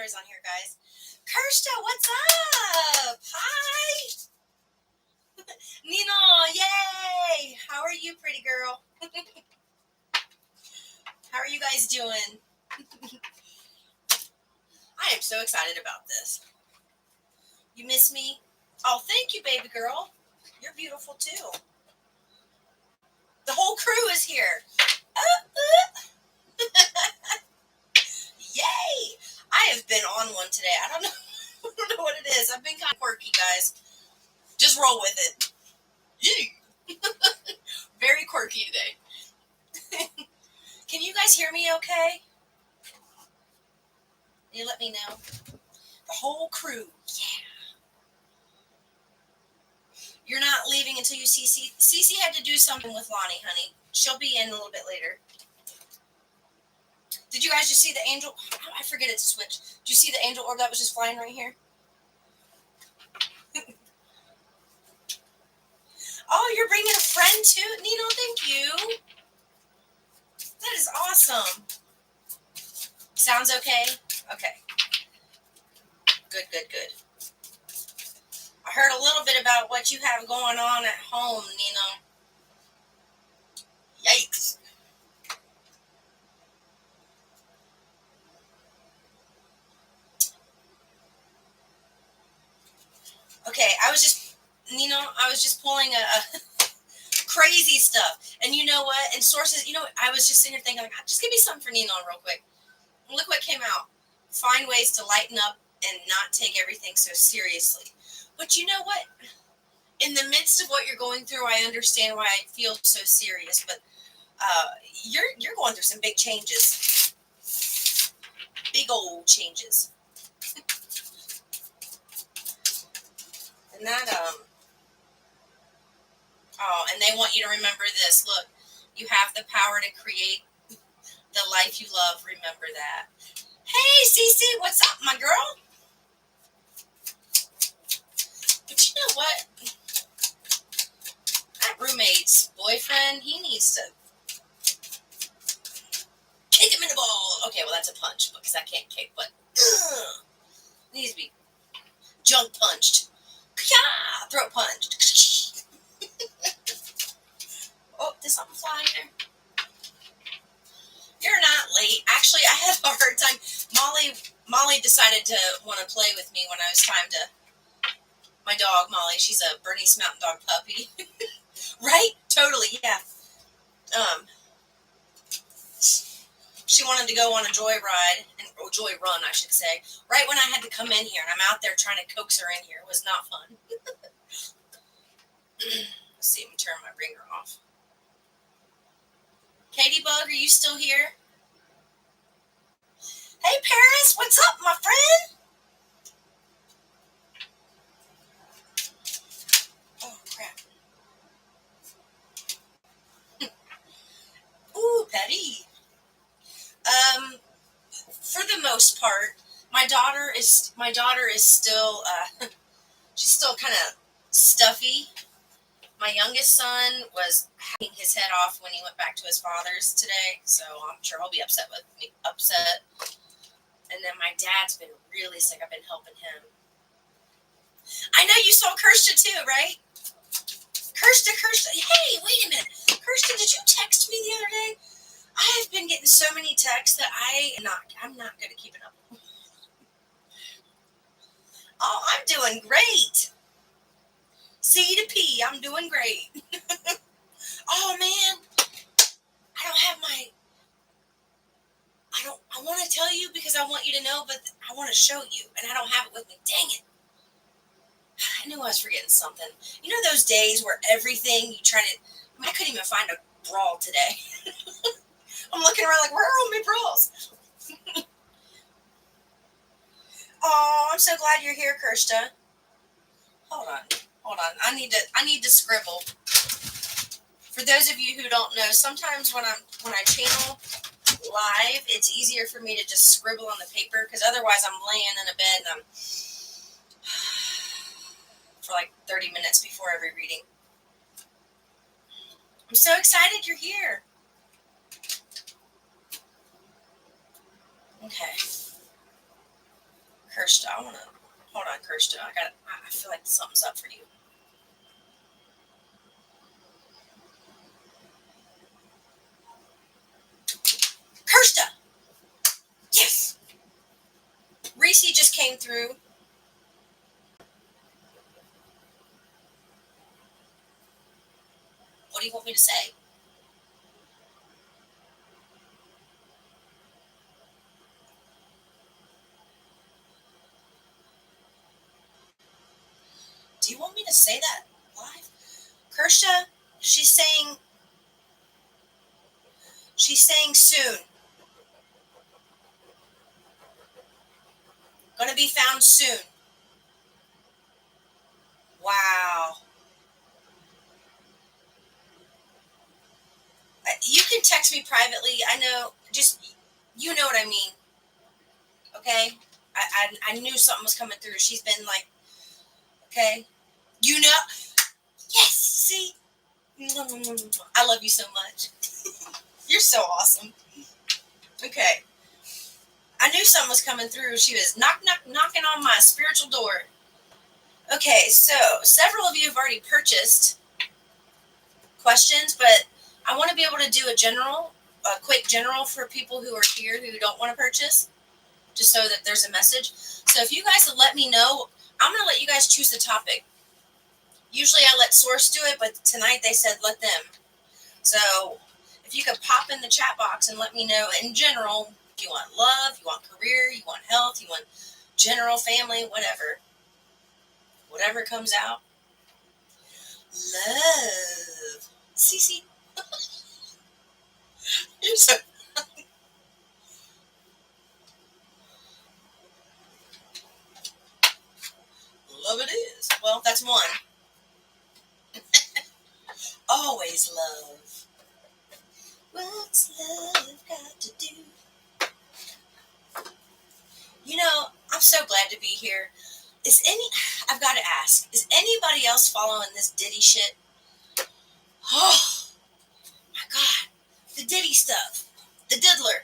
daughter's on here, guys. Kirsta, what's up? Hi. Nino, yay. How are you, pretty girl? How are you guys doing? I am so excited about this. You miss me? Oh, thank you, baby girl. You're beautiful, too. The whole crew is here. Yay! I have been on one today. I don't know. I don't know what it is. I've been kind of quirky, guys. Just roll with it. Yay! Very quirky today. Can you guys hear me okay? You let me know. The whole crew. Yeah. You're not leaving until you see Cece. Cece had to do something with Lonnie, honey. She'll be in a little bit later. Did you guys just see the angel? I forget it to switch. Did you see the angel orb that was just flying right here? Oh, you're bringing a friend too? Nino, thank you. That is awesome. Sounds okay? Okay. Good, good, good. I heard a little bit about what you have going on at home, Nino. Yikes. Okay, I was just pulling a crazy stuff. And you know what? And sources, I was just sitting here thinking, like, just give me something for Nino real quick. And look what came out. Find ways to lighten up and not take everything so seriously. But you know what? In the midst of what you're going through, I understand why I feel so serious. But you're going through some big changes. Big old changes. And that, and they want you to remember this. Look, you have the power to create the life you love. Remember that. Hey, Cece, what's up, my girl? But you know what? That roommate's boyfriend, he needs to kick him in the ball. Okay, well, that's a punch because I can't kick, but needs to be junk punched. Throat punched. Oh, did something fly in there? You're not late. Actually, I had a hard time. Molly decided to want to play with me when I was time to. My dog, Molly, she's a Bernese Mountain Dog puppy. Right? Totally, yeah. She wanted to go on a joy ride, or joy run, I should say, right when I had to come in here, and I'm out there trying to coax her in here. It was not fun. Let's see, let me turn my ringer off. Katie Bug, are you still here? Hey, Paris, what's up, my friend? Oh, crap. Ooh, Petty. For the most part, my daughter is still, she's still kind of stuffy. My youngest son was hacking his head off when he went back to his father's today, so I'm sure he'll be upset with me. And then my dad's been really sick. I've been helping him. I know you saw Kirsta too, right? Kirsta. Hey, wait a minute. Kirsta, did you text me the other day? I have been getting so many texts that I'm not good at keeping up. Oh, I'm doing great. C to P, I'm doing great. Oh man, I want to tell you because I want you to know, but I want to show you, and I don't have it with me. Dang it. I knew I was forgetting something. You know those days where everything you try to, I couldn't even find a bra today. I'm looking around like, where are all my bras? Oh, I'm so glad you're here, Kirsta. Hold on. I need to scribble. For those of you who don't know, sometimes when I channel live, it's easier for me to just scribble on the paper because otherwise I'm laying in a bed and I'm for like 30 minutes before every reading. I'm so excited you're here. Okay. Kirsta. Hold on, Kirsta. I feel like something's up for you. Kirsta! Yes! Reese just came through. What do you want me to say? Do you want me to say that live? Kirsta, she's saying soon. Gonna be found soon. Wow. You can text me privately. I know, just, you know what I mean. Okay? I knew something was coming through. She's been like, okay? You know? Yes! See? I love you so much. You're so awesome. Okay. I knew something was coming through. She was knocking on my spiritual door. Okay, so several of you have already purchased questions, but I want to be able to do a quick general for people who are here who don't want to purchase, just so that there's a message. So if you guys will let me know, I'm going to let you guys choose the topic. Usually I let Source do it, but tonight they said let them. So if you could pop in the chat box and let me know in general, if you want love, you want career, you want health, you want general family, whatever. Whatever comes out. Love. Cece. You're so love it is. Well, that's one. Always love. What's love got to do? You know, I'm so glad to be here. I've got to ask, is anybody else following this Diddy shit? Oh, my God. The Diddy stuff. The diddler.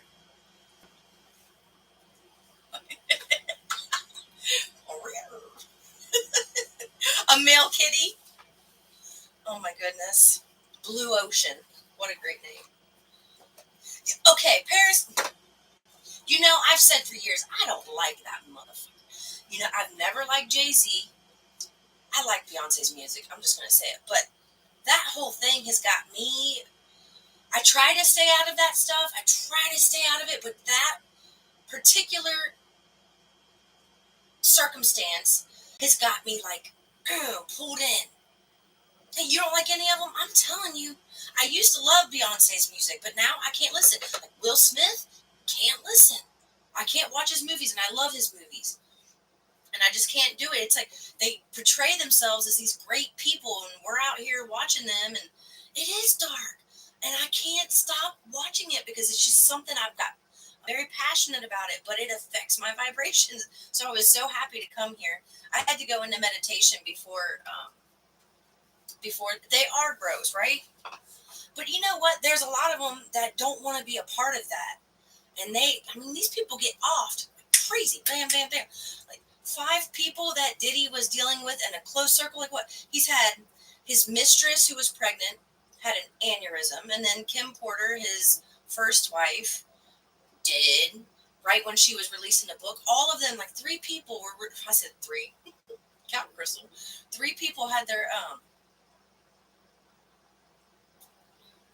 A male kitty. Oh, my goodness. Blue Ocean. What a great name. Okay, Paris. You know, I've said for years, I don't like that motherfucker. You know, I've never liked Jay-Z. I like Beyonce's music. I'm just going to say it. But that whole thing has got me. I try to stay out of that stuff. I try to stay out of it. But that particular circumstance has got me like pulled in. Hey, you don't like any of them? I'm telling you. I used to love Beyonce's music, but now I can't listen. Like Will Smith, can't listen. I can't watch his movies, and I love his movies. And I just can't do it. It's like they portray themselves as these great people, and we're out here watching them, and it is dark. And I can't stop watching it because it's just something I'm very passionate about it, but it affects my vibrations. So I was so happy to come here. I had to go into meditation before they are bros, right? But you know what? There's a lot of them that don't want to be a part of that. And these people get offed crazy. Bam, bam, bam. Like 5 people that Diddy was dealing with in a close circle. Like what? He's had his mistress who was pregnant, had an aneurysm. And then Kim Porter, his first wife, did right when she was releasing the book. All of them, like 3 people were, I said 3, count Crystal. 3 people had their,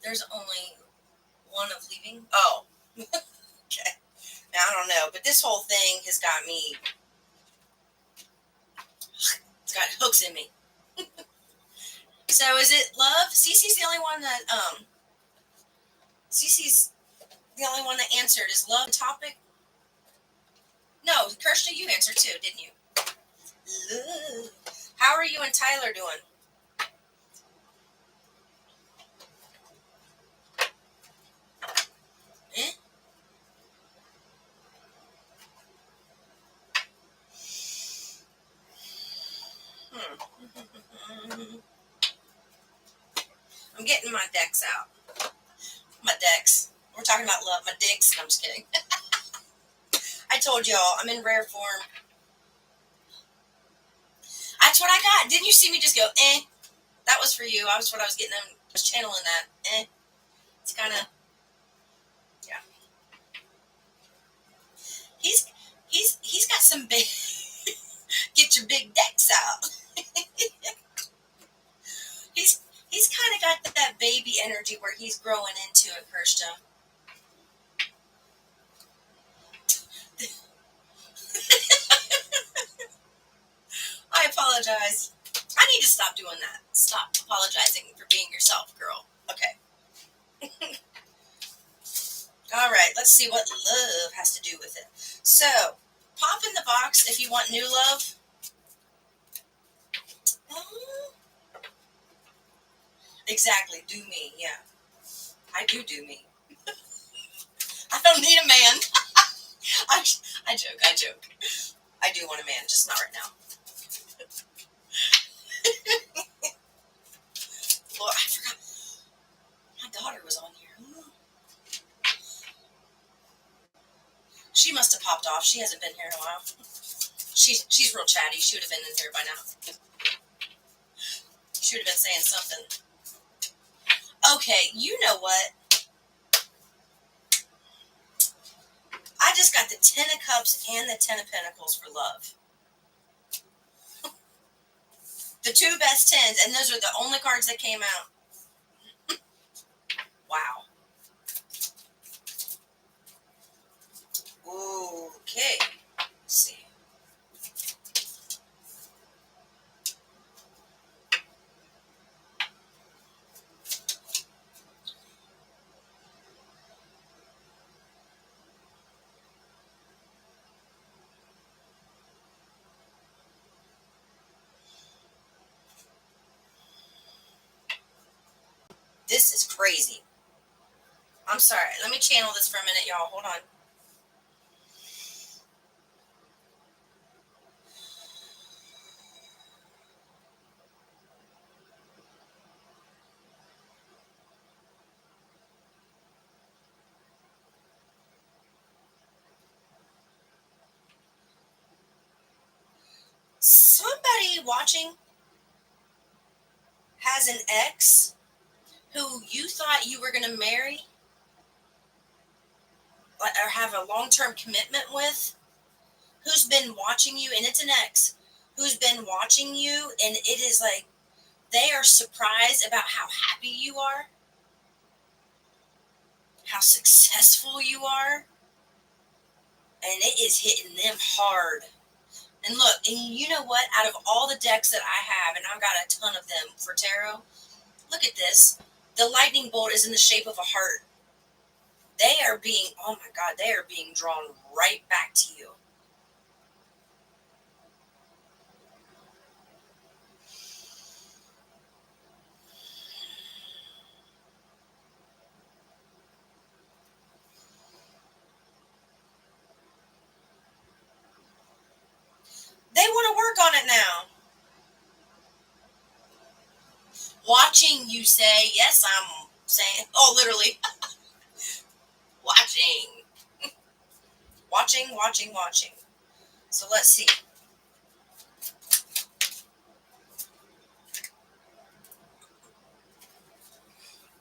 there's only one of leaving. Oh, okay. Now, I don't know, but this whole thing has got me, it's got hooks in me. So is it love? Cece's the only one that, Cece's the only one that answered. Is love the topic? No, Kirsta, you answered too, didn't you? Love. How are you and Tyler doing? Eh? I'm getting my decks out. My decks. We're talking about love. My dicks. I'm just kidding. I told y'all I'm in rare form. Didn't you see me just go, eh? That was for you. I was getting. I was channeling that. Eh. It's kind of, yeah. He's he's got some big. Get your big decks out. he's he's kind of got that baby energy where he's growing into it, Kirsta. I apologize. I need to stop doing that. Stop apologizing for being yourself, girl. Okay. All right. Let's see what love has to do with it. So, pop in the box if you want new love. Exactly. Do me. Yeah. I do me. I don't need a man. I joke. I do want a man, just not right now. Well, I forgot. My daughter was on here. She must have popped off. She hasn't been here in a while. She's real chatty. She would have been in here by now. She would have been saying something. Okay, you know what? I just got the Ten of Cups and the Ten of Pentacles for love. The two best tens, and those are the only cards that came out. Wow. Okay. Let's see. This is crazy. I'm sorry. Let me channel this for a minute, y'all. Hold on. Somebody watching has an ex who you thought you were going to marry or have a long-term commitment with, who's been watching you, and it's an ex who's been watching you, and it is like they are surprised about how happy you are, how successful you are, and it is hitting them hard. And look, and you know what? Out of all the decks that I have, and I've got a ton of them for tarot, look at this. The lightning bolt is in the shape of a heart. They are being, oh my God, they are being drawn right back to you. They want to work on it now. Watching you say, yes, I'm saying, oh, literally. Watching. So let's see.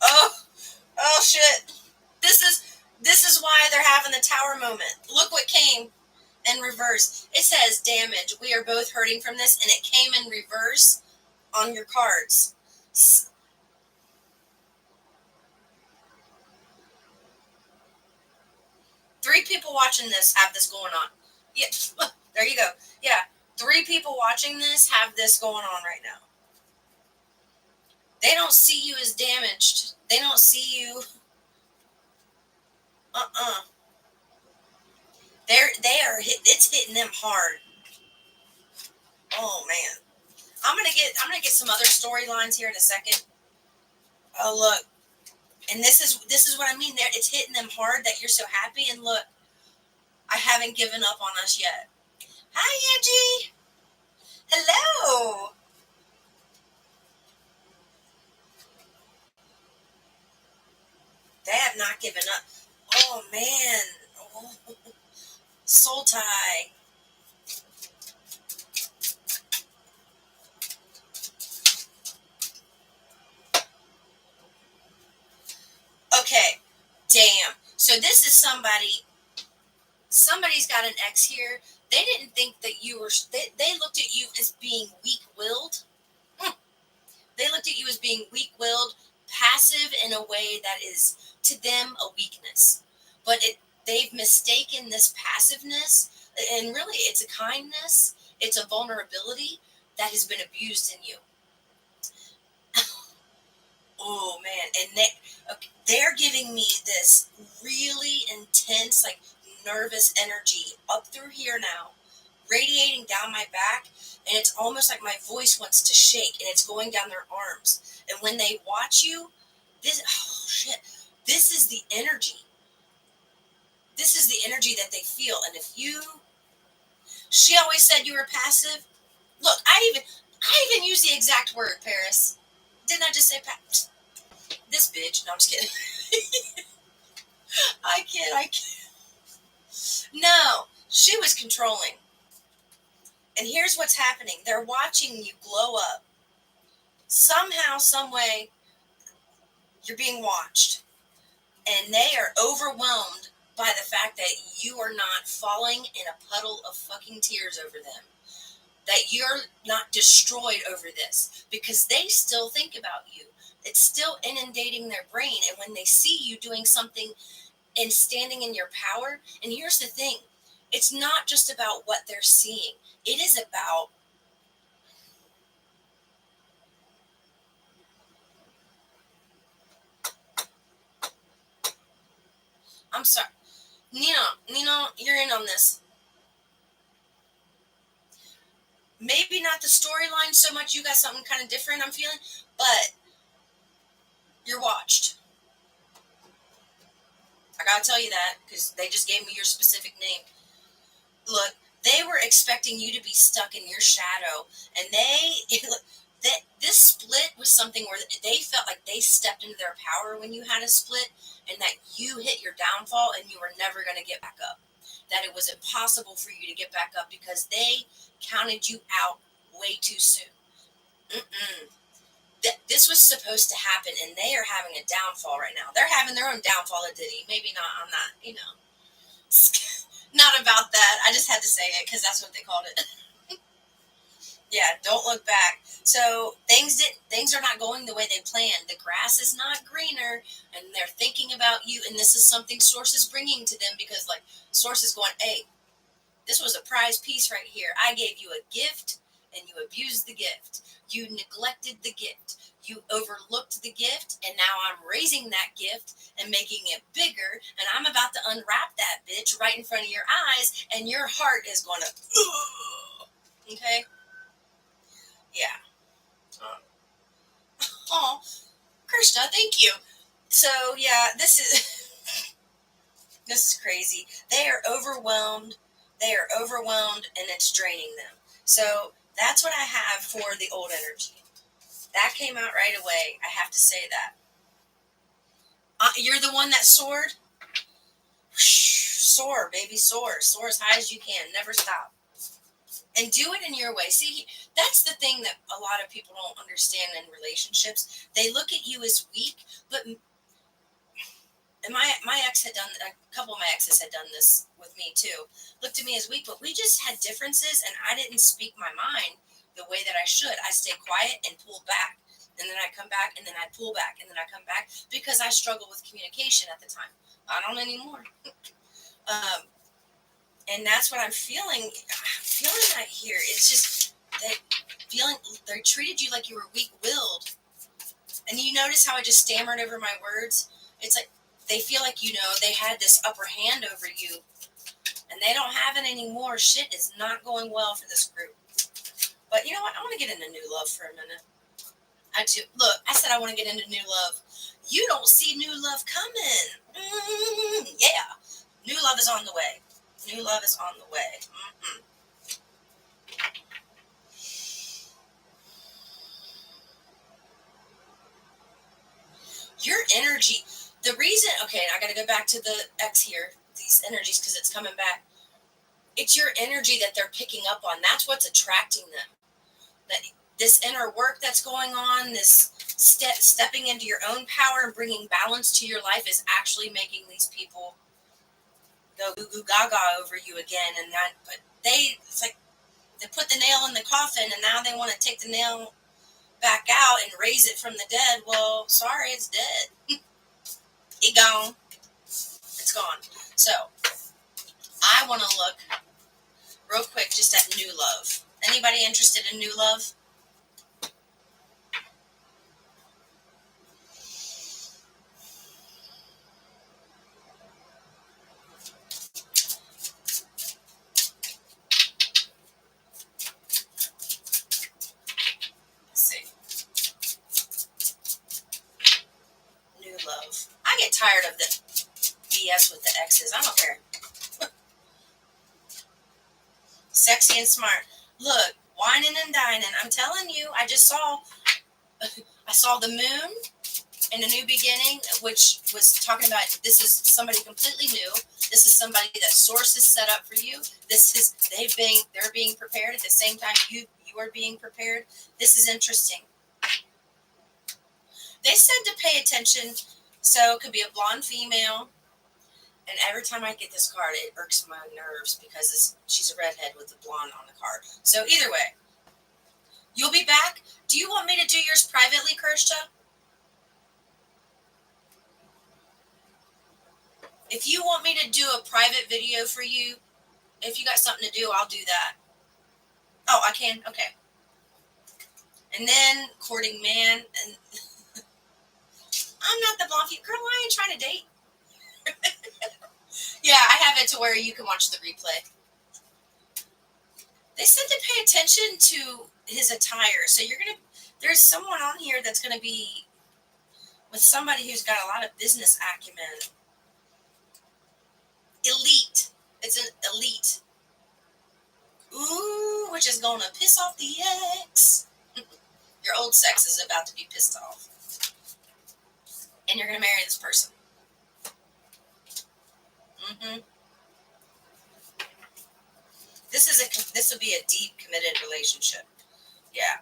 Oh shit. This is why they're having the tower moment. Look what came in reverse. It says damage. We are both hurting from this, and it came in reverse on your cards. Three people watching this have this going on. Yeah, there you go. Yeah, 3 people watching this have this going on right now. They don't see you as damaged. They don't see you. They are. It's hitting them hard. Oh man, I'm gonna get some other storylines here in a second. Oh look, and this is what I mean. There, it's hitting them hard that you're so happy. And look, I haven't given up on us yet. Hi, Angie. Hello. They have not given up. Oh man. Oh. Soul tie. So this is somebody's got an ex here. They didn't think that you were, they looked at you as being weak-willed. They looked at you as being weak-willed, passive in a way that is to them a weakness. But they've mistaken this passiveness, and really it's a kindness, it's a vulnerability that has been abused in you. Oh man, and they're giving me this really intense, like nervous energy up through here now, radiating down my back, and it's almost like my voice wants to shake, and it's going down their arms. And when they watch you, oh shit, this is the energy. This is the energy that they feel. And if you, she always said you were passive. Look, I even use the exact word, Paris. Didn't I just say this bitch? No, I'm just kidding. I can't. No, she was controlling. And here's what's happening. They're watching you glow up. Somehow, some way, you're being watched. And they are overwhelmed by the fact that you are not falling in a puddle of fucking tears over them. That you're not destroyed over this. Because they still think about you. It's still inundating their brain. And when they see you doing something and standing in your power, and here's the thing, it's not just about what they're seeing. It is about, I'm sorry, Nino, you're in on this. Maybe not the storyline so much, you got something kind of different I'm feeling, but you're watched. I gotta tell you that, because they just gave me your specific name. Look, they were expecting you to be stuck in your shadow, and this split was something where they felt like they stepped into their power when you had a split, and that you hit your downfall and you were never going to get back up. That it was impossible for you to get back up because they counted you out way too soon. This was supposed to happen, and they are having a downfall right now. They're having their own downfall of Diddy. Maybe not. I'm not, not about that. I just had to say it because that's what they called it. Yeah, don't look back. So things are not going the way they planned. The grass is not greener, and they're thinking about you. And this is something Source is bringing to them because, like, Source is going, "Hey, this was a prize piece right here. I gave you a gift, and you abused the gift. You neglected the gift. You overlooked the gift, and now I'm raising that gift and making it bigger, and I'm about to unwrap that bitch right in front of your eyes, and your heart is going to, okay? Yeah. Oh, Krishna, thank you. So, yeah, this is crazy. They are overwhelmed. They are overwhelmed, and it's draining them. So that's what I have for the old energy. That came out right away. I have to say that. You're the one that soared? Soar, baby, soar. Soar as high as you can. Never stop. And do it in your way. See, that's the thing that a lot of people don't understand in relationships. They look at you as weak, but my ex had done, a couple of my exes had done this with me too. Looked at me as weak, but we just had differences, and I didn't speak my mind the way that I should. I stayed quiet and pulled back. And then I'd come back, and then I'd pull back, and then I'd come back because I struggled with communication at the time. I don't anymore. And that's what I'm feeling. I'm feeling that here. It's just that feeling they treated you like you were weak-willed. And you notice how I just stammered over my words? It's like they feel like, they had this upper hand over you, and they don't have it anymore. Shit is not going well for this group. But you know what? I want to get into new love for a minute. I do. Look, I said I want to get into new love. You don't see new love coming. Yeah. New love is on the way. New love is on the way. Your energy, the reason, okay, I got to go back to the X here, these energies, because it's coming back. It's your energy that they're picking up on. That's what's attracting them. That this inner work that's going on, this stepping into your own power and bringing balance to your life is actually making these people go goo goo gaga over you again, and that. But it's like they put the nail in the coffin, and now they want to take the nail back out and raise it from the dead. Well, sorry, it's dead. It gone. It's gone. So I want to look real quick just at new love. Anybody interested in new love? Let's see. New love. I get tired of the BS with the exes. I don't care. Sexy and smart. Look, whining and dining. I'm telling you, I saw the moon in A New Beginning, which was talking about this is somebody completely new. This is somebody that source is set up for you. They're being prepared at the same time you are being prepared. This is interesting. They said to pay attention, so it could be a blonde female. And every time I get this card, it irks my nerves because she's a redhead with a blonde on the card. So either way, you'll be back. Do you want me to do yours privately, Kirscha? If you want me to do a private video for you, if you got something to do, I'll do that. Oh, I can? Okay. And then courting man. And I'm not the blonde girl. I ain't trying to date. Yeah, I have it to where you can watch the replay. They said to pay attention to his attire. So there's someone on here that's gonna be with somebody who's got a lot of business acumen. Elite. It's an elite. Ooh, which is gonna piss off the ex. Your old sex is about to be pissed off. And you're gonna marry this person. Mm-hmm. This will be a deep, committed relationship. Yeah.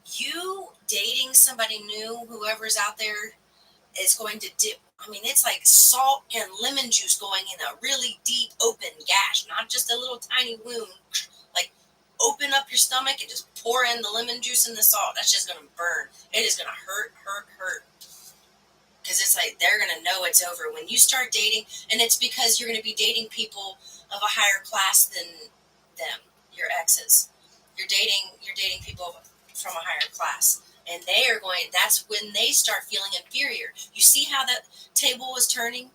You dating somebody new, whoever's out there, is going to dip. I mean, it's like salt and lemon juice going in a really deep, open gash, not just a little tiny wound. Like, open up your stomach and just pour in the lemon juice and the salt. That's just going to burn. It is going to hurt. Because it's like they're going to know it's over when you start dating, and it's because you're going to be dating people of a higher class than them, your exes. You're dating people from a higher class, and that's when they start feeling inferior. You see how that table was turning?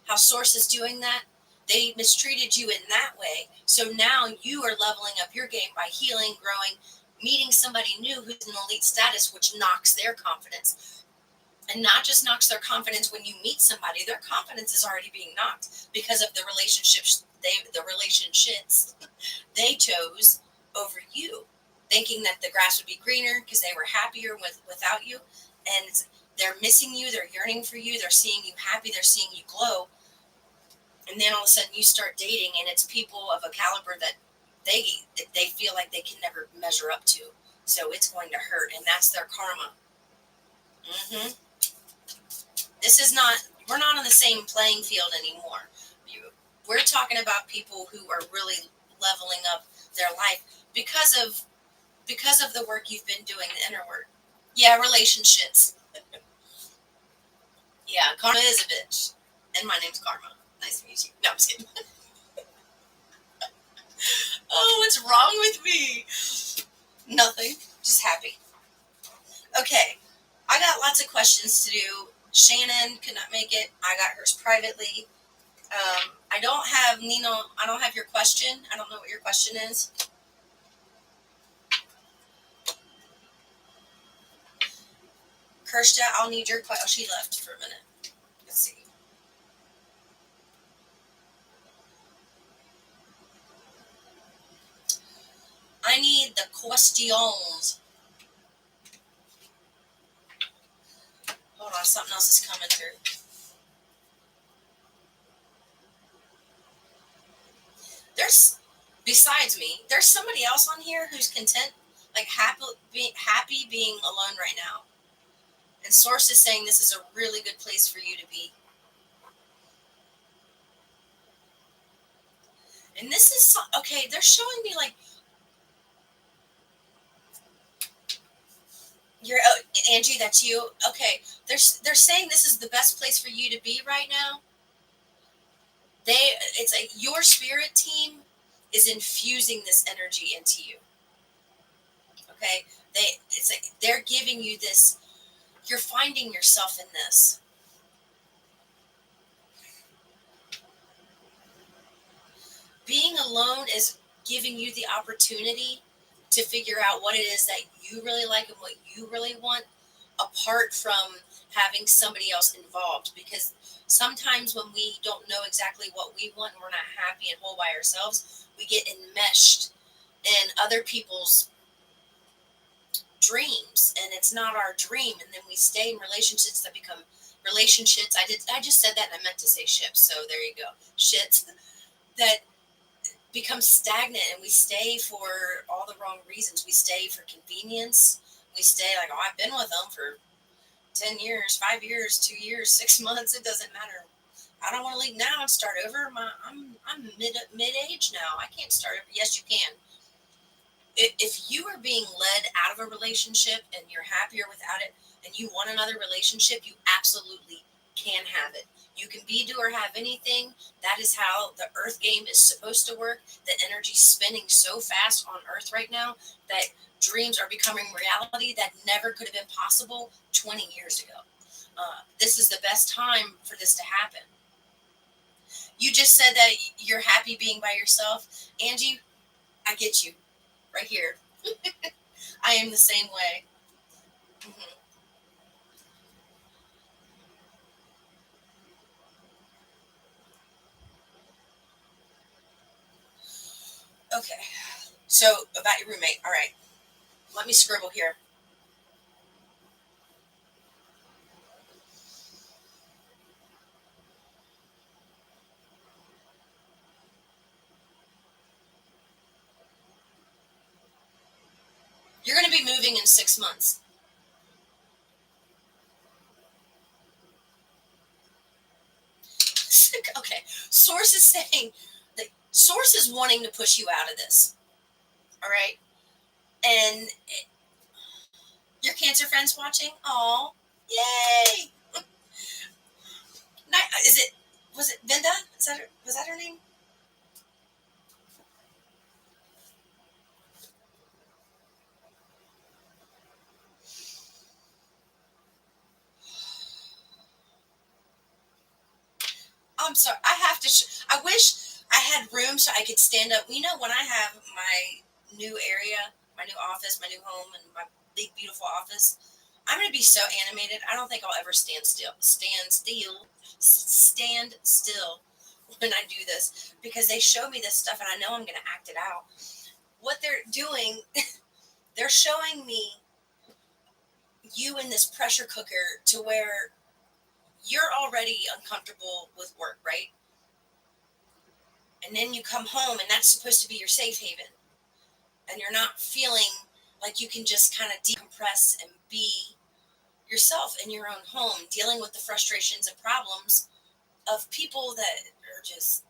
How Source is doing that? They mistreated you in that way. So now you are leveling up your game by healing, growing, meeting somebody new who's in elite status, which knocks their confidence. And not just knocks their confidence when you meet somebody, their confidence is already being knocked because of the relationships they chose over you, thinking that the grass would be greener because they were happier without you. And they're missing you, they're yearning for you, they're seeing you happy, they're seeing you glow. And then all of a sudden you start dating, and it's people of a caliber that they feel like they can never measure up to. So it's going to hurt, and that's their karma. Mm-hmm. We're not on the same playing field anymore. We're talking about people who are really leveling up their life because of the work you've been doing, the inner work. Yeah, relationships. Yeah, Karma is a bitch. And my name's Karma. Nice to meet you. No, I'm just kidding. Oh, what's wrong with me? Nothing. Just happy. Okay. I got lots of questions to do. Shannon could not make it. I got hers privately. I don't have Nino. I don't have your question. I don't know what your question is. Kirscha, I'll need your question. Oh, she left for a minute. Let's see. I need the questions. Hold on, something else is coming through. Besides me, there's somebody else on here who's content, like happy being alone right now. And Source is saying this is a really good place for you to be. And this is, okay, they're showing me like, you're, oh, Angie, that's you. Okay, they're saying this is the best place for you to be right now. It's like your spirit team is infusing this energy into you. Okay, it's like they're giving you this. You're finding yourself in this. Being alone is giving you the opportunity to figure out what it is that you really like and what you really want, apart from having somebody else involved. Because sometimes when we don't know exactly what we want and we're not happy and whole by ourselves, we get enmeshed in other people's dreams, and it's not our dream, and then we stay in relationships that become relationships. I just said that and I meant to say ships, so there you go. Shits that become stagnant, and we stay for all the wrong reasons. We stay for convenience. We stay like, oh, I've been with them for 10 years, 5 years, 2 years, 6 months. It doesn't matter. I don't want to leave now and start over. I'm mid age now. I can't start over. Yes, you can. If you are being led out of a relationship and you're happier without it, and you want another relationship, you absolutely can have it. You can be, do, or have anything. That is how the earth game is supposed to work. The energy's spinning so fast on earth right now that dreams are becoming reality that never could have been possible 20 years ago. This is the best time for this to happen. You just said that you're happy being by yourself. Angie, I get you right here. I am the same way. Hmm. Okay. So, about your roommate. All right. Let me scribble here. You're going to be moving in 6 months. Okay. Source is saying that Source is wanting to push you out of this. All right. And your cancer friends watching? Oh, yay. Is it, was it Vinda? Was that her name? I'm sorry. I have to. I wish I had room so I could stand up. You know, when I have my new area, my new office, my new home, and my big beautiful office, I'm gonna be so animated. I don't think I'll ever stand still. Stand still when I do this, because they show me this stuff and I know I'm gonna act it out. What they're doing, they're showing me you in this pressure cooker to where you're already uncomfortable with work, right? And then you come home and that's supposed to be your safe haven, and you're not feeling like you can just kind of decompress and be yourself in your own home, dealing with the frustrations and problems of people that are just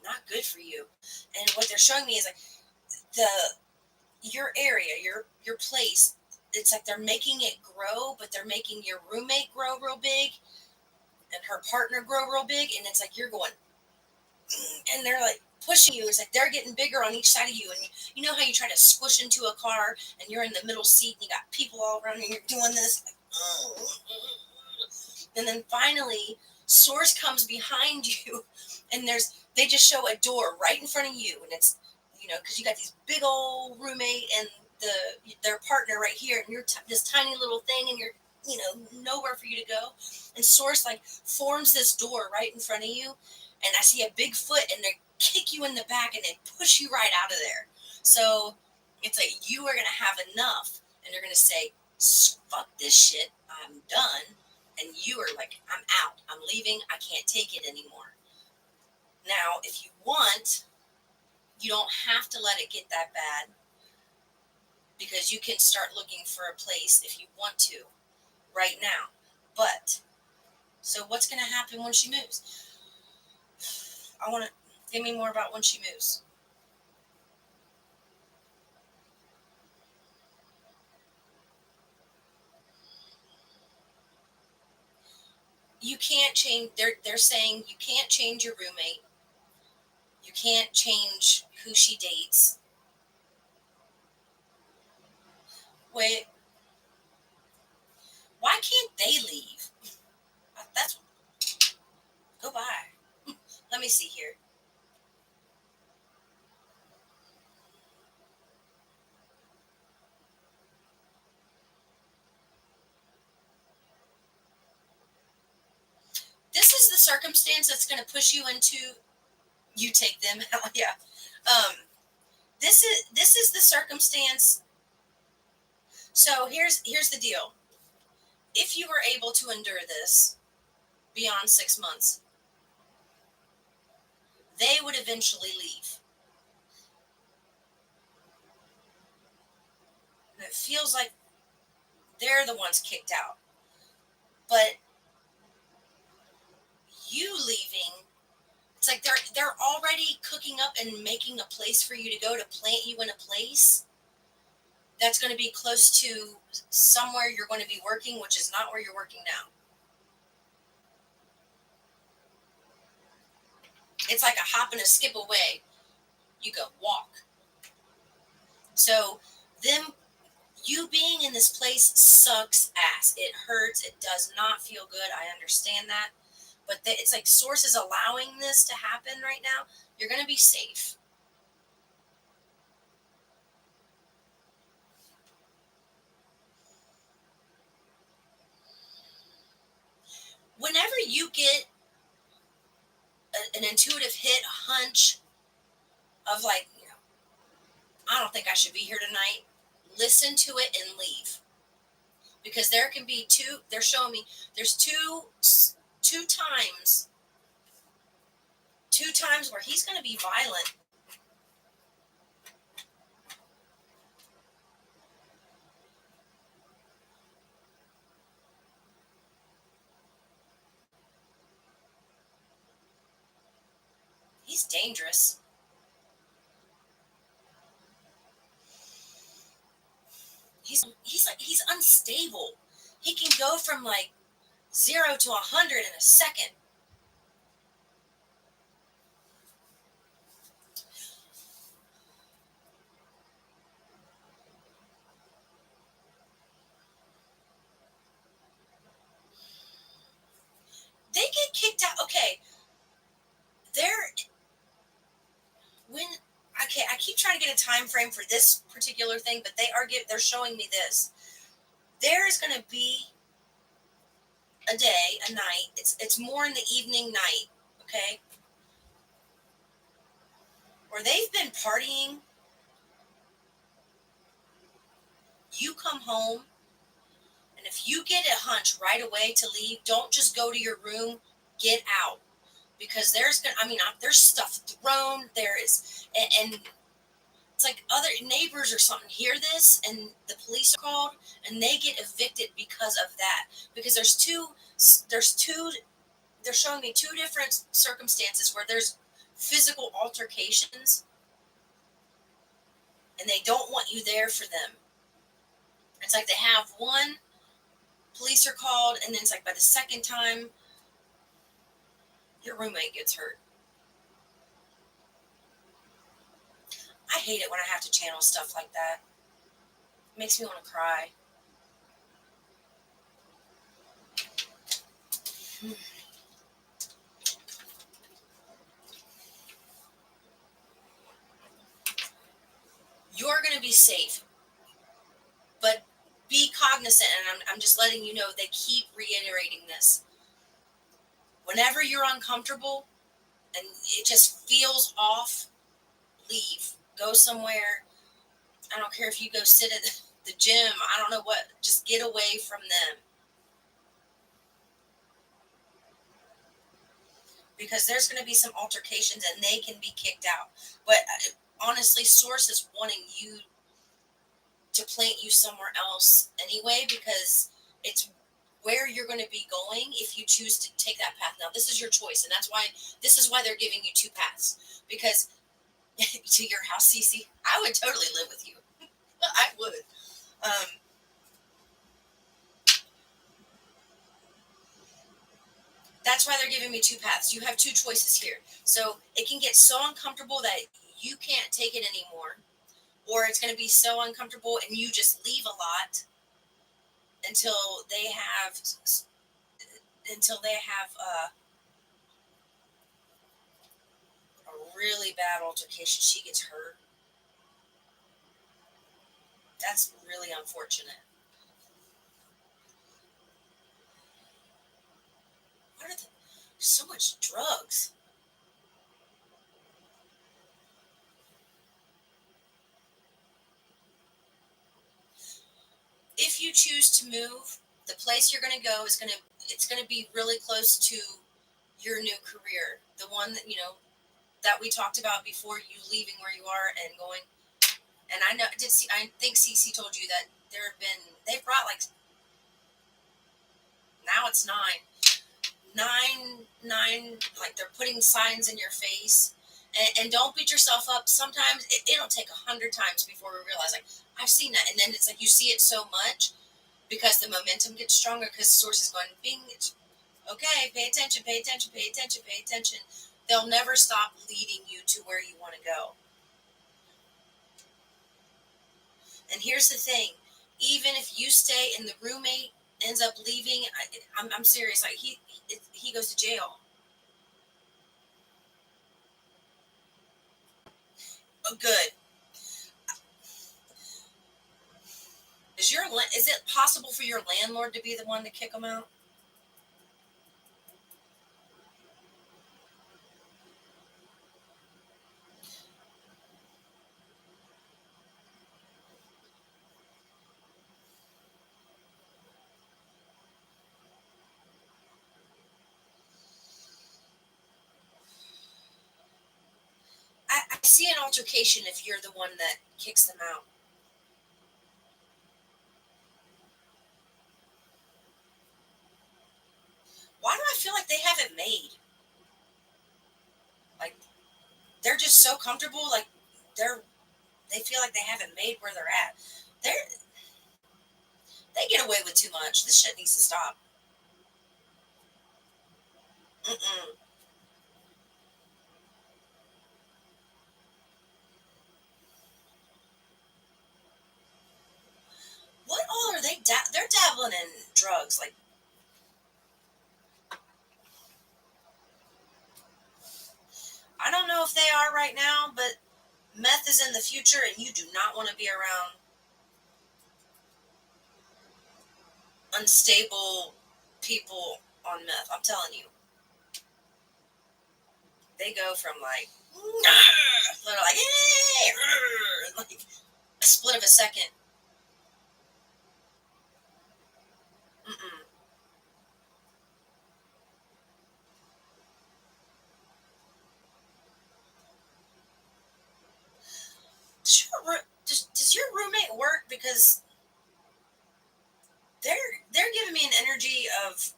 not good for you. And what they're showing me is like the your area, your place, it's like they're making it grow, but they're making your roommate grow real big and her partner grow real big, and it's like you're going, and they're like pushing you. It's like they're getting bigger on each side of you, and you know how you try to squish into a car and you're in the middle seat and you got people all around and you're doing this, like, and then finally Source comes behind you, and they just show a door right in front of you, and it's, because you got these big old roommate and their partner right here, and you're this tiny little thing, and you're nowhere for you to go, and Source like forms this door right in front of you, and I see a big foot, and they kick you in the back and they push you right out of there. So it's like you are gonna have enough, and you're gonna say, "Fuck this shit, I'm done," and you are like, "I'm out, I'm leaving, I can't take it anymore." Now, if you want, you don't have to let it get that bad, because you can start looking for a place if you want to. right now. But, so what's going to happen when she moves? I want to, give me more about when she moves. You can't change, they're saying you can't change your roommate. You can't change who she dates. Wait, why can't they leave? That's, go by. Let me see here. This is the circumstance that's going to push you into, you take them out. Yeah. This is the circumstance. So here's the deal. If you were able to endure this beyond 6 months, they would eventually leave. And it feels like they're the ones kicked out. But you leaving, it's like they're already cooking up and making a place for you to go, to plant you in a place that's going to be close to somewhere you're going to be working, which is not where you're working now. It's like a hop and a skip away. You go walk. So them, you being in this place sucks ass. It hurts. It does not feel good. I understand that. But it's like Source is allowing this to happen right now. You're going to be safe. Whenever you get an intuitive hit, a hunch of like, I don't think I should be here tonight, listen to it and leave. Because there can be they're showing me there's two times where he's going to be violent. He's dangerous. He's unstable. He can go from like 0 to 100 in a second. They get kicked out. Okay, they're when I keep trying to get a time frame for this particular thing, but they're showing me this. There is going to be a day, a night. It's more in the evening night, okay, where they've been partying. You come home, and if you get a hunch right away to leave, don't just go to your room. Get out, because there's stuff thrown. There is, and it's like other neighbors or something hear this, and the police are called, and they get evicted because of that. Because they're showing me two different circumstances where there's physical altercations, and they don't want you there for them. It's like they have one, police are called, and then it's like by the second time, your roommate gets hurt. I hate it when I have to channel stuff like that. It makes me want to cry. You're going to be safe, but be cognizant, and I'm just letting you know, they keep reiterating this. Whenever you're uncomfortable and it just feels off, leave. Go somewhere. I don't care if you go sit at the gym. I don't know what. Just get away from them. Because there's going to be some altercations and they can be kicked out. But honestly, Source is wanting you to plant you somewhere else anyway, because it's where you're going to be going if you choose to take that path. Now, this is your choice, and this is why they're giving you two paths. Because to your house, Cece, I would totally live with you. I would. Um, that's why they're giving me two paths. You have two choices here. So it can get so uncomfortable that you can't take it anymore, or it's going to be so uncomfortable and you just leave a lot until they have a really bad altercation. She gets hurt. That's really unfortunate. What are the so much drugs? If you choose to move, the place you're going to go is it's going to be really close to your new career, the one that that we talked about before, you leaving where you are and going. And I think Cece told you that they've brought like, now it's nine, like they're putting signs in your face. And don't beat yourself up. Sometimes it'll take 100 times before we realize, like, I've seen that. And then it's like you see it so much because the momentum gets stronger because the source is going, bing, okay, pay attention, pay attention, pay attention, pay attention. They'll never stop leading you to where you want to go. And here's the thing, even if you stay and the roommate ends up leaving, I'm serious, like he goes to jail. Oh, good. Is it possible for your landlord to be the one to kick them out? I see an altercation if you're the one that kicks them out. Why do I feel like they have it made? Like they're just so comfortable. Like they feel like they have it made where they're at. They get away with too much. This shit needs to stop. Mm-mm. What all are they? They're dabbling in drugs. Like, I don't know if they are right now, but meth is in the future, and you do not want to be around unstable people on meth. I'm telling you, they go from like, they're like, hey, like a split of a second. Mm-mm. Does your roommate work? Because they're giving me an energy of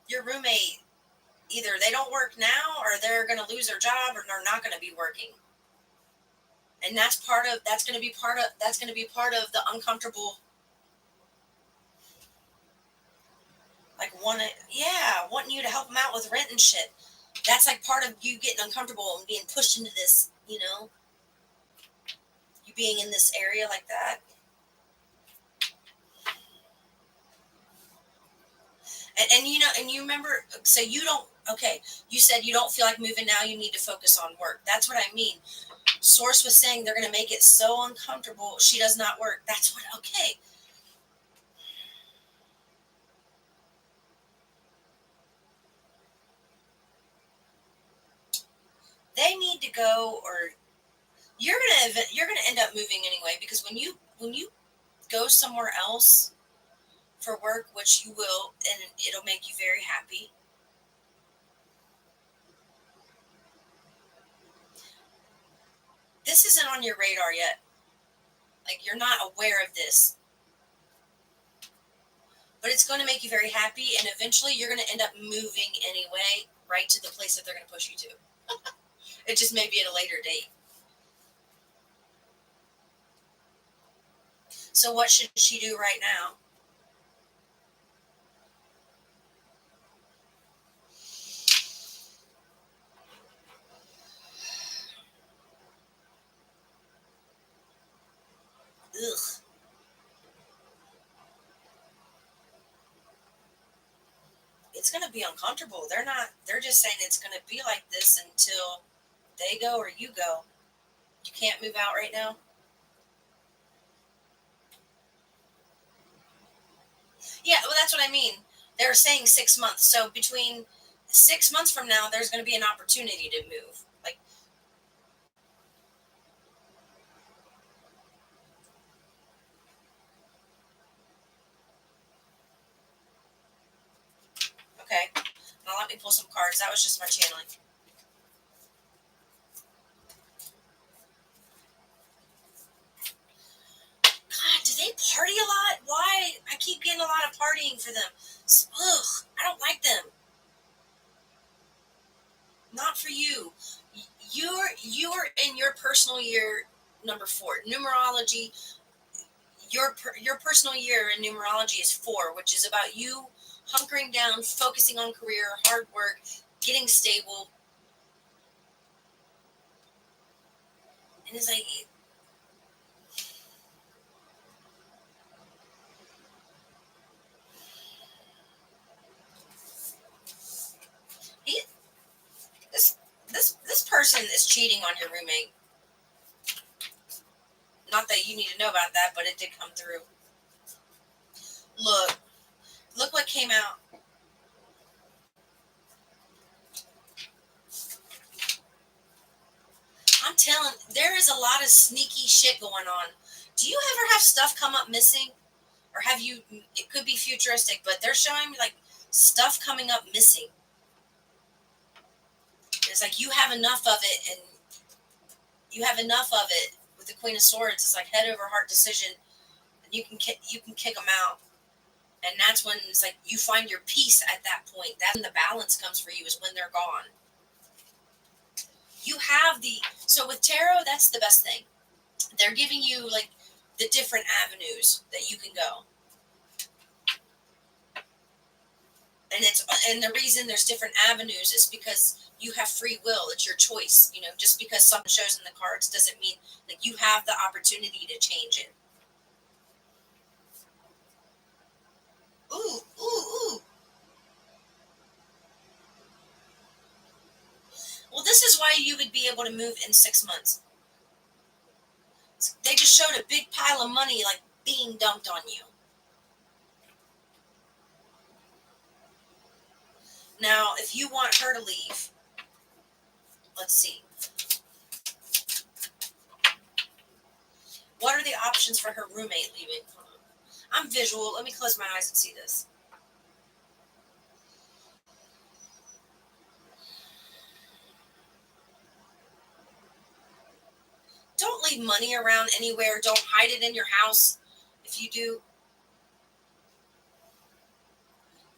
your roommate. Either they don't work now, or they're going to lose their job, or they're not going to be working. And that's going to be part of the uncomfortable, like wanting you to help them out with rent and shit. That's like part of you getting uncomfortable and being pushed into this, you being in this area like that. And you remember, so you don't, okay, you said you don't feel like moving now, you need to focus on work. That's what I mean. Source was saying they're going to make it so uncomfortable she does not work. That's what, okay. They need to go, or you're gonna end up moving anyway, because when you go somewhere else for work, which you will, and it'll make you very happy. This isn't on your radar yet. Like, you're not aware of this. But it's going to make you very happy, and eventually you're going to end up moving anyway, right to the place that they're going to push you to. It just may be at a later date. So what should she do right now? Ugh. It's going to be uncomfortable. They're just saying it's going to be like this until they go or you go. You can't move out right now. Yeah, well, that's what I mean. They're saying 6 months. So between 6 months from now, there's going to be an opportunity to move. Like, okay, now let me pull some cards. That was just my channeling. God, do they party a lot? Why? I keep getting a lot of partying for them. Ugh, I don't like them. Not for you. You're in your personal year number 4. Numerology. Your personal year in numerology is 4, which is about you hunkering down, focusing on career, hard work, getting stable. And it's like he, this person is cheating on your roommate. Not that you need to know about that, but it did come through. Look what came out. I'm telling, there is a lot of sneaky shit going on. Do you ever have stuff come up missing? Or have you, it could be futuristic, but they're showing me like stuff coming up missing. It's like you have enough of it, and you have enough of it with the Queen of Swords. It's like head over heart decision, and you can kick them out, and that's when it's like you find your peace at that point. That's when the balance comes for you, is when they're gone. You have the so with tarot, that's the best thing. They're giving you like the different avenues that you can go. And the reason there's different avenues is because you have free will. It's your choice. Just because something shows in the cards doesn't mean that you have the opportunity to change it. Ooh, ooh, ooh. Well, this is why you would be able to move in 6 months. They just showed a big pile of money like being dumped on you. Now, if you want her to leave, let's see. What are the options for her roommate leaving? I'm visual. Let me close my eyes and see this. Don't leave money around anywhere. Don't hide it in your house. If you do,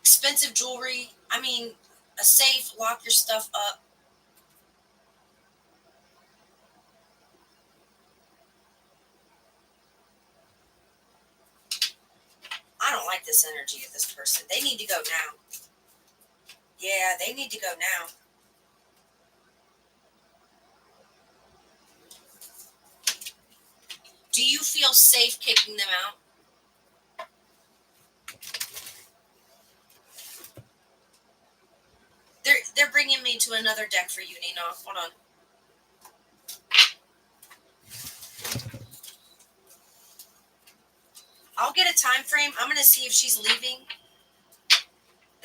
expensive jewelry. I mean, a safe, lock your stuff up. I don't like this energy of this person. They need to go now. Yeah, they need to go now. Do you feel safe kicking them out? They're bringing me to another deck for you, Nina. Hold on. I'll get a time frame. I'm gonna see if she's leaving,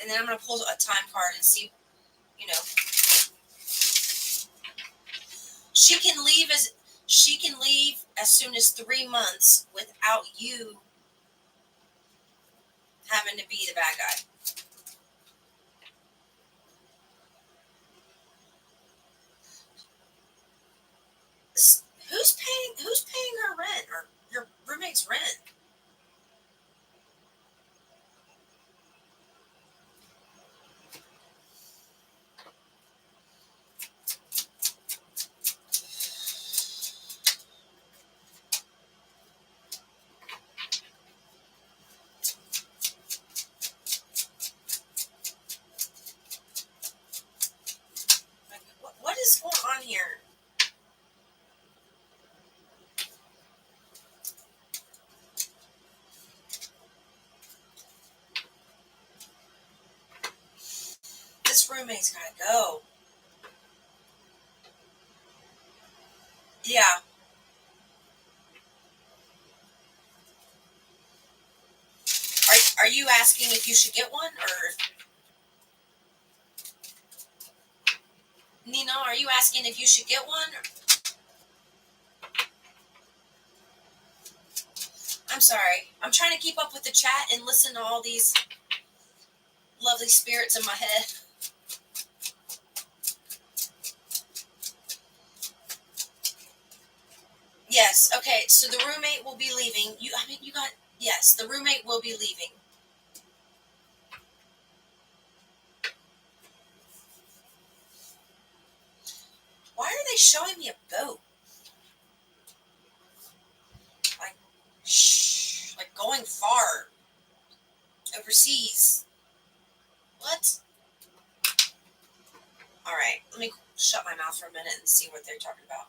and then I'm gonna pull a time card and see. You know, she can leave as soon as 3 months without you having to be the bad guy. Who's paying her rent or your roommate's rent? roommate's gotta go. Yeah. Are you asking if you should get one, or Nina? Are you asking if you should get one? I'm sorry. I'm trying to keep up with the chat and listen to all these lovely spirits in my head. Yes. Okay. So the roommate will be leaving. You got. Yes, the roommate will be leaving. Why are they showing me a boat? Like, like going far overseas. What? All right. Let me shut my mouth for a minute and see what they're talking about.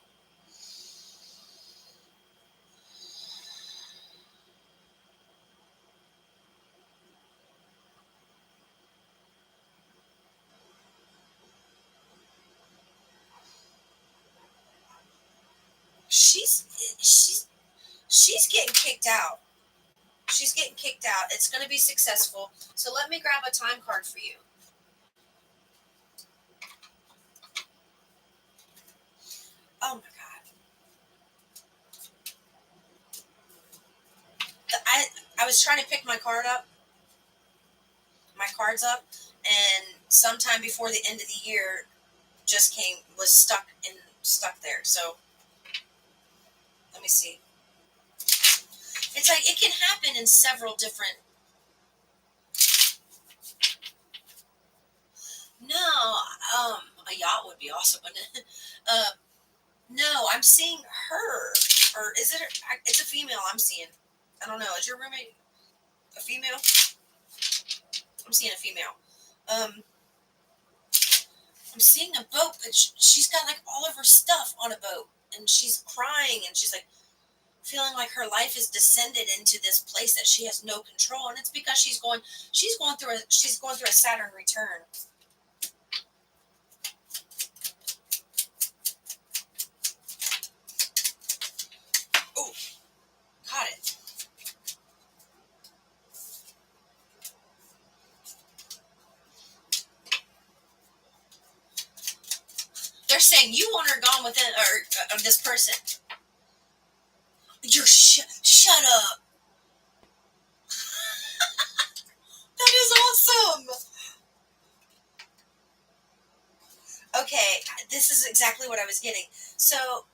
She's getting kicked out. She's getting kicked out. It's going to be successful. So let me grab a time card for you. Oh my God. I was trying to pick my cards up, and sometime before the end of the year, was stuck there. So let me see. It's like it can happen in several different. No, a yacht would be awesome, wouldn't it? No, I'm seeing her, or is it? It's a female. I'm seeing. I don't know. Is your roommate a female? I'm seeing a female. I'm seeing a boat, but she's got like all of her stuff on a boat, and she's crying, and she's like feeling like her life is descended into this place that she has no control, and it's because she's going through a Saturn return. Oh, caught it. They're saying you want her gone within, or this person. You're shut up. That is awesome. Okay, this is exactly what I was getting. So,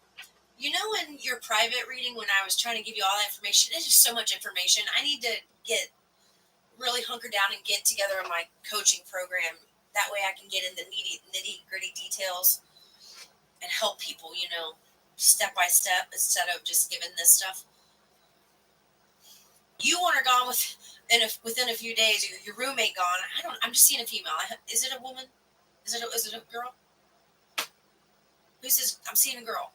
you know, in your private reading, when I was trying to give you all that information, it's just so much information. I need to get really hunker down and get together on my coaching program. That way I can get in the nitty gritty details and help people, step by step instead of just giving this stuff. You want her gone within a few days. Your roommate gone. I'm just seeing a female. Is it a woman? Is it a girl? Who's this? I'm seeing a girl.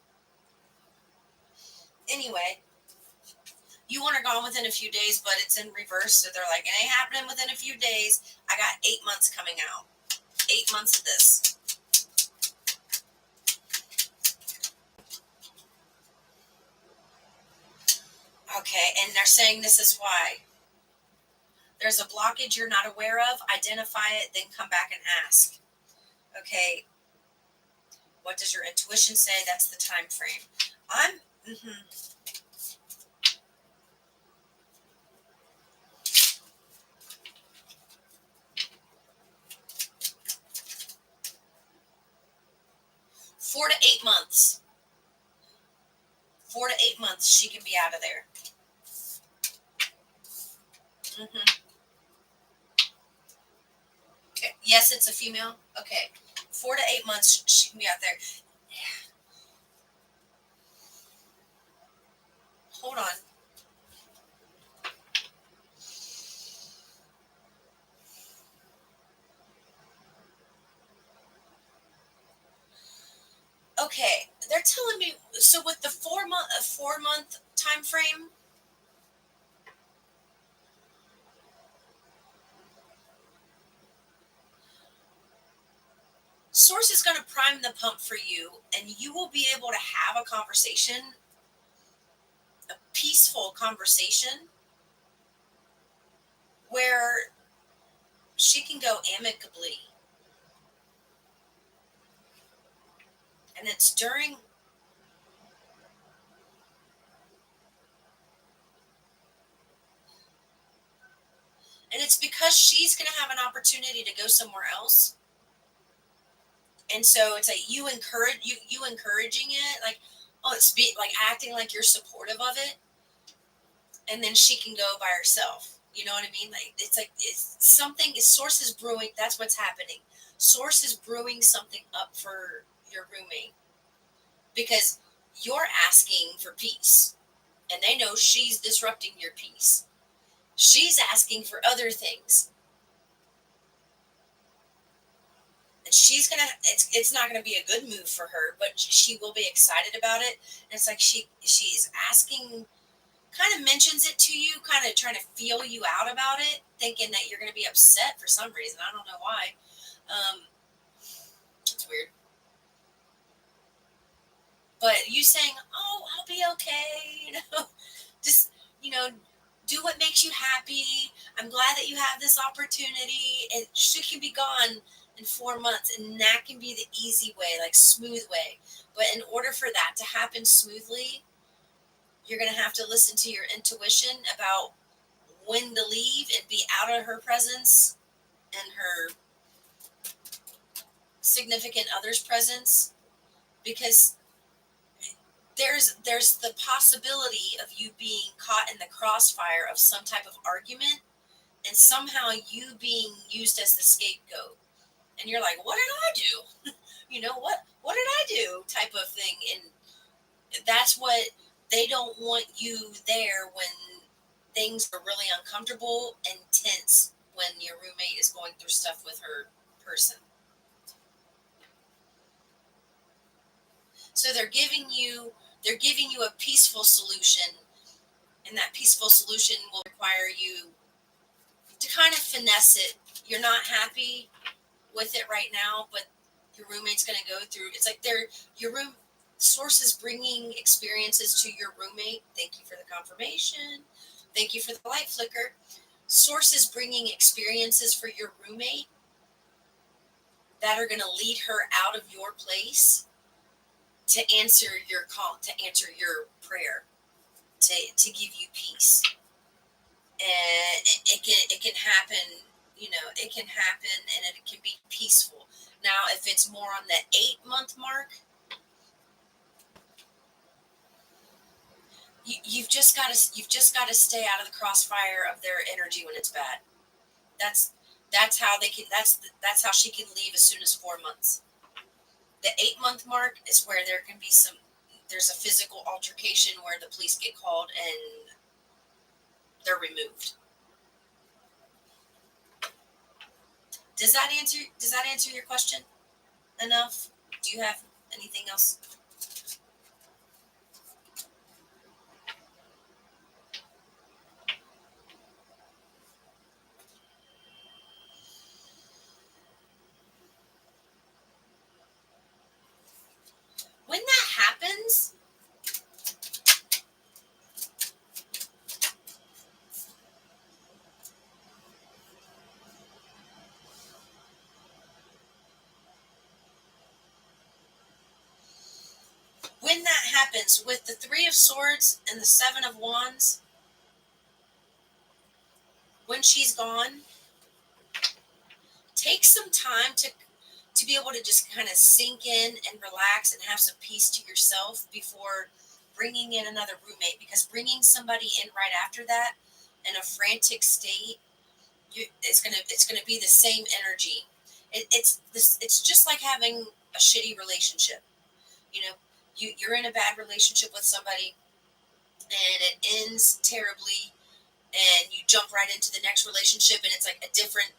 Anyway, you want her gone within a few days, but it's in reverse. So they're like, it ain't happening within a few days. I got 8 months coming out. 8 months of this. Okay, and they're saying this is why. There's a blockage you're not aware of. Identify it, then come back and ask. Okay, what does your intuition say? That's the time frame. 4 to 8 months. 4 to 8 months, she can be out of there. Yes, it's a female. Okay, 4 to 8 months, she can be out there. Hold on. Okay, they're telling me. So with the 4 month time frame. prime the pump for you, and you will be able to have a conversation, a peaceful conversation, where she can go amicably. And it's during, and it's because she's going to have an opportunity to go somewhere else. And so it's like you encouraging it, like, oh, it's like acting like you're supportive of it, and then she can go by herself. You know what I mean? Like, it's like it's something. Source is brewing. That's what's happening. Source is brewing something up for your roommate because you're asking for peace, and they know she's disrupting your peace. She's asking for other things, and she's gonna. It's not gonna be a good move for her, but she will be excited about it. And it's like she's asking, kind of mentions it to you, kind of trying to feel you out about it, thinking that you're gonna be upset for some reason. I don't know why. It's weird. But you saying, "Oh, I'll be okay," just you know, do what makes you happy. I'm glad that you have this opportunity. She can be gone in 4 months, and that can be the easy way, like smooth way. But in order for that to happen smoothly, you're gonna have to listen to your intuition about when to leave and be out of her presence and her significant other's presence, because there's the possibility of you being caught in the crossfire of some type of argument, and somehow you being used as the scapegoat, and you're like, what did I do? What did I do, type of thing. And that's what they don't want you there when things are really uncomfortable and tense, when your roommate is going through stuff with her person. So they're giving you a peaceful solution, and that peaceful solution will require you to kind of finesse it. You're not happy with it right now, but your roommate's going to go through. It's like your room source is bringing experiences to your roommate. Thank you for the confirmation. Thank you for the light flicker. Source is bringing experiences for your roommate that are going to lead her out of your place to answer your call, to answer your prayer, to give you peace. And it can happen. It can happen, and it can be peaceful. Now, if it's more on the 8-month mark, you've just got to stay out of the crossfire of their energy when it's bad. That's how they can. That's how she can leave as soon as 4 months. The 8-month mark is where there can be some. There's a physical altercation where the police get called and they're removed. Does that answer your question enough? Do you have anything else? When that happens, with the 3 of Swords and the 7 of Wands, when she's gone, take some time to be able to just kind of sink in and relax and have some peace to yourself before bringing in another roommate, because bringing somebody in right after that in a frantic state, it's gonna be the same energy. It's just like having a shitty relationship. You know, you're in a bad relationship with somebody, and it ends terribly, and you jump right into the next relationship, and it's like a different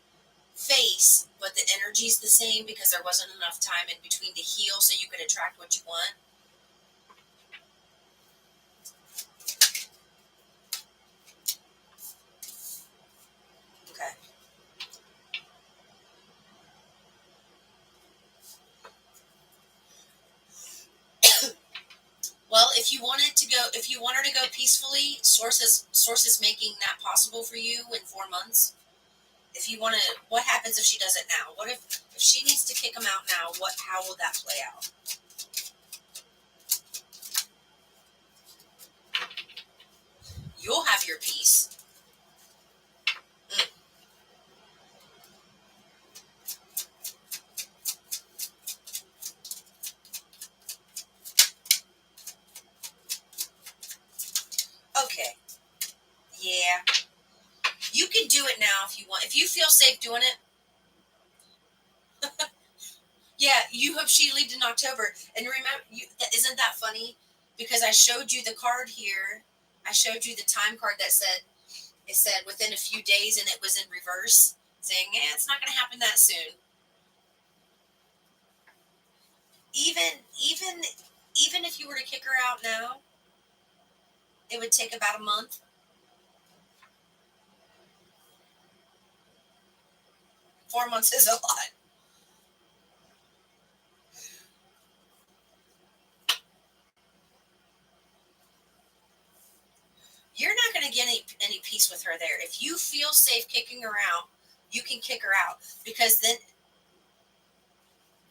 face, but the energy's the same because there wasn't enough time in between to heal so you can attract what you want. Okay. if you want her to go peacefully, sources making that possible for you in 4 months. If you want to, what happens if she does it now? What if she needs to kick him out now? How will that play out? You'll have your peace. Mm. Okay. Yeah. You can do it now if you want. If you feel safe doing it. Yeah, you hope she leaves in October. And remember, isn't that funny? Because I showed you the card here. I showed you the time card that said within a few days, and it was in reverse, saying, it's not going to happen that soon. Even even if you were to kick her out now, it would take about a month. 4 months is a lot. You're not going to get any peace with her there. If you feel safe kicking her out, you can kick her out, because then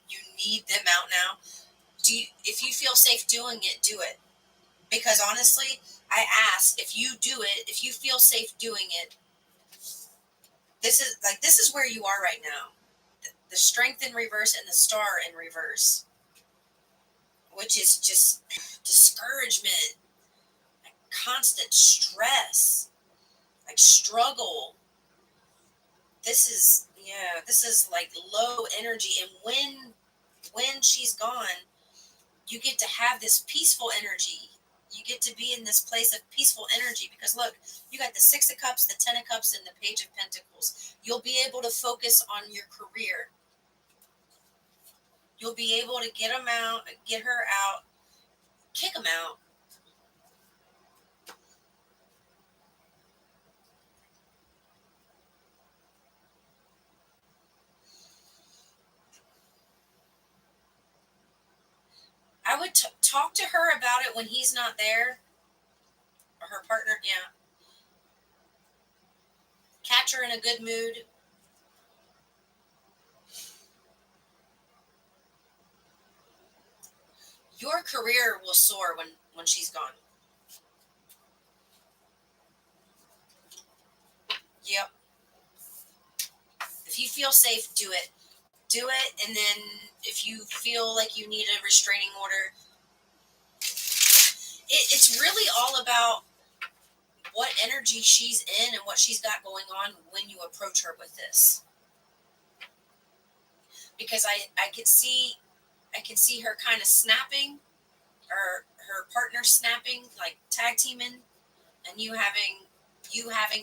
you need them out now. If you feel safe doing it, do it. Because honestly, I ask, if you do it, if you feel safe doing it, this is where you are right now. The strength in reverse and the star in reverse, which is just discouragement, constant stress, like struggle. This is like low energy. And when she's gone, you get to have this peaceful energy. You get to be in this place of peaceful energy, because look, you got the Six of Cups, the Ten of Cups, and the Page of Pentacles. You'll be able to focus on your career. You'll be able to get them out, get her out, kick them out. I would talk to her about it when he's not there, or her partner. Yeah, catch her in a good mood. Your career will soar when she's gone. Yep. If you feel safe, do it. Do it, and then if you feel like you need a restraining order, it's really all about what energy she's in and what she's got going on when you approach her with this. Because I can see her kind of snapping, or her partner snapping, like tag teaming, and you having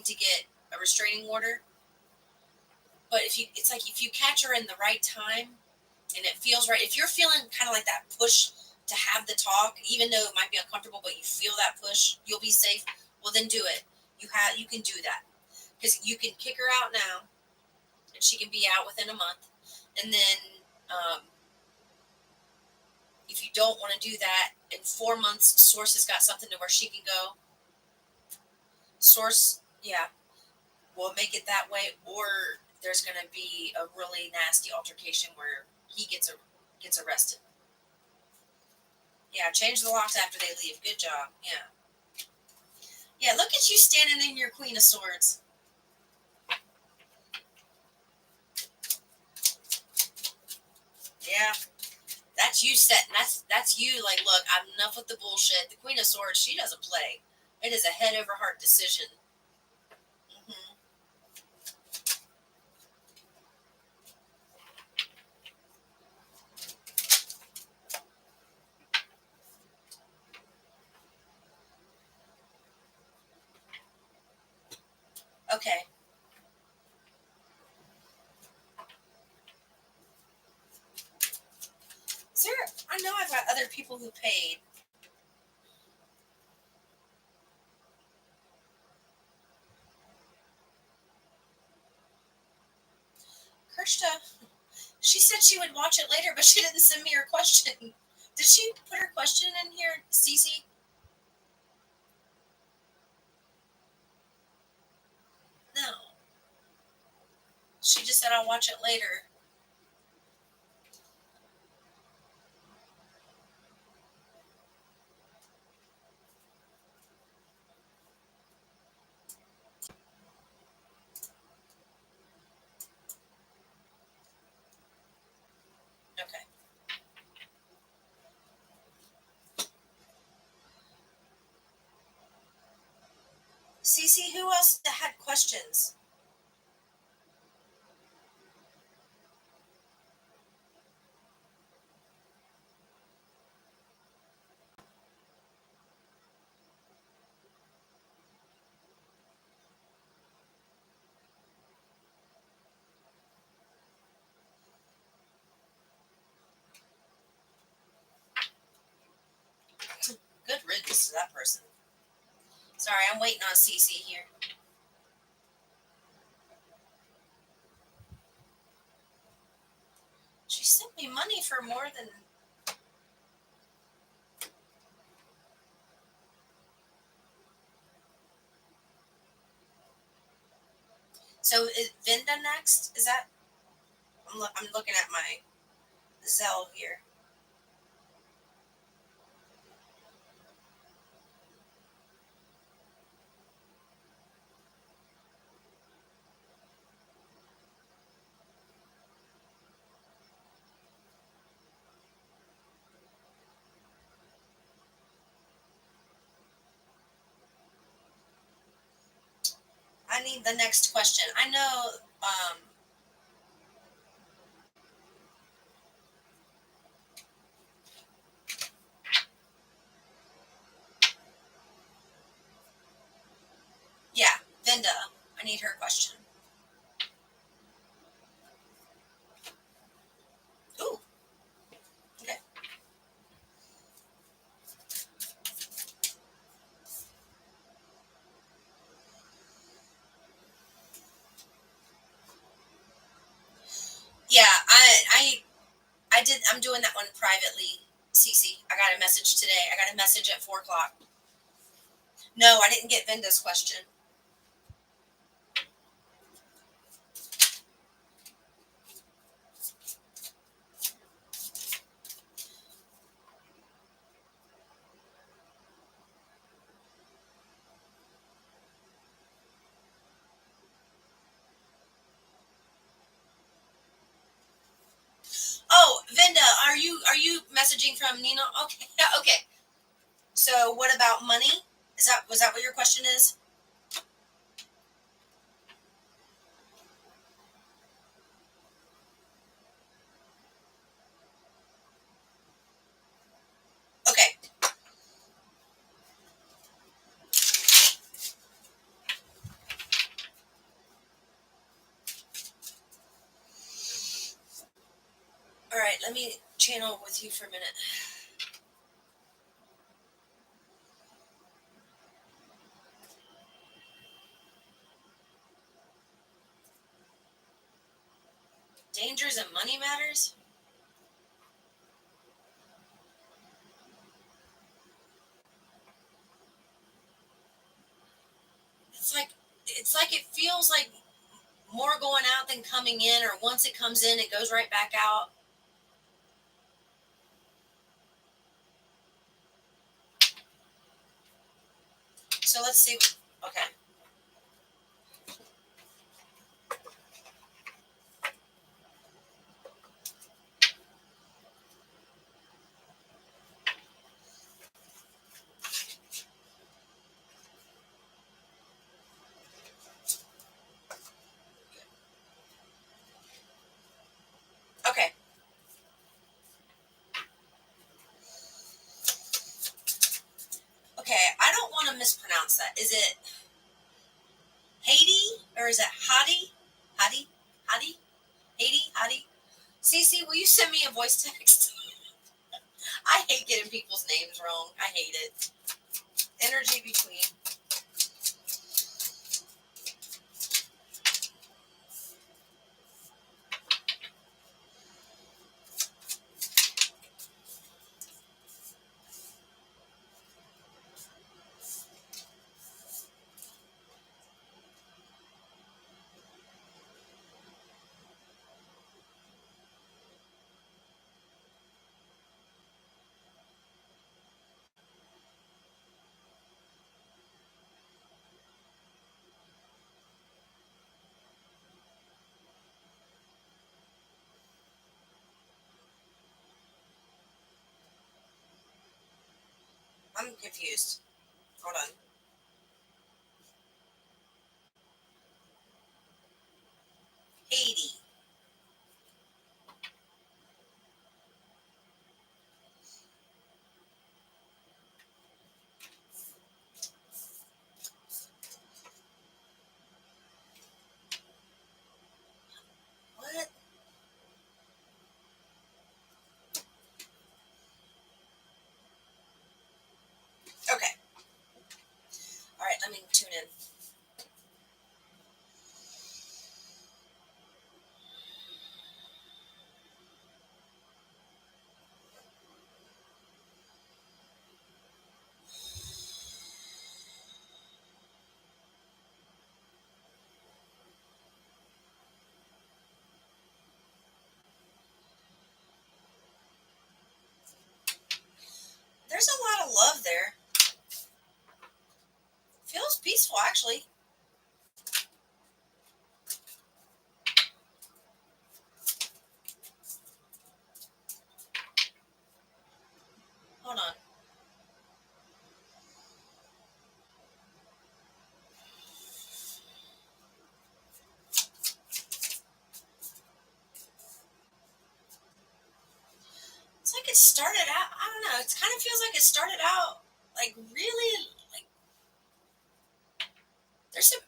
to get a restraining order. But it's like if you catch her in the right time and it feels right, if you're feeling kind of like that push to have the talk, even though it might be uncomfortable, but you feel that push, you'll be safe. Well, then do it. You can do that, because you can kick her out now, and she can be out within a month. And then if you don't want to do that, in 4 months, Source has got something to where she can go. Source, yeah, will make it that way, or there's going to be a really nasty altercation where he gets arrested. Yeah, change the locks after they leave. Good job. Yeah. Yeah, look at you standing in your Queen of Swords. Yeah. That's you setting. That's you like, look, I'm enough with the bullshit. The Queen of Swords, she doesn't play. It is a head over heart decision. Mm-hmm. Okay. Is there? I know I've got other people who paid. Kirsta, she said she would watch it later, but she didn't send me her question. Did she put her question in here, Cece? She just said I'll watch it later. Okay. Cece, who else had questions? Good riddance to that person. Sorry, I'm waiting on Cece here. She sent me money for more than. So is Vinda next? Is that? I'm looking at my Zelle here. I need the next question. I know. Yeah, Vinda. I need her question. Ooh. Okay. Yeah, I did. I'm doing that one privately. Cece, I got a message today. I got a message at 4 o'clock. No, I didn't get Vinda's question. Oh, Vinda, are you messaging from Nina? Okay, okay. So what about money? Was that what your question is? Okay. All right. Let me channel with you for a minute. Dangers and money matters. It's like it feels like more going out than coming in, or once it comes in, it goes right back out. So let's see. Okay. Okay. Okay. I don't want to mispronounce that. Is it Haiti or is it Hadi? Hadi? Hadi? Haiti? Hadi? Cece, will you send me a voice text? I hate getting people's names wrong. I hate it. Energy between. I'm confused. Hold on. Haiti. What? Okay. All right, let me tune in. There's a lot of love there. Feels peaceful, actually. Hold on. It's like it started out. I don't know. It kind of feels like it started out like really like there's some.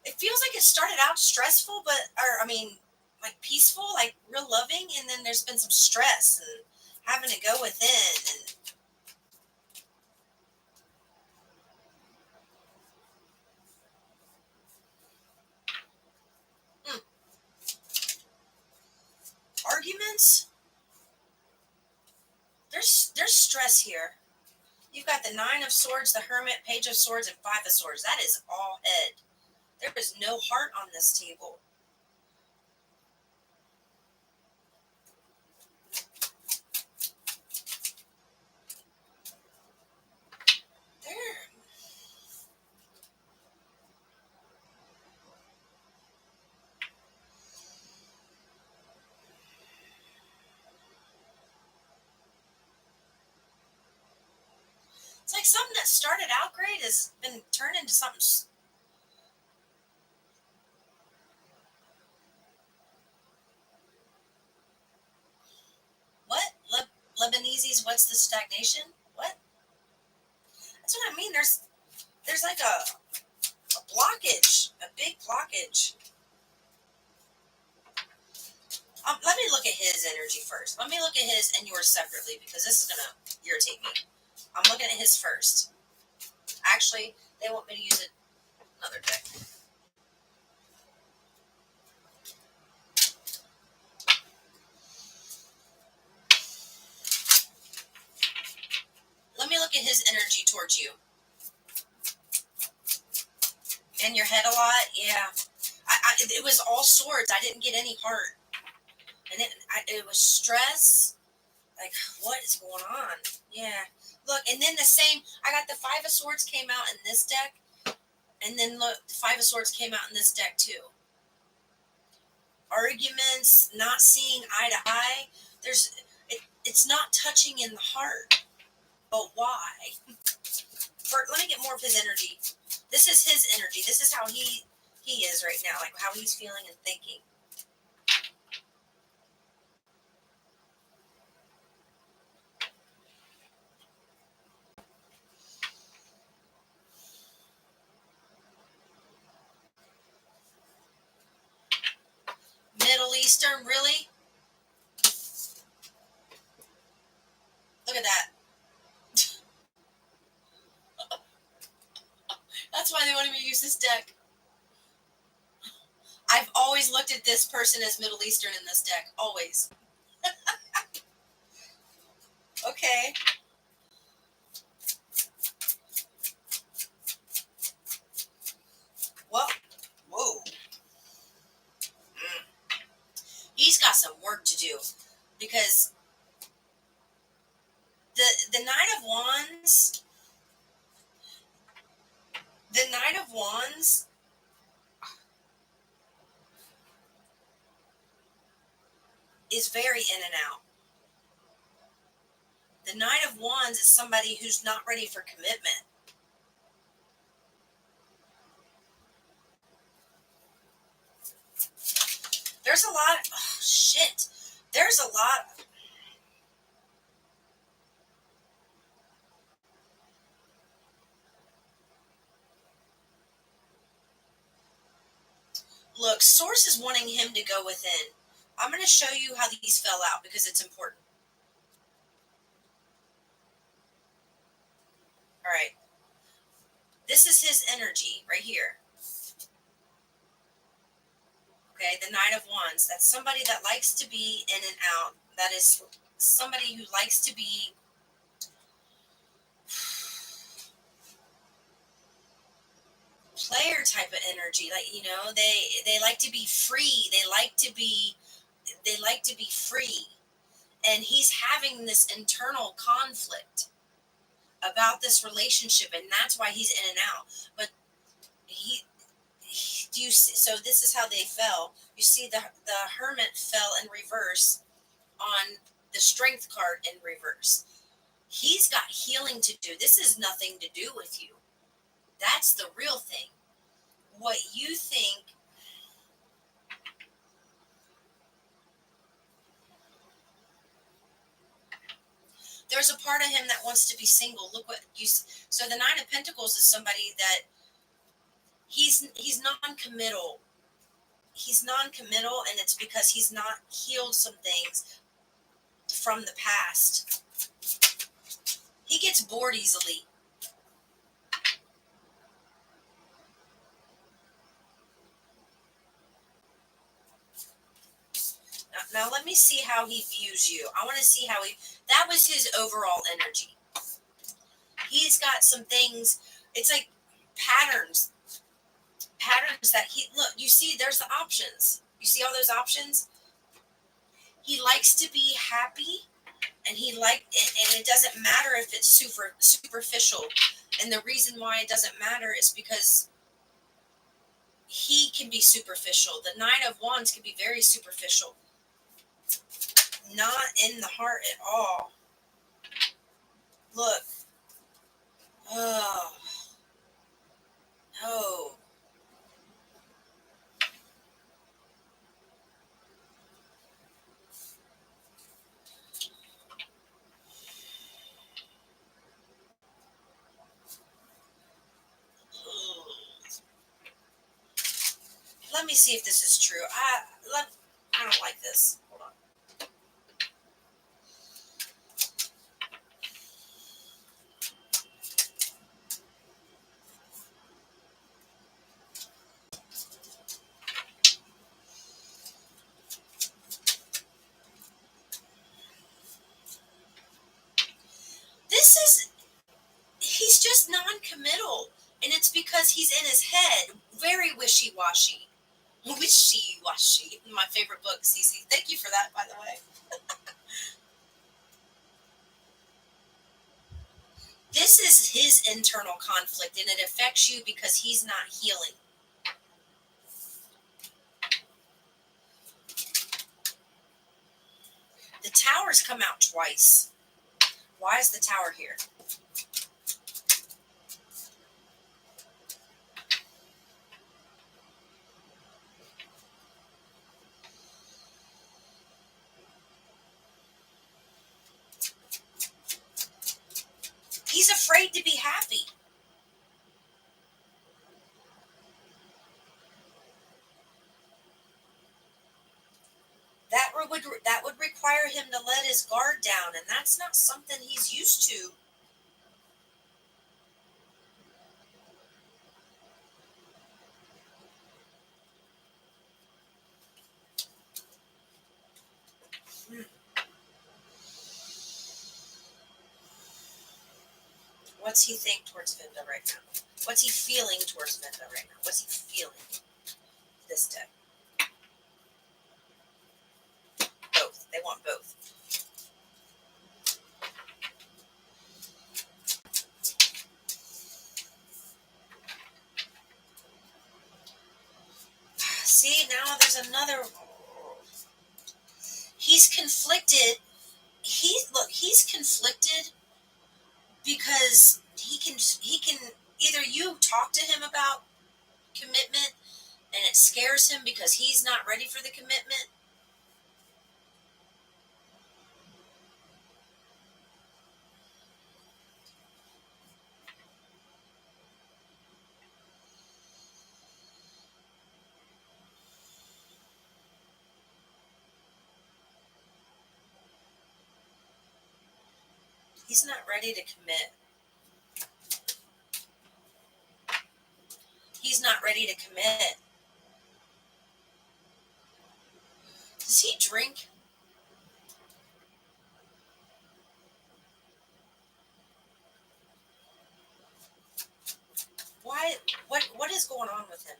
It feels like it started out stressful, but or I mean, like peaceful, like real loving, and then there's been some stress and having to go within and hmm, arguments. There's stress here. You've got the Nine of Swords, the Hermit, Page of Swords, and Five of Swords. That is all head. There is no heart on this table. There. It's like something that started out great has been turned into something. What? Lebanese? What's the stagnation? What? That's what I mean. There's like a blockage, a big blockage. Let me look at his energy first. Let me look at his and yours separately because this is gonna irritate me. I'm looking at his first. Actually, they want me to use another deck. Let me look at his energy towards you. In your head a lot, yeah. It was all swords. I didn't get any heart, and it was stress. Like, what is going on? Yeah. Look, and then the same. I got the Five of Swords came out in this deck, and then look, the Five of Swords came out in this deck too. Arguments, not seeing eye to eye. It's not touching in the heart. But why? Let me get more of his energy. This is his energy. This is how he is right now, like how he's feeling and thinking. Middle Eastern, really? Look at that. That's why they wanted me to use this deck. I've always looked at this person as Middle Eastern in this deck. Always. Okay. Well, whoa. Mm. He's got some work to do because the Knight of Wands, the Knight of Wands is very in and out. The Knight of Wands is somebody who's not ready for commitment. There's a lot. Oh, shit. There's a lot. Look, Source is wanting him to go within. I'm going to show you how these fell out because it's important. All right. This is his energy right here. Okay, the Knight of Wands. That's somebody that likes to be in and out. That is somebody who likes to be player type of energy. Like, you know, they like to be free. They like to be free. And he's having this internal conflict about this relationship, and that's why he's in and out. But do you see, so this is how they fell. You see the Hermit fell in reverse on the Strength card in reverse. He's got healing to do. This has nothing to do with you. That's the real thing. What you think. There's a part of him that wants to be single. Look what you. So the Nine of Pentacles is somebody that he's non-committal. He's non-committal, and it's because he's not healed some things from the past. He gets bored easily. Now let me see how he views you. I want to see how that was his overall energy. He's got some things, it's like patterns that look, you see there's the options. You see all those options? He likes to be happy, and and it doesn't matter if it's superficial. And the reason why it doesn't matter is because he can be superficial. The Knight of Wands can be very superficial. Not in the heart at all. Look. Oh. Oh. Let me see if this is true. I don't like this. Hold on. He's just non-committal, and it's because he's in his head, very wishy-washy. Wishy-washy. My favorite book, Cece. Thank you for that, by the way. This is his internal conflict, and it affects you because he's not healing. The Tower's come out twice. Why is the Tower here? He's afraid to be happy. That would require him to let his guard down, and that's not something he's used to. What's he think towards Vinda right now? What's he feeling towards Vinda right now? What's he feeling this day? Both. They want both. See, now there's another. He's conflicted he's conflicted because he can either you talk to him about commitment and it scares him because he's not ready for the commitment. He's not ready to commit. He's not ready to commit. Does he drink? Why? What is going on with him?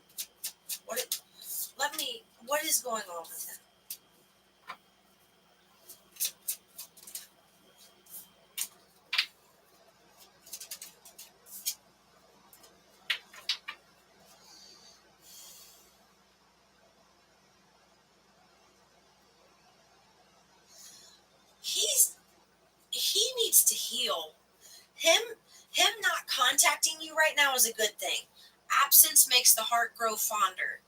What? Let me. What is going on with him? He's he needs to heal. Him not contacting you right now is a good thing. Absence makes the heart grow fonder.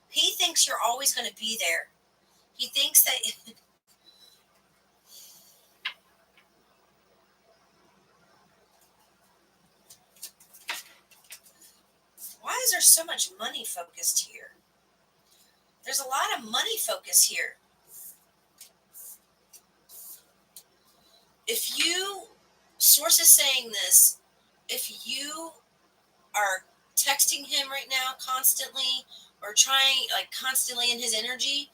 He thinks you're always going to be there. He thinks that. Why is there so much money focused here? There's a lot of money focus here. If you, source is saying this, if you are texting him right now constantly or trying, like constantly in his energy,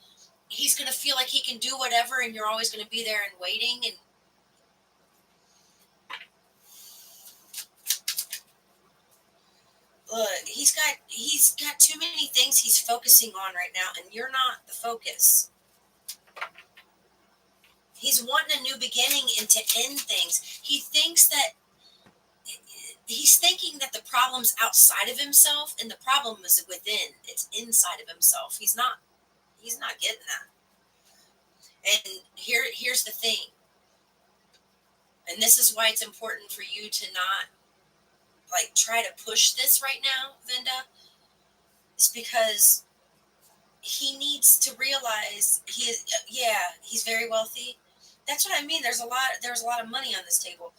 he's going to feel like he can do whatever and you're always going to be there and waiting. And he's got too many things he's focusing on right now, and you're not the focus. He's wanting a new beginning and to end things. He's thinking that the problem's outside of himself, and the problem is within. It's inside of himself. He's not getting that. And here's the thing. And this is why it's important for you to not like try to push this right now, Vinda. It's because he needs to realize he's very wealthy. That's what I mean. There's a lot of money on this table.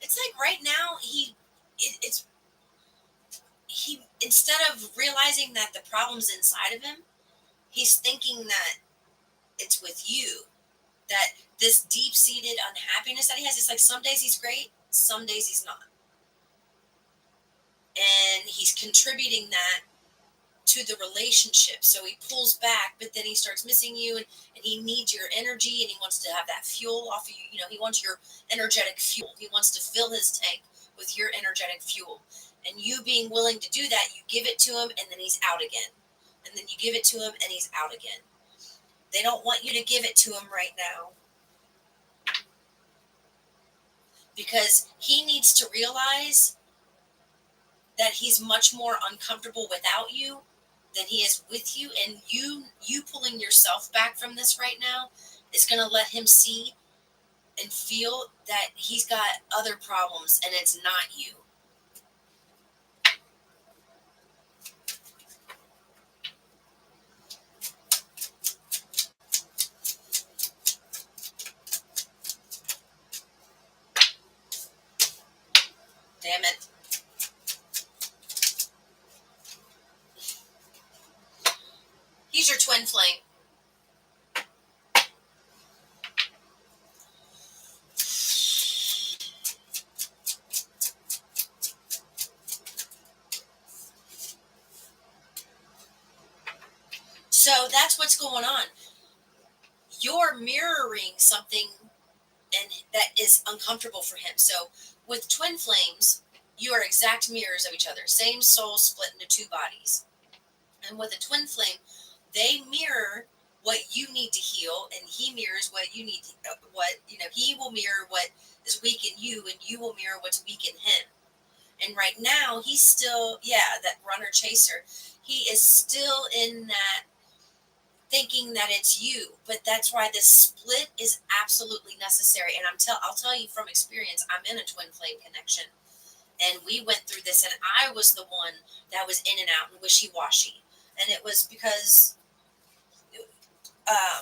It's like right now he instead of realizing that the problem's inside of him, he's thinking that it's with you. That this deep-seated unhappiness that he has, it's like some days he's great, some days he's not. And he's contributing that to the relationship. So he pulls back, but then he starts missing you, and he needs your energy, and he wants to have that fuel off of you. You know, he wants your energetic fuel. He wants to fill his tank with your energetic fuel. And you being willing to do that, you give it to him, and then he's out again. And then you give it to him, and he's out again. They don't want you to give it to him right now. Because he needs to realize that he's much more uncomfortable without you than he is with you, and you pulling yourself back from this right now is going to let him see and feel that he's got other problems and it's not you. Damn it. He's your twin flame. So that's what's going on. You're mirroring something and that is uncomfortable for him. So with twin flames, you are exact mirrors of each other. Same soul split into two bodies. And with a twin flame, they mirror what you need to heal, and he mirrors what you need to, he will mirror what is weak in you, and you will mirror what's weak in him. And right now, he's still, yeah, that runner chaser. He is still in that thinking that it's you. But that's why this split is absolutely necessary. And I'll tell you from experience, I'm in a twin flame connection, and we went through this, and I was the one that was in and out and wishy washy, and it was because uh,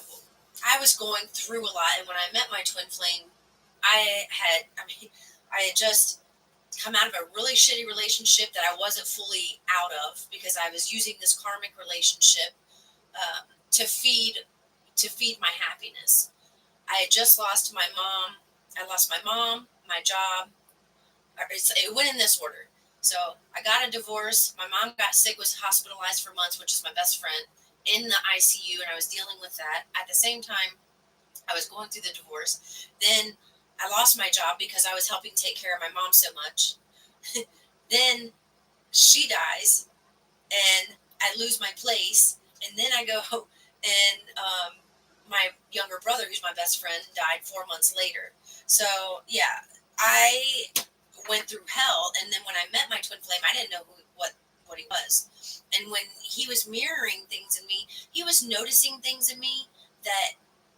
I was going through a lot. And when I met my twin flame, I had just come out of a really shitty relationship that I wasn't fully out of because I was using this karmic relationship to feed my happiness. I had just lost my mom. I lost my mom, my job. It went in this order. So I got a divorce. My mom got sick, was hospitalized for months, which is my best friend, in the ICU, and I was dealing with that. At the same time, I was going through the divorce. Then I lost my job because I was helping take care of my mom so much. Then she dies, and I lose my place. And then I go, and my younger brother, who's my best friend, died 4 months later. So yeah, I went through hell. And then when I met my twin flame, I didn't know what he was. And when he was mirroring things in me, he was noticing things in me that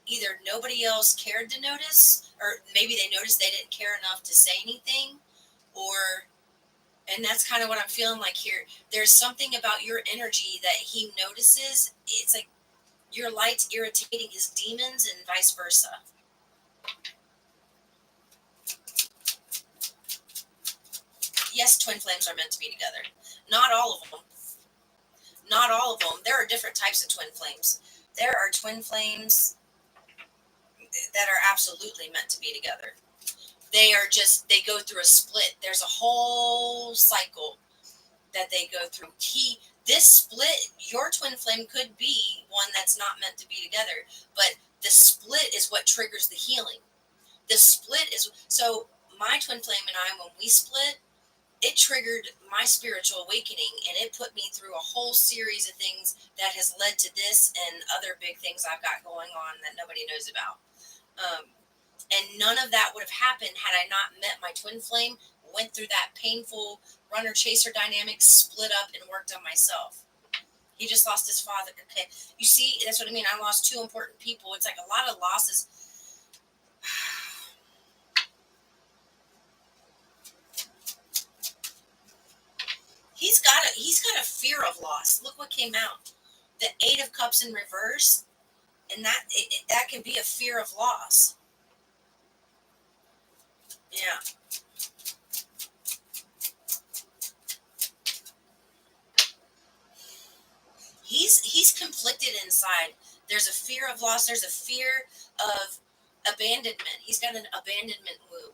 either nobody else cared to notice, or maybe they noticed they didn't care enough to say anything, or and that's kind of what I'm feeling like here. There's something about your energy that he notices. It's like your light's irritating his demons and vice versa. Yes, twin flames are meant to be together. Not all of them. Not all of them. There are different types of twin flames. There are twin flames that are absolutely meant to be together. They go through a split. There's a whole cycle that they go through. This split, your twin flame could be one that's not meant to be together, but the split is what triggers the healing. The split is so my twin flame and I, when we split, it triggered my spiritual awakening, and it put me through a whole series of things that has led to this and other big things I've got going on that nobody knows about. And none of that would have happened had I not met my twin flame, went through that painful runner chaser dynamic, split up, and worked on myself. He just lost his father. Okay, you see, that's what I mean. I lost two important people. It's like a lot of losses. He's got a fear of loss. Look what came out. The 8 of Cups in reverse, and that can be a fear of loss. Yeah. He's conflicted inside. There's a fear of loss. There's a fear of abandonment. He's got an abandonment wound.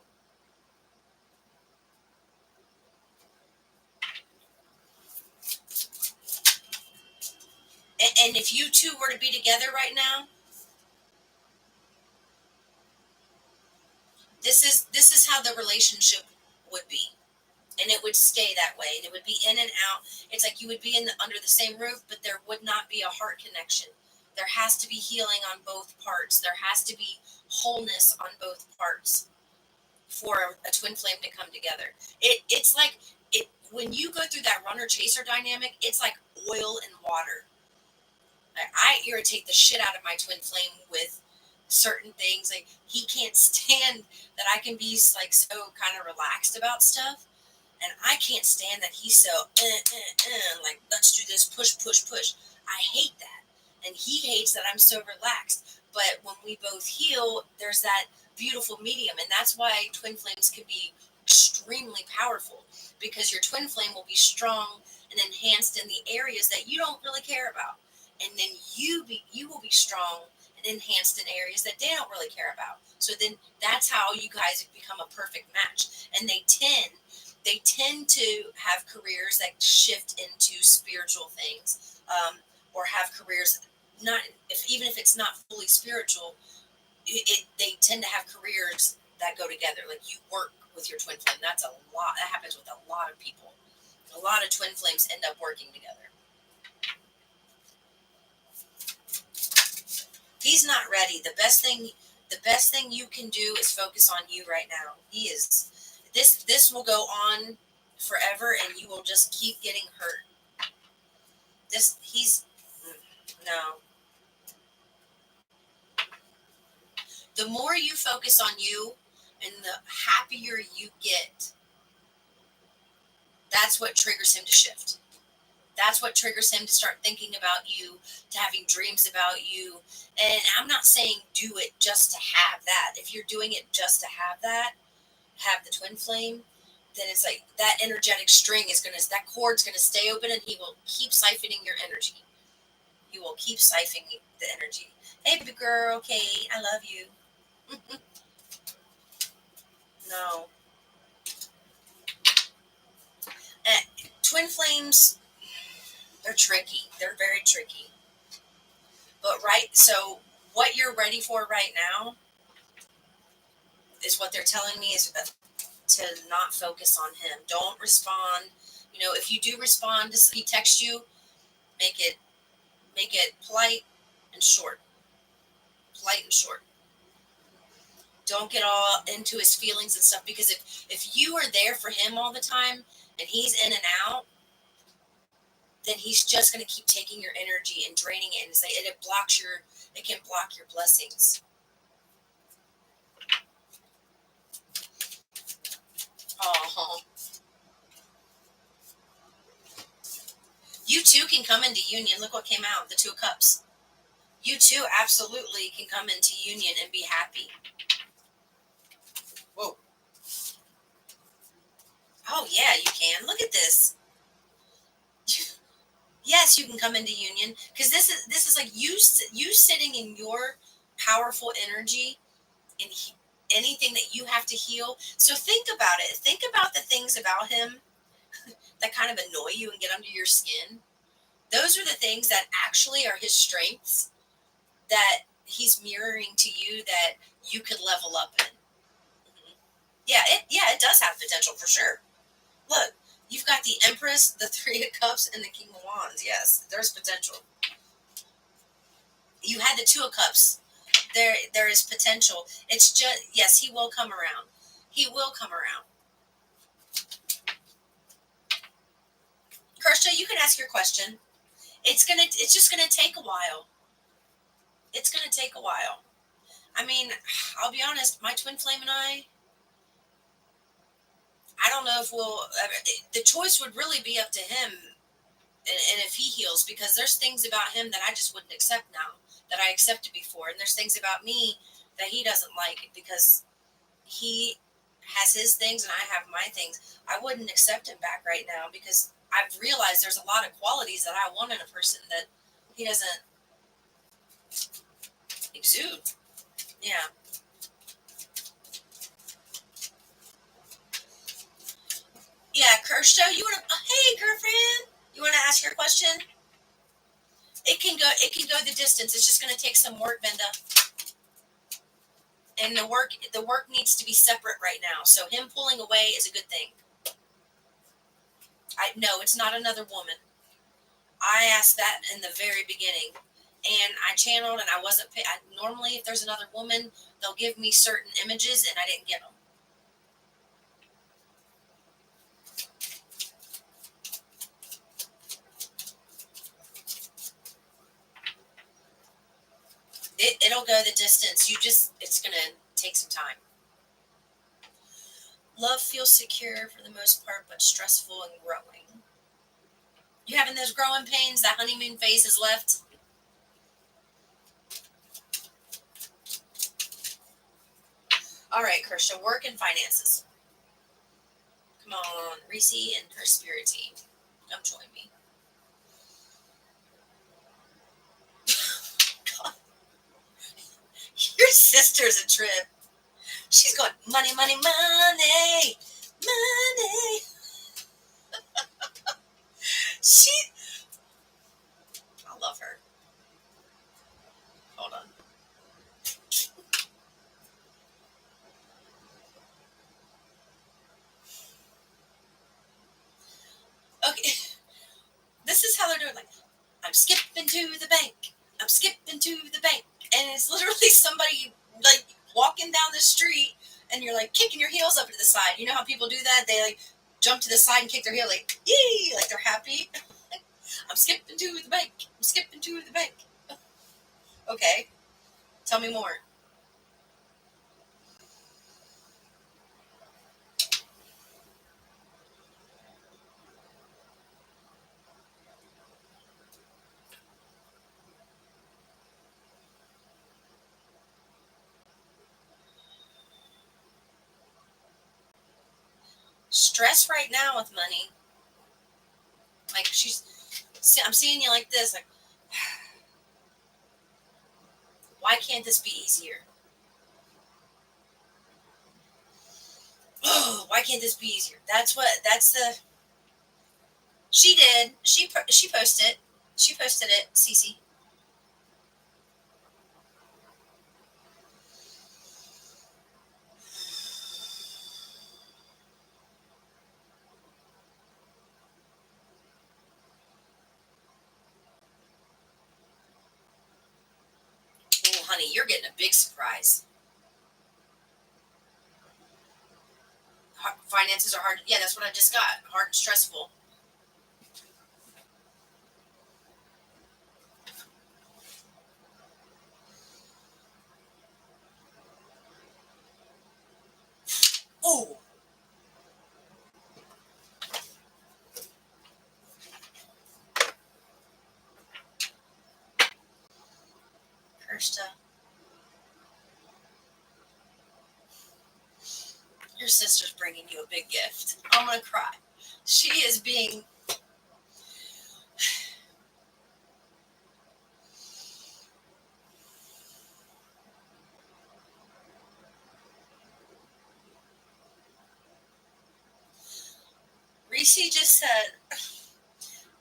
And if you two were to be together right now, this is how the relationship would be, and it would stay that way, and it would be in and out. It's like you would be under the same roof, but there would not be a heart connection. There has to be healing on both parts. There has to be wholeness on both parts for a twin flame to come together. It's like it when you go through that runner chaser dynamic. It's like oil and water. I irritate the shit out of my twin flame with certain things. Like he can't stand that I can be like so kind of relaxed about stuff, and I can't stand that he's so like let's do this, push push push. I hate that, and he hates that I'm so relaxed. But when we both heal, there's that beautiful medium, and that's why twin flames can be extremely powerful, because your twin flame will be strong and enhanced in the areas that you don't really care about, and then you will be strong and enhanced in areas that they don't really care about. So then that's how you guys become a perfect match. And they tend to have careers that shift into spiritual things, or have careers not even if it's not fully spiritual. They tend to have careers that go together. Like you work with your twin flame. That's a lot. That happens with a lot of people. A lot of twin flames end up working together. He's not ready. The best thing you can do is focus on you right now. He is this will go on forever, and you will just keep getting hurt. He's no. The more you focus on you and the happier you get, that's what triggers him to shift. That's what triggers him to start thinking about you, to having dreams about you. And I'm not saying do it just to have that. If you're doing it just to have that, have the twin flame, then it's like that energetic string is that cord's gonna stay open, and he will keep siphoning your energy. He will keep siphoning the energy. Hey, baby girl, Kate, I love you. No. Twin flames, they're tricky. They're very tricky. But so what you're ready for right now is what they're telling me is to not focus on him. Don't respond. If you do respond, he texts you, make it polite and short. Polite and short. Don't get all into his feelings and stuff, because if you are there for him all the time and he's in and out, then he's just going to keep taking your energy and draining it, and it can block your blessings. Oh, you too can come into union. Look what came out, the Two of Cups. You too absolutely can come into union and be happy. Whoa. Oh yeah, you can. Look at this. Yes, you can come into union, because this is like you sitting in your powerful energy, and anything that you have to heal. So think about it. Think about the things about him that kind of annoy you and get under your skin. Those are the things that actually are his strengths, that he's mirroring to you, that you could level up in. Yeah, it does have potential for sure. Look, you've got the Empress, the Three of Cups, and the King of Wands. Yes, there's potential. You had the Two of Cups. There is potential. It's just, yes, he will come around. He will come around. Kirsha, you can ask your question. It's just gonna take a while. It's gonna take a while. I mean, I'll be honest. My twin flame and I don't know if the choice would really be up to him, and if he heals, because there's things about him that I just wouldn't accept now that I accepted before, and there's things about me that he doesn't like, because he has his things and I have my things. I wouldn't accept him back right now, because I've realized there's a lot of qualities that I want in a person that he doesn't exude. Yeah. Yeah, Kirsha, hey, girlfriend, you wanna ask your question? It can go the distance. It's just gonna take some work, Venda. And the work needs to be separate right now. So him pulling away is a good thing. No, it's not another woman. I asked that in the very beginning, and I channeled, and I wasn't. Normally, if there's another woman, they'll give me certain images, and I didn't get them. It'll go the distance. It's gonna take some time. Love feels secure for the most part, but stressful and growing. You having those growing pains? That honeymoon phase is left. All right, Kirsha, work and finances. Come on, Reese and her spirit team. Come join me. Your sister's a trip. She's going, money, money, money, money. I love her. Hold on. Okay. This is how they're doing. Like, I'm skipping to the bank. I'm skipping to the bank. And it's literally somebody, like, walking down the street and you're like kicking your heels up to the side. You know how people do that? They like jump to the side and kick their heel like, yee, like they're happy. I'm skipping to the bank. I'm skipping to the bank. Okay, tell me more. Stress right now with money. Like I'm seeing you like this. Like, why can't this be easier? Oh, why can't this be easier? That's the. She did. She posted it. She posted it, Cece. Oh, honey, you're getting a big surprise. Finances are hard. Yeah, that's what I just got. Hard and stressful. Oh, Kirsta, your sister's bringing you a big gift. I'm gonna cry. She is being. Reese just said.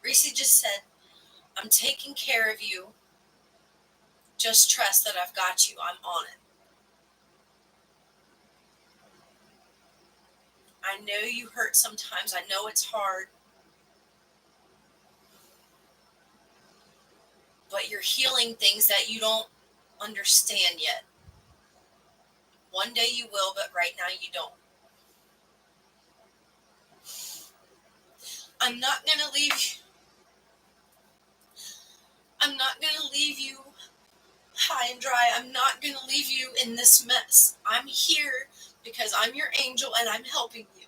Reese just said, "I'm taking care of you. Just trust that I've got you. I'm on it." I know you hurt sometimes. I know it's hard. But you're healing things that you don't understand yet. One day you will, but right now you don't. I'm not going to leave you. I'm not going to leave you high and dry. I'm not going to leave you in this mess. I'm here because I'm your angel and I'm helping you.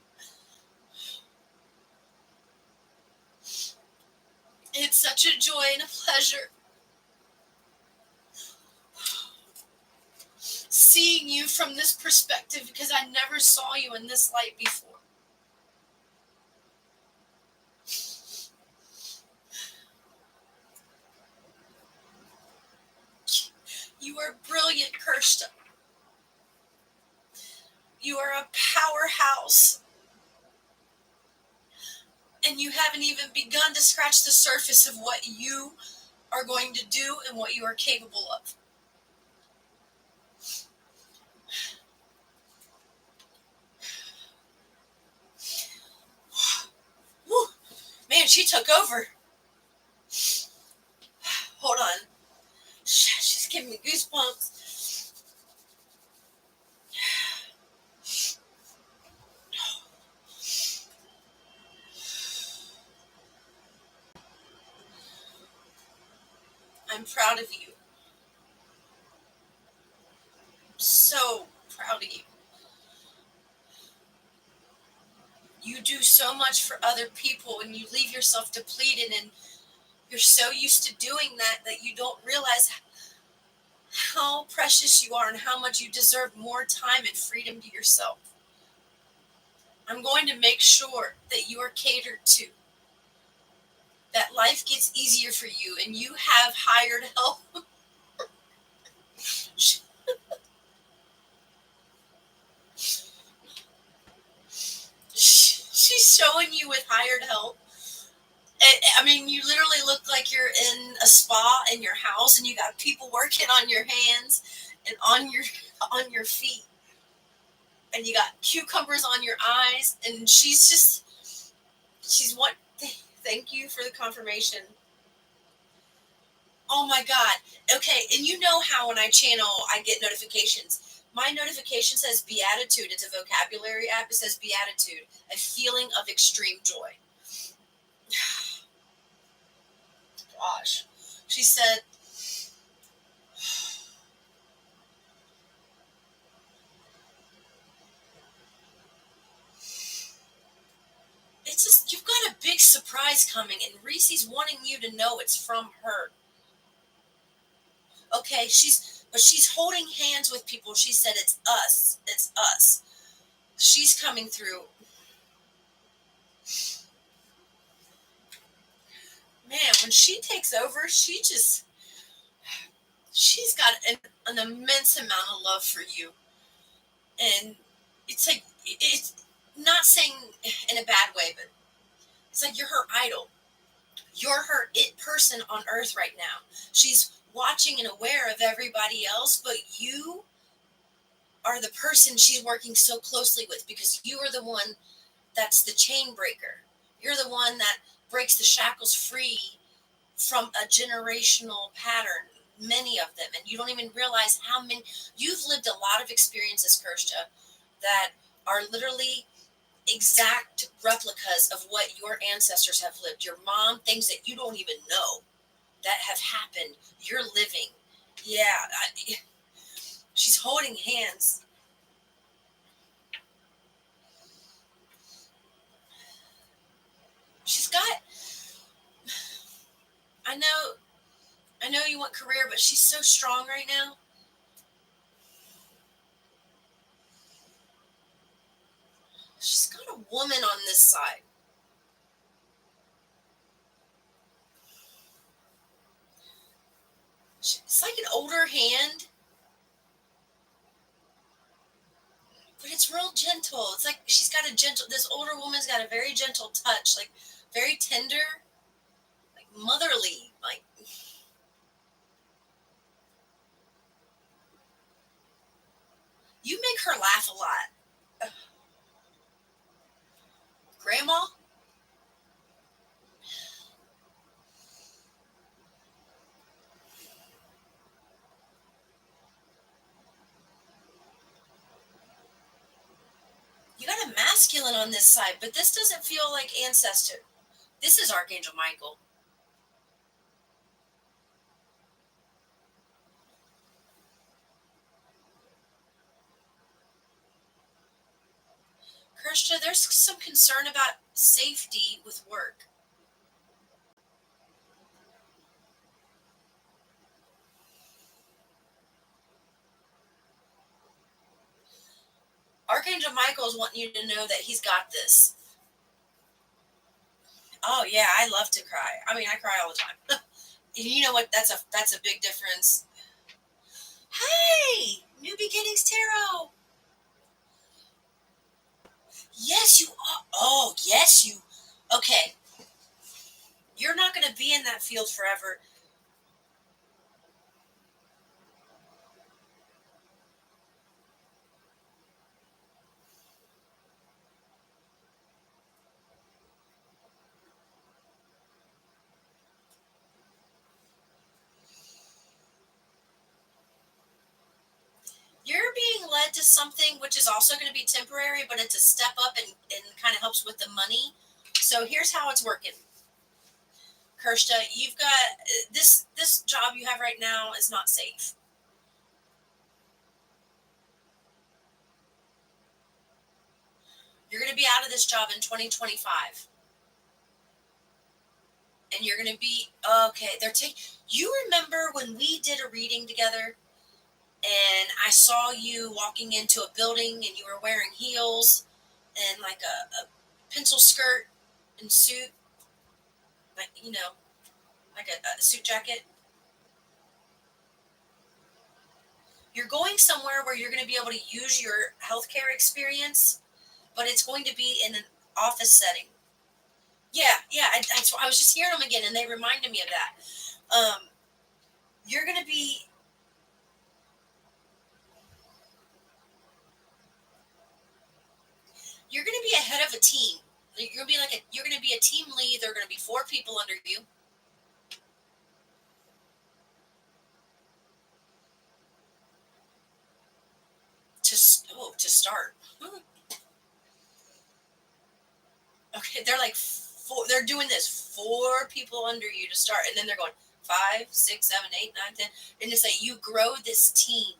It's such a joy and a pleasure seeing you from this perspective because I never saw you in this light before. You are brilliant, Kirsta. You are a powerhouse. And you haven't even begun to scratch the surface of what you are going to do and what you are capable of. Whew. Man, she took over. Hold on. She's giving me goosebumps. I'm proud of you. So proud of you. You do so much for other people and you leave yourself depleted, and you're so used to doing that you don't realize how precious you are and how much you deserve more time and freedom to yourself. I'm going to make sure that you are catered to, that life gets easier for you, and you have hired help. She's showing you with hired help. I mean, you literally look like you're in a spa in your house, and you got people working on your hands and on your feet, and you got cucumbers on your eyes, and she's what? Thank you for the confirmation. Oh my God. Okay, and you know how when I channel, I get notifications. My notification says beatitude. It's a vocabulary app. It says beatitude, a feeling of extreme joy. Gosh. She said, it's just, you've got a big surprise coming, and Reese's wanting you to know it's from her. Okay, she's holding hands with people. She said it's us. It's us. She's coming through. Man, when she takes over, she's got an immense amount of love for you. And it's like, it's not saying in a bad way, but it's like you're her idol. You're her it person on earth right now. She's watching and aware of everybody else, but you are the person she's working so closely with, because you are the one that's the chain breaker. You're the one that breaks the shackles free from a generational pattern, many of them. And you don't even realize how many. You've lived a lot of experiences, Kirstia, that are literally exact replicas of what your ancestors have lived. Your mom, things that you don't even know that have happened. You're living. Yeah, she's holding hands. She's got, I know you want career, but she's so strong right now. She's got a woman on this side. It's like an older hand, but it's real gentle. It's like she's got a gentle, this older woman's got a very gentle touch, like very tender, like motherly, like. You make her laugh a lot. Grandma? You got a masculine on this side, but this doesn't feel like ancestor. This is Archangel Michael. Kirstia, there's some concern about safety with work. Archangel Michael is wanting you to know that he's got this. Oh yeah, I love to cry. I mean, I cry all the time. You know what? That's a big difference. Hey, New Beginnings Tarot. Yes, you are. Oh, yes, you. Okay, you're not going to be in that field forever. You're being led to something which is also going to be temporary, but it's a step up and kind of helps with the money. So here's how it's working. Kirstia, you've got this job you have right now is not safe. You're going to be out of this job in 2025. And you're going to be okay. You remember when we did a reading together and I saw you walking into a building and you were wearing heels and like a pencil skirt and suit, like, like a suit jacket. You're going somewhere where you're going to be able to use your healthcare experience, but it's going to be in an office setting. Yeah, yeah. I was just hearing them again, and they reminded me of that. You're going to be. You're going to be a head of a team. You're going to be you're going to be a team lead. There are going to be 4 people under you. to start. Okay, they're like they're doing this 4 people under you to start, and then they're going 5, 6, 7, 8, 9, 10, and it's like you grow this team.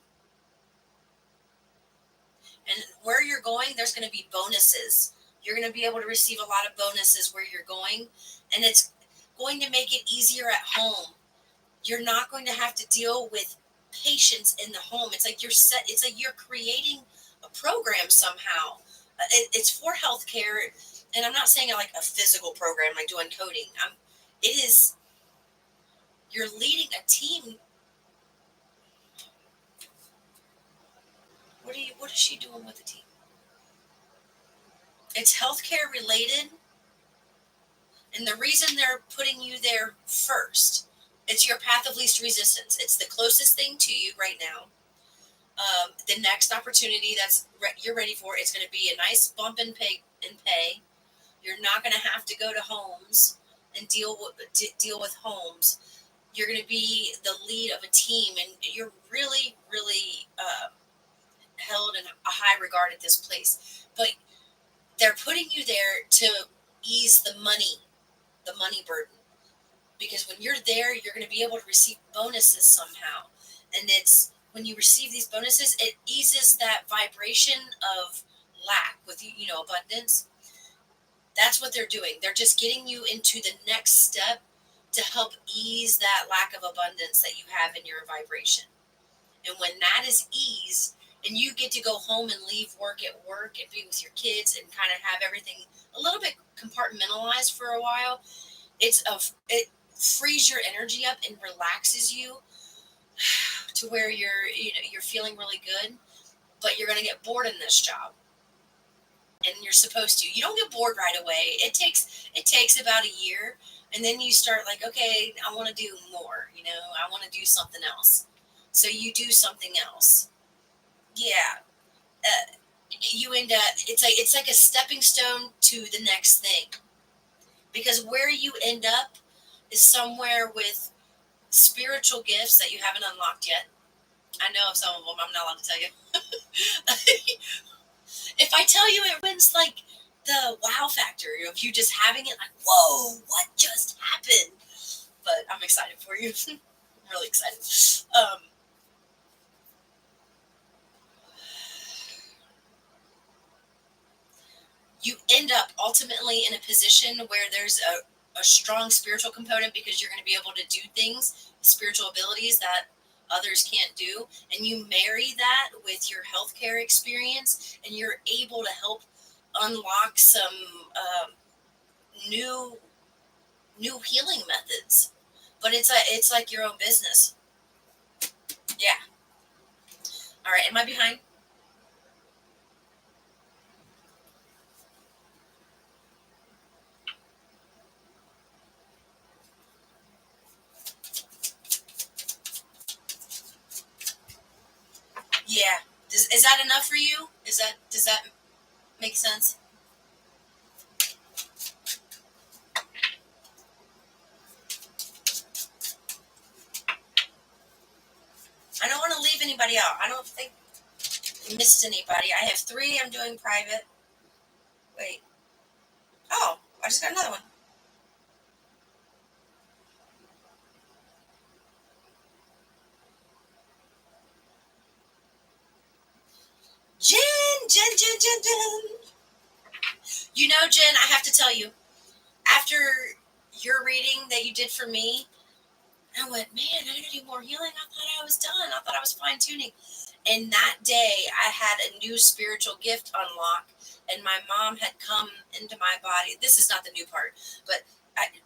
And where you're going, there's going to be bonuses. You're going to be able to receive a lot of bonuses where you're going, and it's going to make it easier at home. You're not going to have to deal with patients in the home. It's like it's like you're creating a program somehow. It's for healthcare, and I'm not saying like a physical program like doing coding. It is, you're leading a team. What is she doing with the team? It's healthcare related, and the reason they're putting you there first, it's your path of least resistance. It's the closest thing to you right now. The next opportunity you're ready for, it's going to be a nice bump in pay. You're not going to have to go to homes and deal with homes. You're going to be the lead of a team, and you're really, really held in a high regard at this place. But they're putting you there to ease the money burden, because when you're there, you're going to be able to receive bonuses somehow, and it's when you receive these bonuses, it eases that vibration of lack with abundance. That's what they're doing. They're just getting you into the next step to help ease that lack of abundance that you have in your vibration. And when that is eased, and you get to go home and leave work at work and be with your kids and kind of have everything a little bit compartmentalized for a while, it frees your energy up and relaxes you to where you're feeling really good. But you're going to get bored in this job, and you're supposed to. You don't get bored right away. It takes about a year, and then you start like, okay, I want to do more. I want to do something else. So you do something else. Yeah. You end up. It's like a stepping stone to the next thing, because where you end up is somewhere with spiritual gifts that you haven't unlocked yet. I know of some of them. I'm not allowed to tell you. If I tell you, it wins like the wow factor of you just having it, like, whoa, what just happened? But I'm excited for you. I'm really excited. You end up ultimately in a position where there's a strong spiritual component, because you're going to be able to do things, spiritual abilities that others can't do, and you marry that with your healthcare experience, and you're able to help unlock some new healing methods. But it's like your own business. Yeah. All right. Am I behind? Yeah. Is that enough for you? Does that make sense? I don't want to leave anybody out. I don't think I missed anybody. I have 3 I'm doing private. Wait. Oh, I just got another one. Jen. Jen, I have to tell you, after your reading that you did for me, I went, man, I gotta do more healing. I thought I was done. I thought I was fine tuning. And that day, I had a new spiritual gift unlock, and my mom had come into my body. This is not the new part, but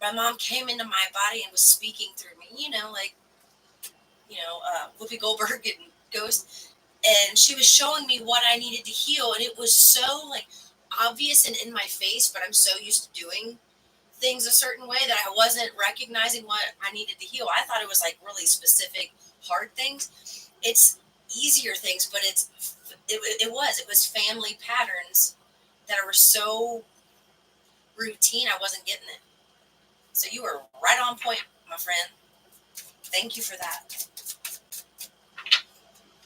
my mom came into my body and was speaking through me. Whoopi Goldberg and Ghost, and she was showing me what I needed to heal, and it was so like obvious and in my face. But I'm so used to doing things a certain way that I wasn't recognizing what I needed to heal. I thought it was like really specific, hard things. It's easier things, but it was family patterns that were so routine. I wasn't getting it. So you were right on point, my friend. Thank you for that.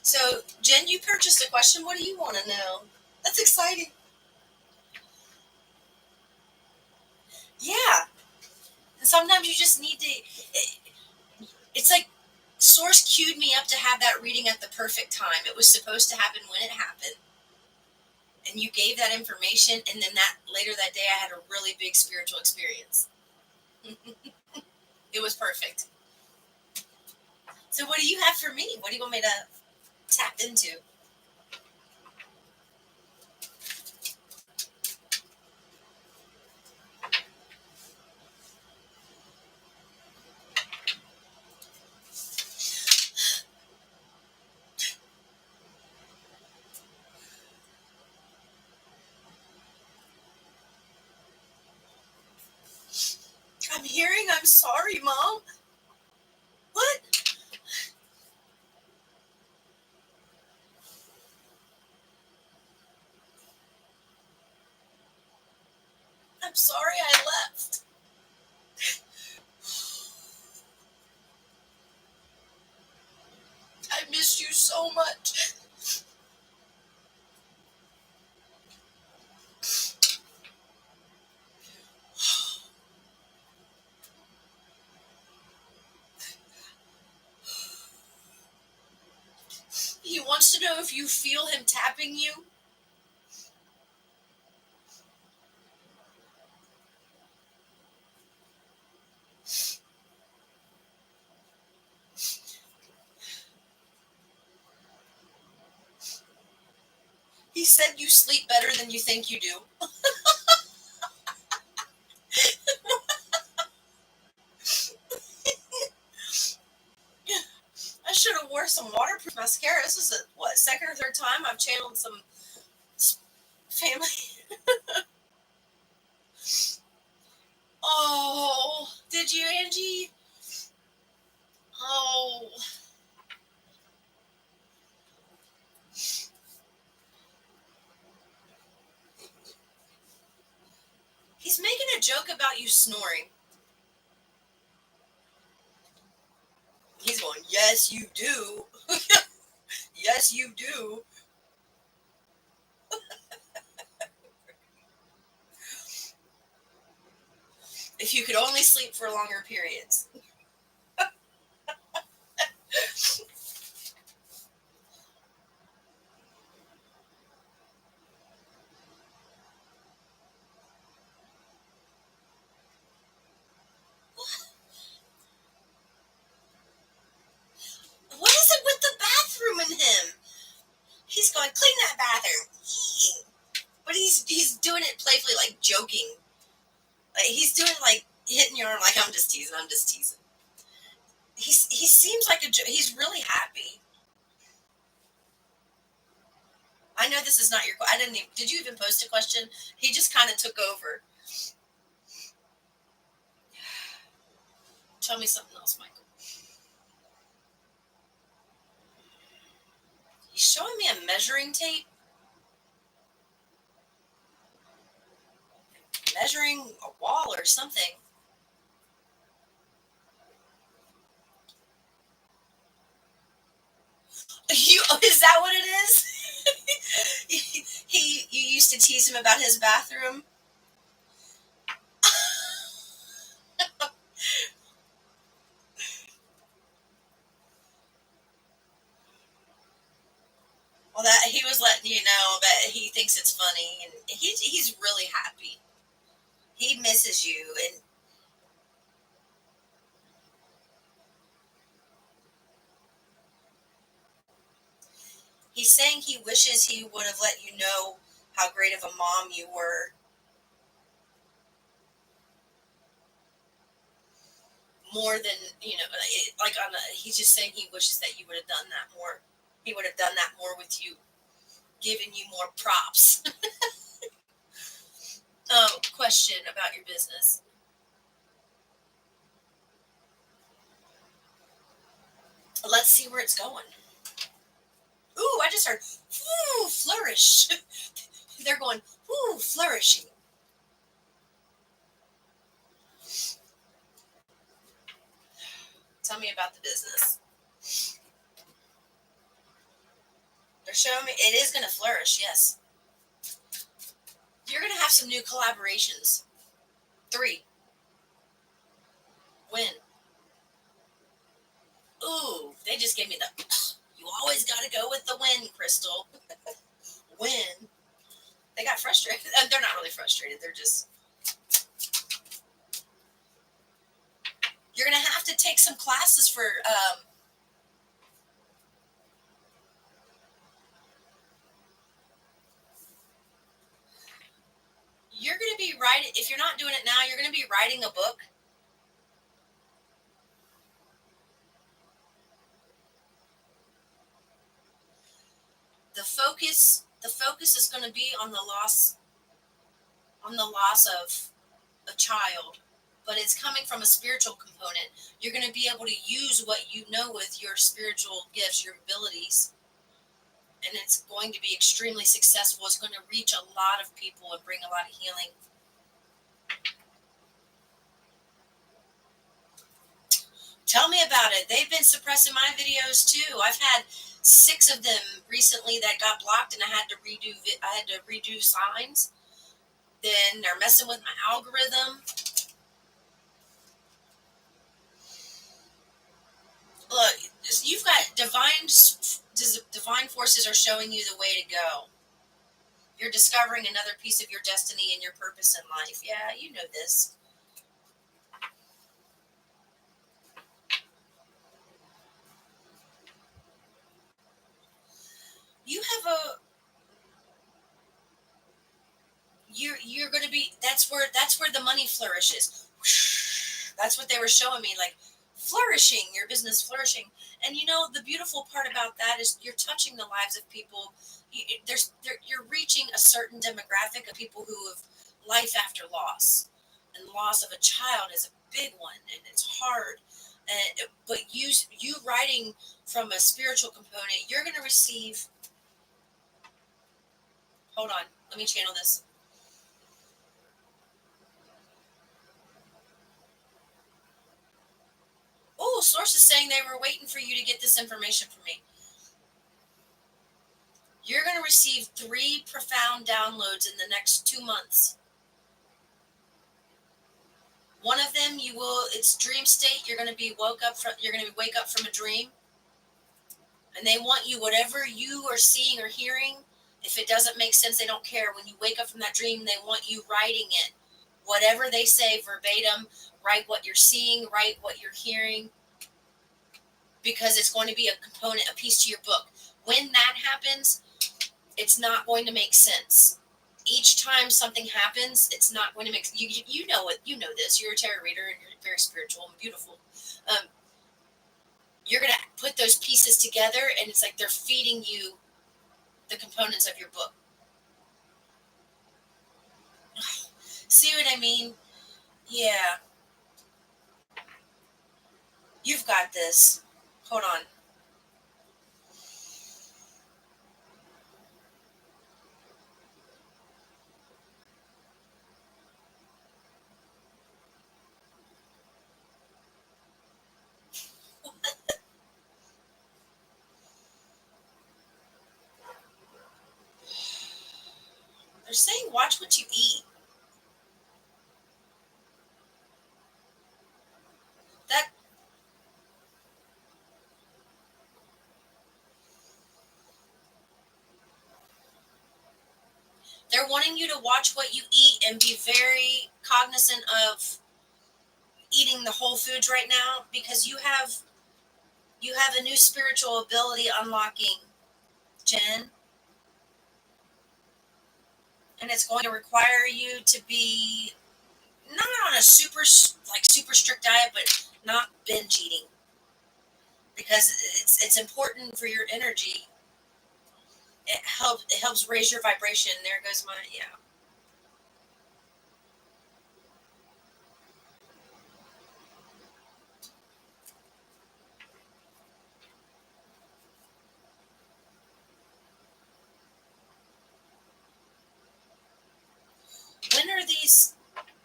So, Jen, And you purchased a question. What do you want to know? That's exciting. Yeah. And sometimes you just need to. It's like Source queued me up to have that reading at the perfect time. It was supposed to happen when it happened. And you gave that information, and then that later that day, I had a really big spiritual experience. It was perfect. So, what do you have for me? What do you want me to tap into? I'm hearing I'm sorry, Mom. What? I'm sorry I left. I miss you so much. He wants to know if you feel him tapping you. He said you sleep better than you think you do. I should have wore some waterproof mascara. This is what, second or third time I've channeled some family. Oh, did you, Angie? Oh, he's making a joke about you snoring. He's going, yes, you do. Yes, you do. If you could only sleep for longer periods. What is it with the bathroom and him? He's going, clean that bathroom. But he's doing it playfully, like joking. Like he's doing like hitting your arm, like I'm just teasing. I'm just teasing. He seems like he's really happy. I know this is not your. I didn't even. Did you even post a question? He just kind of took over. Tell me something else, Michael. He's showing me a measuring tape. Measuring a wall or something. Is that what it is? You used to tease him about his bathroom. Well, that he was letting you know that he thinks it's funny, and he's really happy. He misses you, and he's saying he wishes he would have let you know how great of a mom you were more than like on a, he's just saying he wishes that you would have done that more. He would have done that more with you, given you more props. Oh, question about your business. Let's see where it's going. Ooh, I just heard, ooh, flourish. They're going, ooh, flourishing. Tell me about the business. They're showing me it is going to flourish. Yes, you're going to have some new collaborations. 3. When? Ooh, they just gave me the. You always got to go with the win, Crystal. When? They got frustrated. They're not really frustrated. They're just. You're going to have to take some classes for. You're going to be writing. If you're not doing it now, you're going to be writing a book. The focus is going to be on the loss of a child, but it's coming from a spiritual component. You're going to be able to use what you know with your spiritual gifts, your abilities, and it's going to be extremely successful. It's going to reach a lot of people and bring a lot of healing. Tell me about it. They've been suppressing my videos too. I've had 6 of them recently that got blocked, and I had to redo signs. Then they're messing with my algorithm. Look, you've got divine forces are showing you the way to go. You're discovering another piece of your destiny and your purpose in life. Yeah, you know this. You have a you're going to be that's where the money flourishes. That's what they were showing me, like flourishing, your business flourishing. And you know the beautiful part about that is you're touching the lives of people. You're reaching a certain demographic of people who have life after loss, and loss of a child is a big one, and it's hard. But you writing from a spiritual component, you're going to receive. Hold on, let me channel this. Oh, sources saying they were waiting for you to get this information from me. You're going to receive 3 profound downloads in the next 2 months. One of them, it's dream state. You're going to be wake up from a dream, and they want you, whatever you are seeing or hearing, if it doesn't make sense, they don't care. When you wake up from that dream, they want you writing it. Whatever they say verbatim, write what you're seeing, write what you're hearing, because it's going to be a component, a piece to your book. When that happens, it's not going to make sense. Each time something happens, it's not going to make you know it. You know this. You're a tarot reader, and you're very spiritual and beautiful. You're going to put those pieces together, and it's like they're feeding you the components of your book. See what I mean? Yeah. You've got this. Hold on. They're saying watch what you eat. That they're wanting you to watch what you eat and be very cognizant of eating the whole foods right now, because you have a new spiritual ability unlocking, Jen, and it's going to require you to be not on a super strict diet, but not binge eating, because it's important for your energy. It helps raise your vibration. There goes my yeah.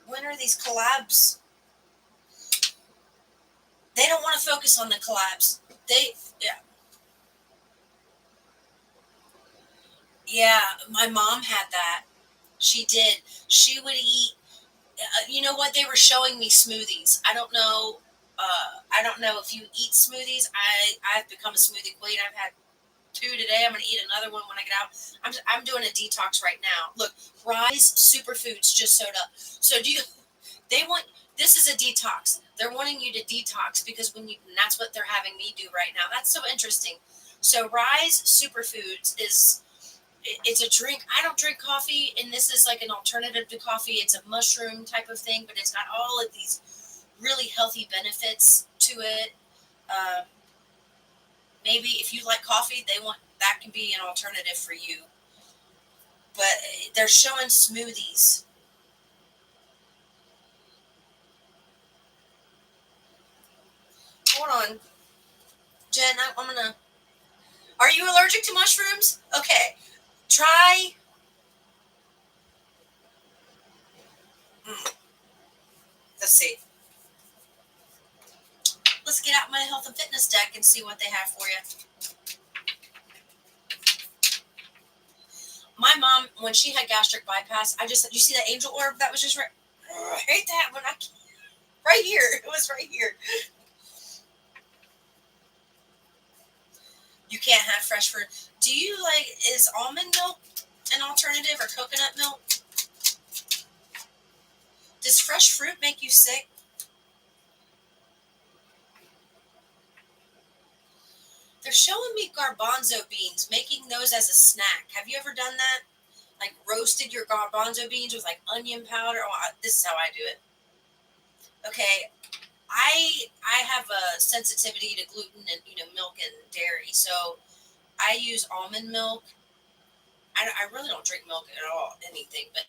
When are these collabs? They don't want to focus on the collabs. Yeah. Yeah, my mom had that. She did. She would eat. You know what? They were showing me smoothies. I don't know. I don't know if you eat smoothies. I've become a smoothie queen. I've had two today. I'm gonna eat another one when I get out. I'm doing a detox right now. Look, Rise Superfoods just showed up. So do you? They want. This is a detox. They're wanting you to detox because and that's what they're having me do right now. That's so interesting. So Rise Superfoods is it's a drink. I don't drink coffee, and this is like an alternative to coffee. It's a mushroom type of thing, but it's got all of these really healthy benefits to it. Um, Maybe if you like coffee, they want that can be an alternative for you. But they're showing smoothies. Hold on, Jen. I'm gonna. Are you allergic to mushrooms? Okay, try. Mm, let's see. Let's get out my health and fitness deck and see what they have for you. My mom, when she had gastric bypass, I just you see that angel orb that was just right. I hate that when I right here. It was right here. You can't have fresh fruit. Do you like is almond milk an alternative or coconut milk? Does fresh fruit make you sick? They're showing me garbanzo beans, making those as a snack. Have you ever done that? Like roasted your garbanzo beans with like onion powder. Oh, this is how I do it. Okay, I have a sensitivity to gluten and milk and dairy, so I use almond milk. I really don't drink milk at all, anything, but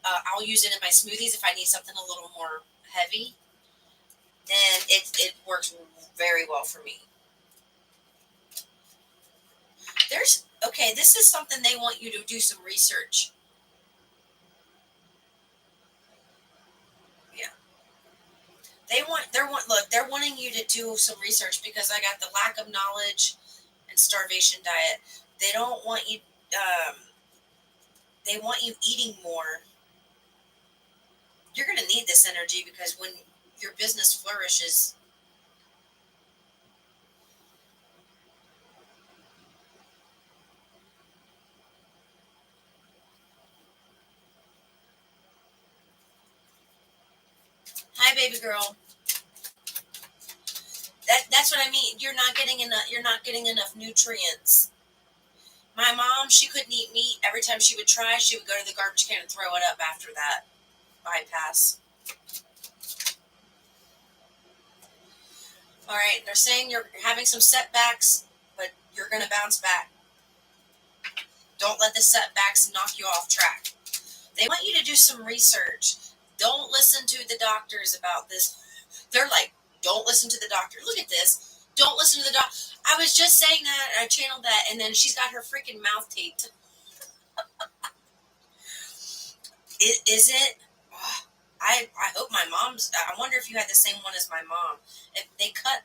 I'll use it in my smoothies if I need something a little more heavy. Then it works very well for me. There's okay. This is something they want you to do some research. Yeah, they're wanting you to do some research because I got the lack of knowledge and starvation diet. They don't want you. Um, they want you eating more. You're going to need this energy because when your business flourishes. Hi, baby girl. That's what I mean. You're not getting enough. You're not getting enough nutrients. My mom, she couldn't eat meat. Every time she would try, she would go to the garbage can and throw it up after that bypass. All right, they're saying you're having some setbacks, but you're going to bounce back. Don't let the setbacks knock you off track. They want you to do some research. Don't listen to the doctors about this. They're like, don't listen to the doctor. Look at this. Don't listen to the doctor. I was just saying that. I channeled that, and then she's got her freaking mouth taped. Is it? Oh, I hope my mom's. I wonder if you had the same one as my mom. If they cut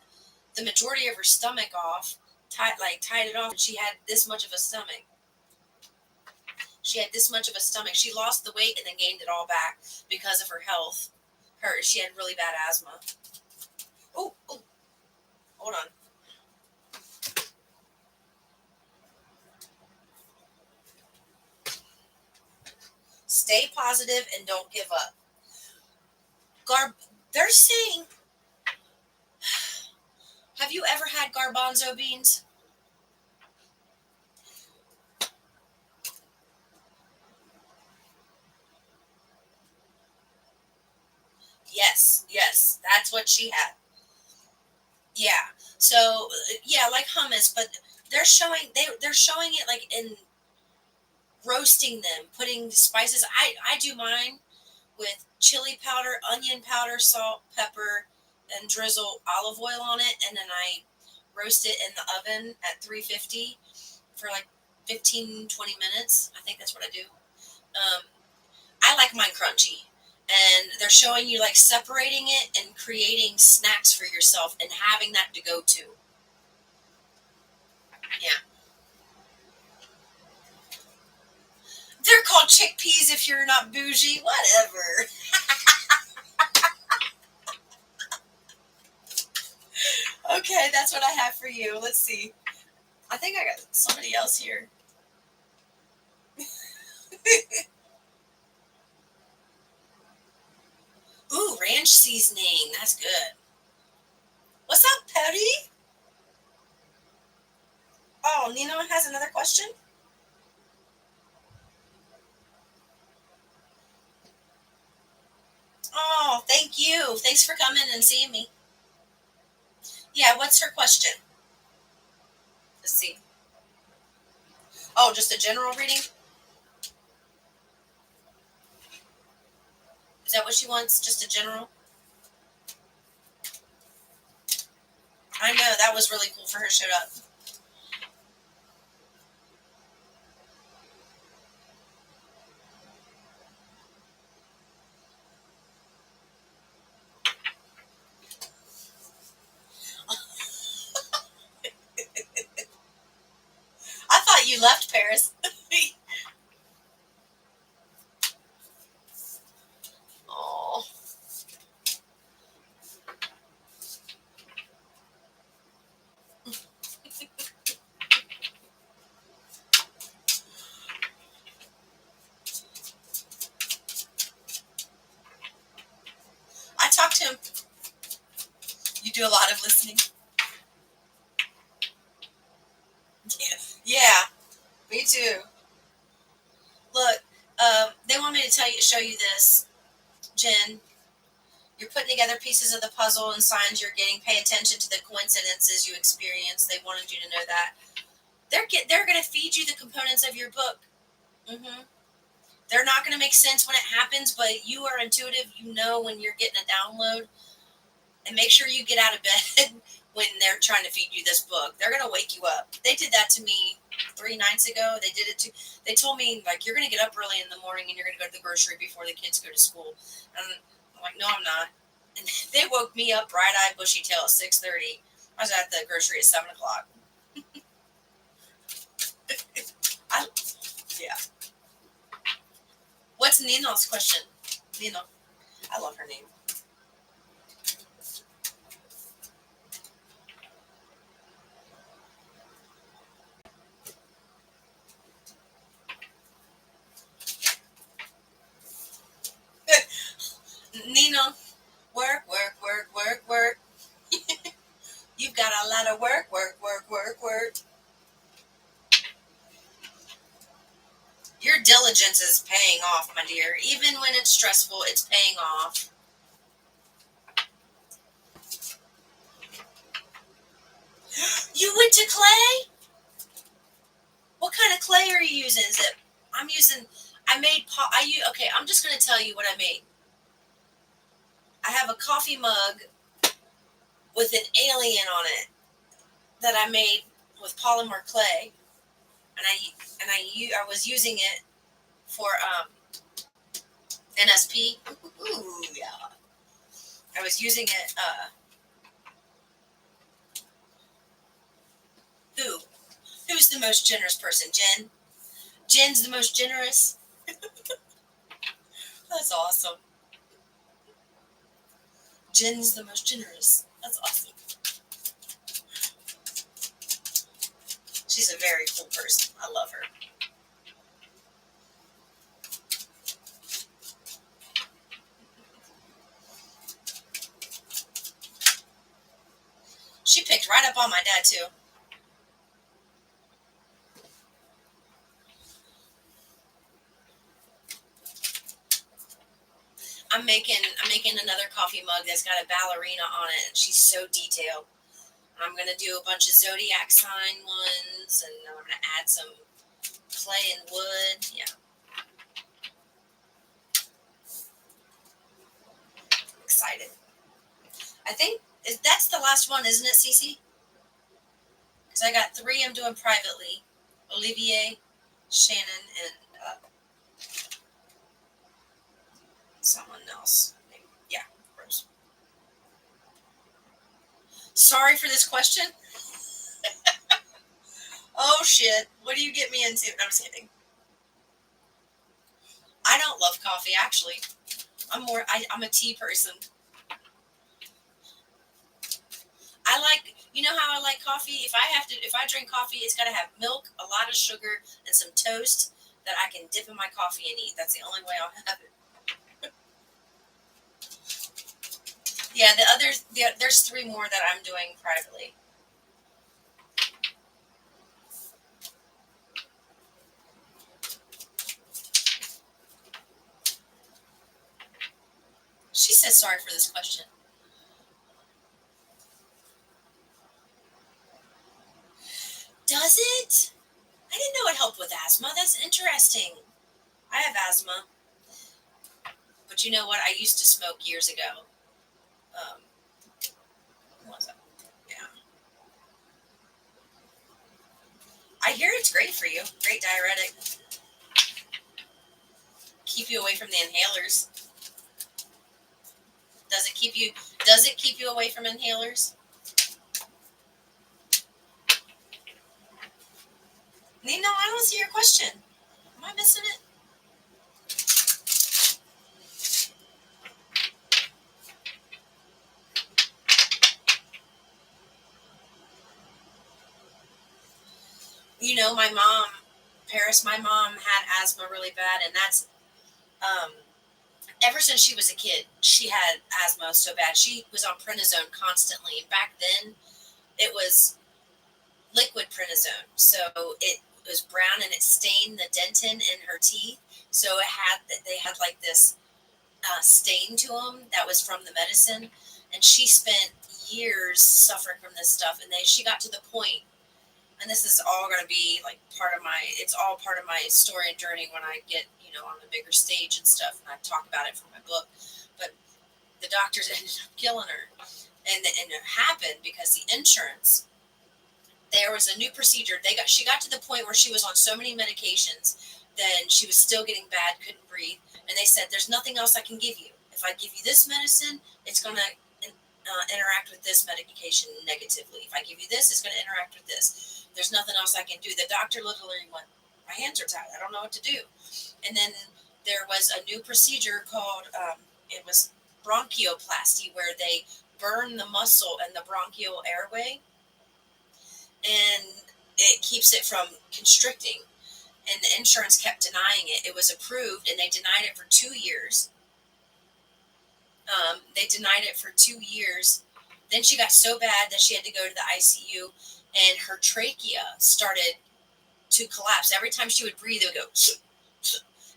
the majority of her stomach off, tied it off, and she had this much of a stomach. She had this much of a stomach. She lost the weight and then gained it all back because of her health. She had really bad asthma. Oh, oh, hold on. Stay positive and don't give up. Garb. They're saying. Have you ever had garbanzo beans? Yes, yes, that's what she had. Yeah. So yeah, like hummus, but they're showing it like in roasting them, putting spices. I do mine with chili powder, onion powder, salt, pepper, and drizzle olive oil on it, and then I roast it in the oven at 350 for like 15-20 minutes. I think that's what I do. Um, I like mine crunchy. And they're showing you like separating it and creating snacks for yourself and having that to go to. Yeah. called chickpeas if you're not bougie. Whatever. Okay, that's what I have for you. Let's see. I think I got somebody else here. Ooh, ranch seasoning. That's good. What's up, Patty? Oh, Nino has another question? Oh, thank you. Thanks for coming and seeing me. Yeah, what's her question? Let's see. Oh, just a general reading? Is that what she wants? Just a general? I know, that was really cool for her to show up. I thought you left Paris. Oh, I talked to him. You do a lot of listening. Yeah, me too. Look, they want me to show you this, Jen. You're putting together pieces of the puzzle and signs you're getting. Pay attention to the coincidences you experience. They wanted you to know that. They're going to feed you the components of your book. Hmm. They're not going to make sense when it happens, but you are intuitive. You know when you're getting a download. And make sure you get out of bed when they're trying to feed you this book. They're going to wake you up. They did that to me 3 nights ago. They did it to. They told me, like, you're going to get up early in the morning and you're going to go to the grocery before the kids go to school. And I'm like, no, I'm not. And they woke me up bright-eyed, bushy-tailed at 6:30. I was at the grocery at 7 o'clock. I, yeah. What's Nino's question? Nino. I love her name. Nino. Work, work, work, work, work. You've got a lot of work, work, work, work, work. Your diligence is paying off, my dear. Even when it's stressful, it's paying off. You went to clay? What kind of clay are you using? Is it? I'm using. I made. Okay, I'm just going to tell you what I made. I have a coffee mug with an alien on it that I made with polymer clay, and I was using it for NSP. Ooh, yeah. I was using it. Who? Who's the most generous person? Jen. Jen's the most generous. That's awesome. Jen's the most generous. That's awesome. She's a very cool person. I love her. She picked right up on my dad too. I'm making another coffee mug that's got a ballerina on it, and she's so detailed. I'm gonna do a bunch of zodiac sign ones, and I'm gonna add some clay and wood. Yeah, excited. I think that's the last one, isn't it, Cece? Because I got 3 I'm doing privately. Olivier, Shannon, and someone else. Yeah, Rose. Sorry for this question. Oh shit! What do you get me into? No, I'm just kidding. don't love coffee, actually. I'm a tea person. I like, you know how I like coffee? If I drink coffee, it's got to have milk, a lot of sugar, and some toast that I can dip in my coffee and eat. That's the only way I'll have it. Yeah, there's three more that I'm doing privately. She says sorry for this question. Does it? I didn't know it helped with asthma. That's interesting. I have asthma, but you know what? I used to smoke years ago. Um, what was that? Yeah. I hear it's great for you. Great diuretic. Keep you away from the inhalers. Does it keep you? Does it keep you away from inhalers? No, I don't see your question. Am I missing it? You know, my mom, Paris. My mom had asthma really bad, and that's um, ever since she was a kid. She had asthma so bad. She was on prednisone constantly. And back then, it was liquid prednisone, so it was brown and it stained the dentin in her teeth. So they had like this stain to them that was from the medicine, and she spent years suffering from this stuff. And she got to the point, and this is all going to be like it's all part of my story and journey when I get on the bigger stage and stuff, and I talk about it from my book. But the doctors ended up killing her, and it happened because the insurance. There was a new procedure. She got to the point where she was on so many medications, then she was still getting bad, couldn't breathe, and they said, "There's nothing else I can give you. If I give you this medicine, it's going to interact with this medication negatively. If I give you this, it's going to interact with this. There's nothing else I can do." The doctor literally went, "My hands are tied. I don't know what to do." And then there was a new procedure called it was bronchioplasty, where they burn the muscle and the bronchial airway, and it keeps it from constricting. And the insurance kept denying it. It was approved, and they denied it for 2 years. Then she got so bad that she had to go to the ICU, and her trachea started to collapse. Every time she would breathe, it would go,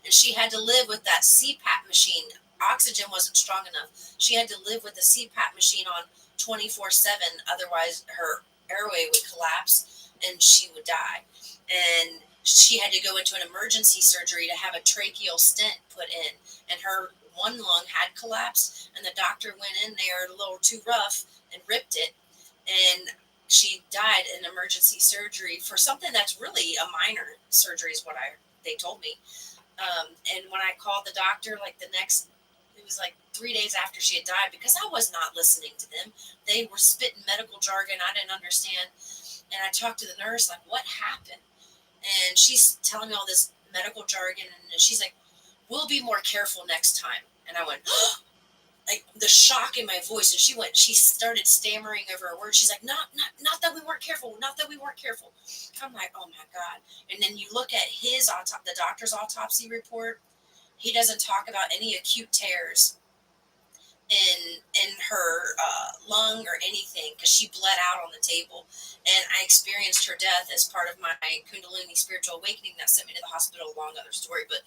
and she had to live with that CPAP machine. Oxygen wasn't strong enough. She had to live with the CPAP machine on 24/7. Otherwise, her airway would collapse and she would die. And she had to go into an emergency surgery to have a tracheal stent put in. And her one lung had collapsed, and the doctor went in there a little too rough and ripped it. And she died in emergency surgery for something that's really a minor surgery, is what they told me. And when I called the doctor, it was like 3 days after she had died, because I was not listening to them. They were spitting medical jargon I didn't understand. And I talked to the nurse, like, "What happened?" And she's telling me all this medical jargon, and she's like, "We'll be more careful next time." And I went, like the shock in my voice, and she started stammering over a word. She's like, not that we weren't careful, not that we weren't careful. I'm like, oh my God. And then you look at the doctor's autopsy report. He doesn't talk about any acute tears in her lung or anything, because she bled out on the table. And I experienced her death as part of my Kundalini spiritual awakening that sent me to the hospital. Long other story, but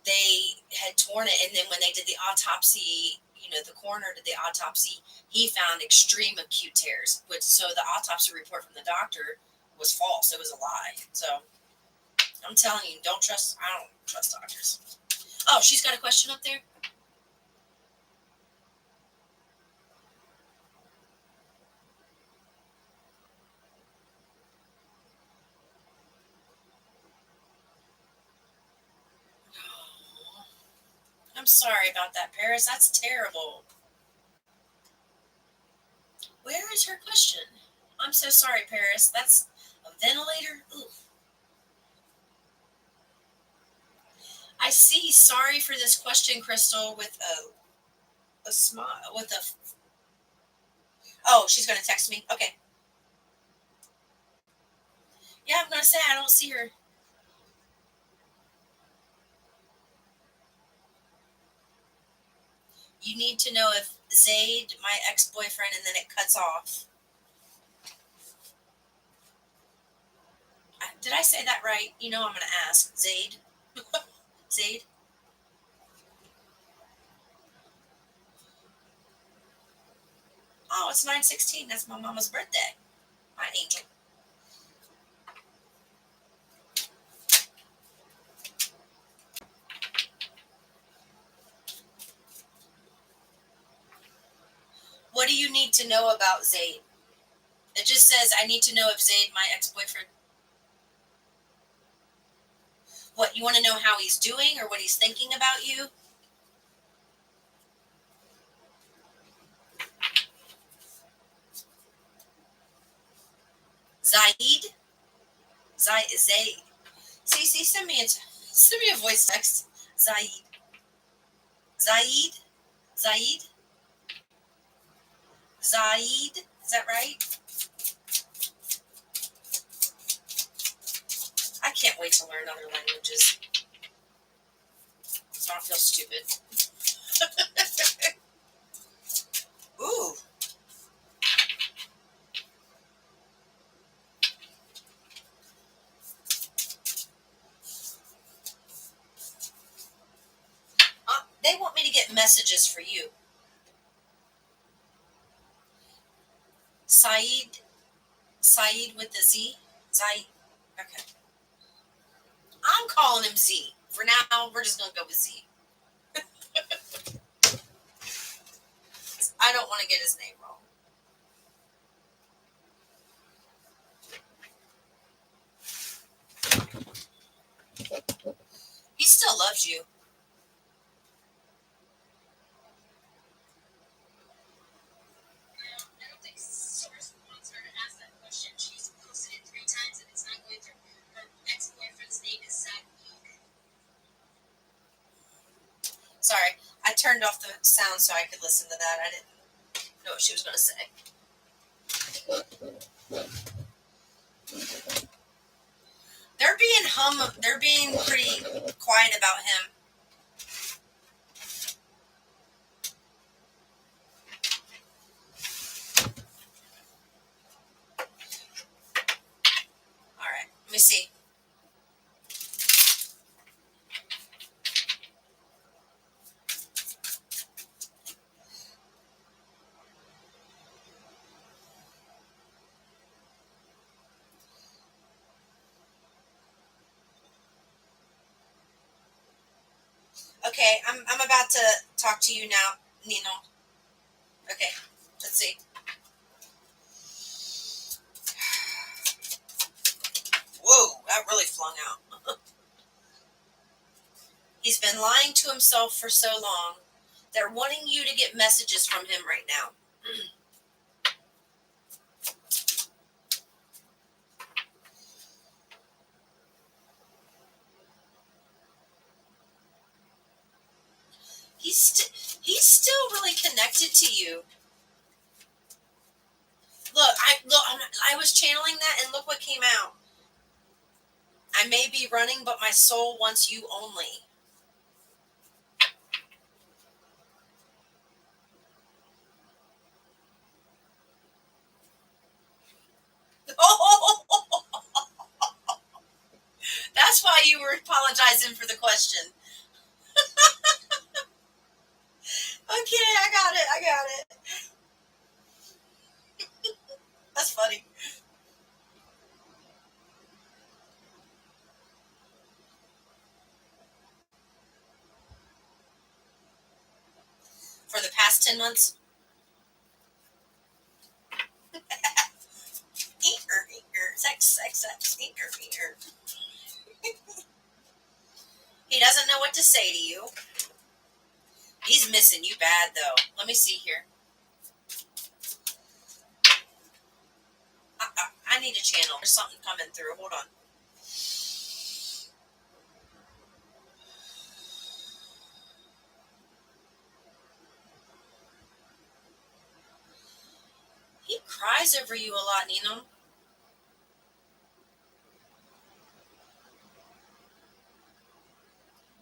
they had torn it. And then when they did the autopsy, the coroner did the autopsy, he found extreme acute tears, so the autopsy report from the doctor was false. It was a lie. So I'm telling you, I don't trust doctors. Oh, she's got a question up there. Oh, I'm sorry about that, Paris. That's terrible. Where is her question? I'm so sorry, Paris. That's a ventilator? Ooh. I see. Sorry for this question, Crystal, with a smile, with a. Oh, she's going to text me. Okay. Yeah, I'm going to say I don't see her. You need to know if Zaid, my ex-boyfriend, and then it cuts off. Did I say that right? You know I'm going to ask. Zaid? Zaid? Oh, it's 9/16. That's my mama's birthday. My angel. What do you need to know about Zaid? It just says, I need to know if Zaid, my ex-boyfriend. What, you want to know how he's doing or what he's thinking about you? Zaid? Zaid. See, send me a voice text. Zaid. Zaid? Zaid? Zaid? Is that right? I can't wait to learn other languages. So I don't feel stupid. Ooh. They want me to get messages for you. Saeed with the Z? Zaid. Okay. I'm calling him Z. For now, we're just going to go with Z. I don't want to get his name wrong. He still loves you. Sorry, I turned off the sound so I could listen to that. I didn't know what she was going to say. They're being pretty quiet about him. All right, let me see. Okay, I'm about to talk to you now, Nino. Okay, let's see. Whoa, that really flung out. He's been lying to himself for so long. They're wanting you to get messages from him right now. He's still really connected to you. Look, I was channeling that, and look what came out. I may be running, but my soul wants you only. Oh, that's why you were apologizing for the question. Okay, I got it. That's funny. For the past 10 months. Sex, eater. He doesn't know what to say to you. He's missing you bad, though. Let me see here. I need a channel. There's something coming through. Hold on. cries over you a lot, Nino.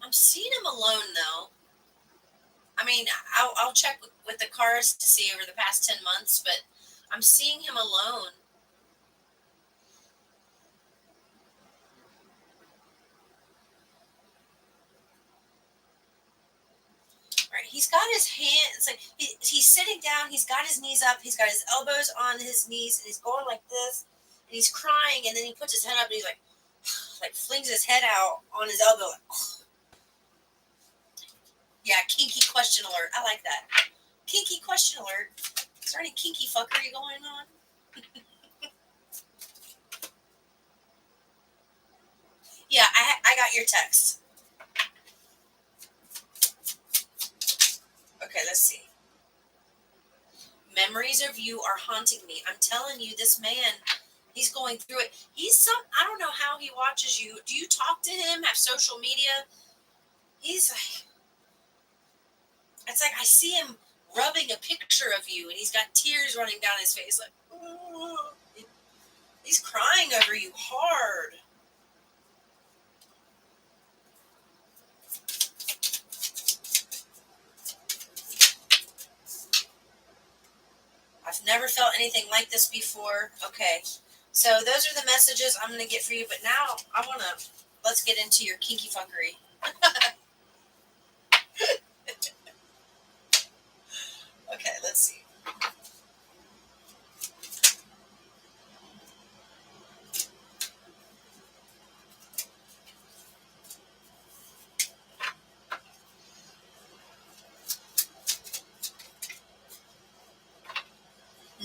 I'm seeing him alone, though. I mean, I'll check with the cars to see over the past 10 months, but I'm seeing him alone. Right, he's got his hands, like he's sitting down, he's got his knees up, he's got his elbows on his knees, and he's going like this, and he's crying, and then he puts his head up, and he's like flings his head out on his elbow. Like, yeah, kinky question alert. I like that. Kinky question alert. Is there any kinky fuckery going on? Yeah, I got your text. Okay, let's see. Memories of you are haunting me. I'm telling you, this man, he's going through it. I don't know how he watches you. Do you talk to him? Have social media? He's like, it's like I see him rubbing a picture of you, and he's got tears running down his face. Like, oh. He's crying over you hard. I've never felt anything like this before. Okay, so those are the messages I'm going to get for you. But now let's get into your kinky fuckery. Okay, let's see.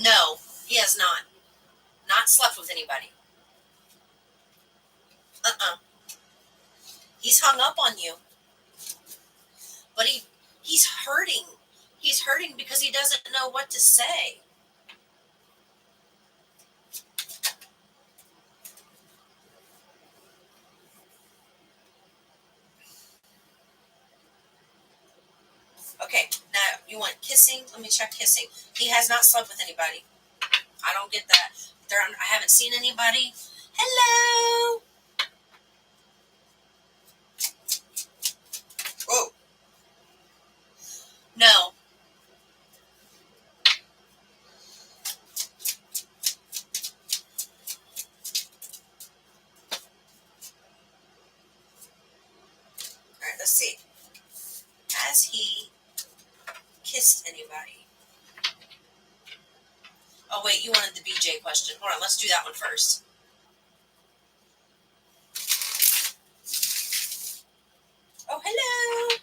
No, he has not. Not slept with anybody. Uh-uh. He's hung up on you. But he's hurting. He's hurting because he doesn't know what to say. Okay, now you want kissing? Let me check kissing. He has not slept with anybody. I don't get that. I haven't seen anybody. Hello. Whoa. No. All right, let's see. Has he kissed anybody? Oh, wait, you wanted the BJ question. Hold on, let's do that one first. Oh, hello.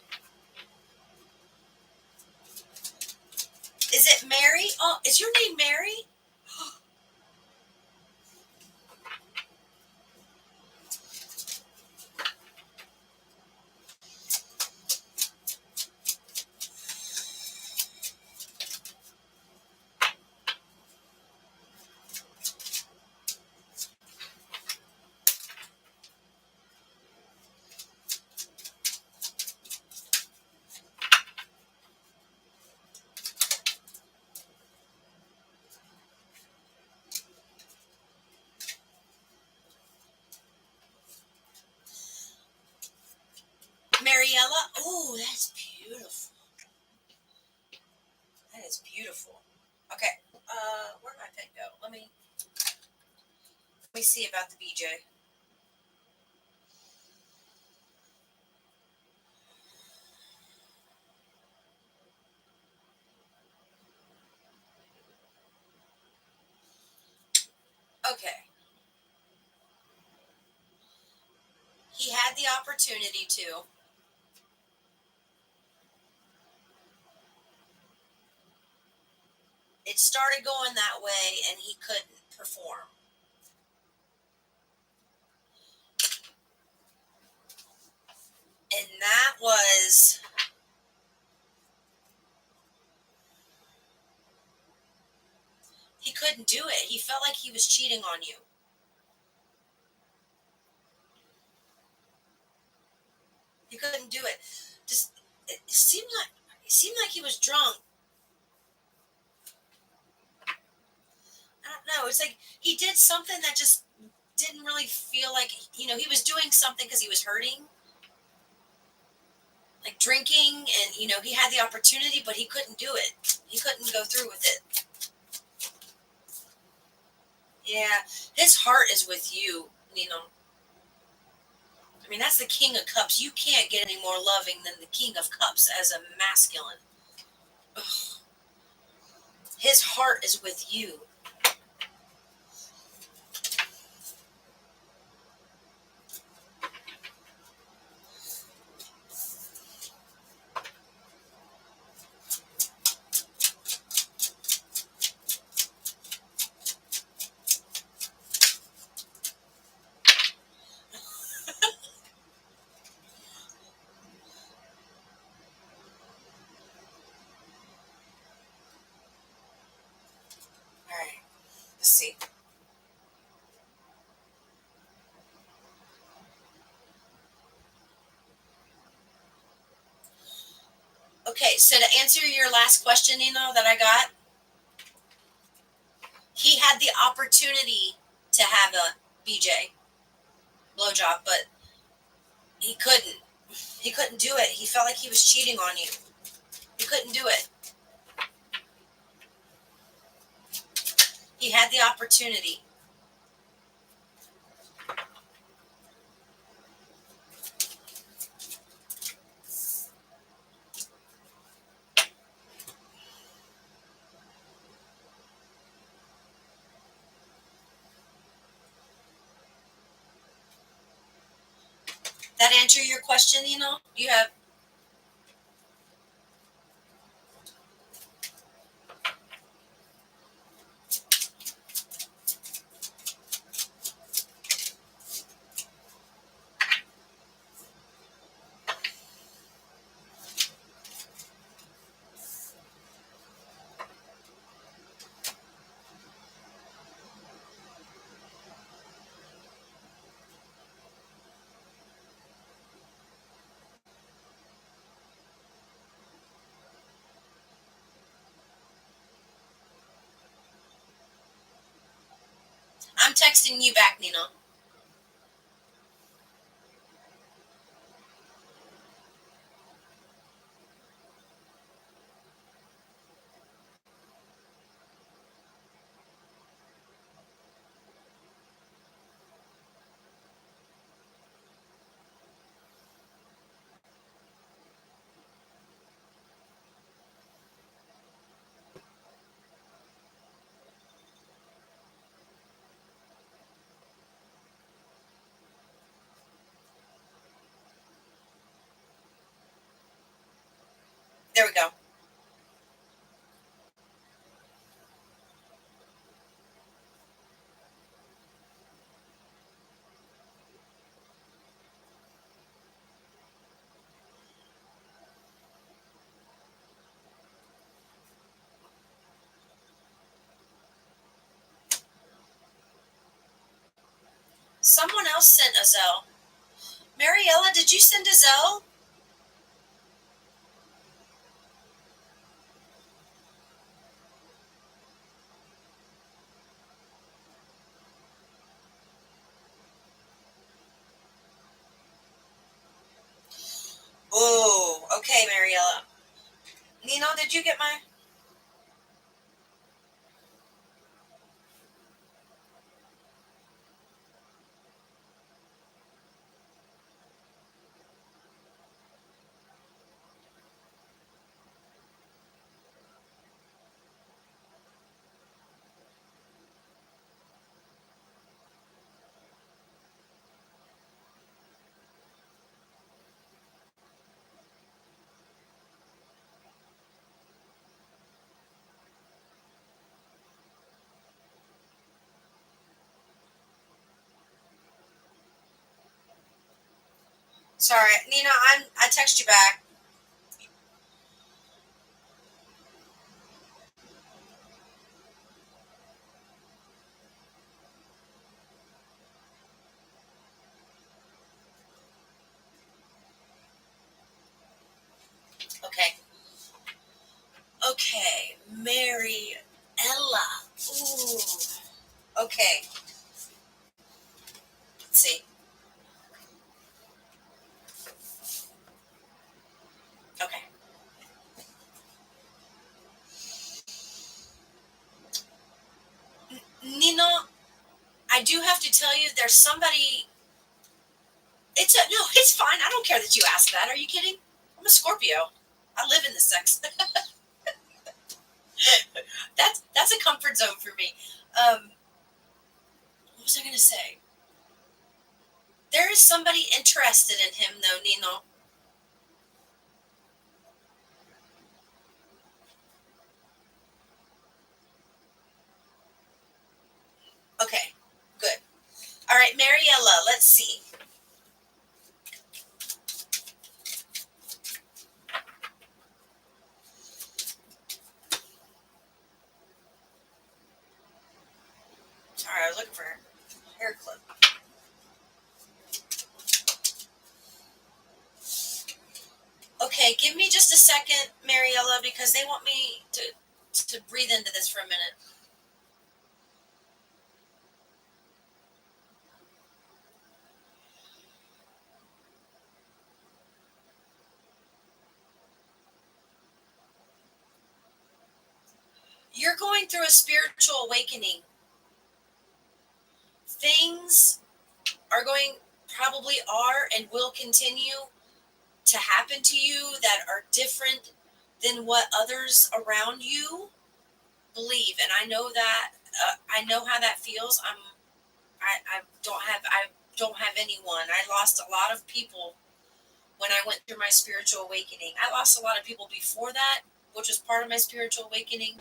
Is it Mary? Oh, is your name Mary? Mariella? Oh, that's beautiful. That is beautiful. Okay, where'd my pen go? Let me see about the BJ. Okay. He had the opportunity to. It started going that way, and he couldn't perform. And that was. He couldn't do it. He felt like he was cheating on you. He couldn't do it. Just it seemed like he was drunk. it's like he did something that just didn't really feel like, he was doing something because he was hurting, like drinking, and he had the opportunity, but he couldn't do it. He couldn't go through with it. Yeah, his heart is with you, I mean, that's the King of Cups. You can't get any more loving than the King of Cups as a masculine. Ugh. His heart is with you. All right, let's see. Okay, so to answer your last question, that I got, he had the opportunity to have a BJ blowjob, but he couldn't. He couldn't do it. He felt like he was cheating on you. He couldn't do it. He had the opportunity. That answer your question, You have. I'm texting you back, Nina. There we go. Someone else sent a Zelle. Mariella, did you send a Zelle? Oh, okay, Mariella. Nino, did you get my? Sorry, Nina. I text you back. Okay. Okay, Mary Ella. Ooh. Okay. Let's see. Okay. Nino, I do have to tell you, there's somebody. It's fine. I don't care that you asked that. Are you kidding? I'm a Scorpio. I live in the sex. That's a comfort zone for me. What was I going to say? There is somebody interested in him, though, Nino. Okay, good. All right, Mariella, let's see. Sorry, I was looking for her hair clip. Okay, give me just a second, Mariella, because they want me to breathe into this for a minute. You're going through a spiritual awakening. Things probably are and will continue to happen to you that are different than what others around you believe. And I know that. I know how that feels. I don't have anyone. I lost a lot of people when I went through my spiritual awakening. I lost a lot of people before that, which was part of my spiritual awakening.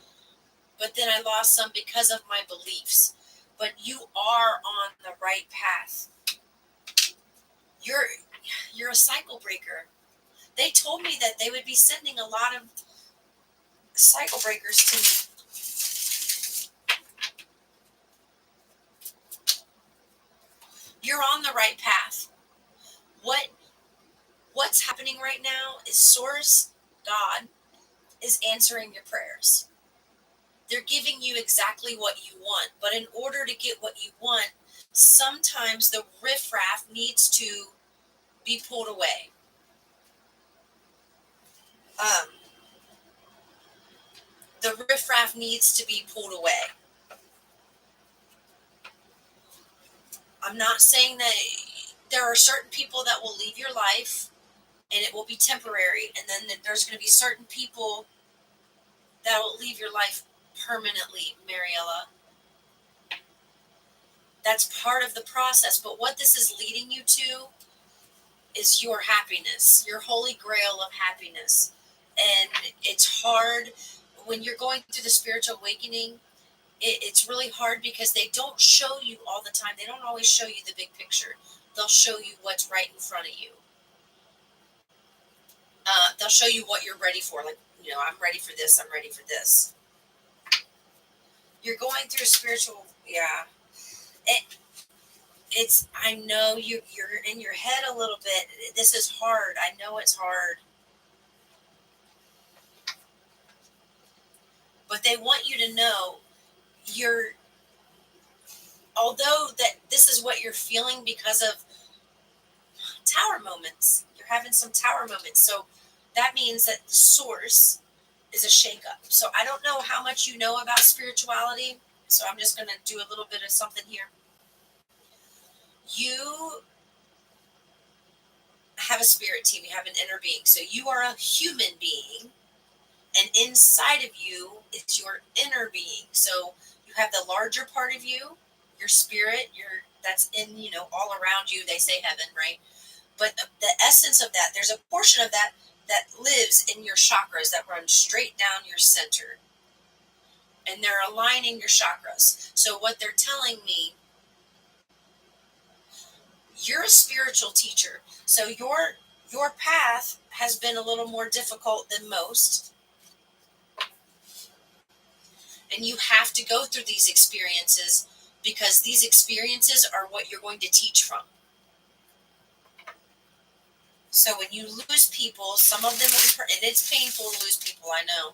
But then I lost some because of my beliefs. But you are on the right path. You're a cycle breaker. They told me that they would be sending a lot of cycle breakers to me. You're on the right path. What's happening right now is Source, God, is answering your prayers. They're giving you exactly what you want. But in order to get what you want, sometimes the riffraff needs to be pulled away. The riffraff needs to be pulled away. I'm not saying that there are certain people that will leave your life and it will be temporary. And then there's going to be certain people that will leave your life permanently, Mariella. That's part of the process. But what this is leading you to is your happiness, your holy grail of happiness. And it's hard when you're going through the spiritual awakening. It's really hard because they don't show you all the time. They don't always show you the big picture. They'll show you what's right in front of you. They'll show you what you're ready for. Like, I'm ready for this. I'm ready for this. You're going through a spiritual, yeah. I know you're in your head a little bit. This is hard. I know it's hard. But they want you to know although that this is what you're feeling because of tower moments. You're having some tower moments. So that means that the Source is a shakeup. So I don't know how much you know about spirituality. So I'm just going to do a little bit of something here. You have a spirit team. You have an inner being. So you are a human being. And inside of you is your inner being. So you have the larger part of you, your spirit, that's in, all around you. They say heaven, right? But the essence of that, there's a portion of that lives in your chakras that run straight down your center. And they're aligning your chakras. So what they're telling me, you're a spiritual teacher. So your path has been a little more difficult than most. And you have to go through these experiences because these experiences are what you're going to teach from. So when you lose people, some of them will be, and it's painful to lose people, I know.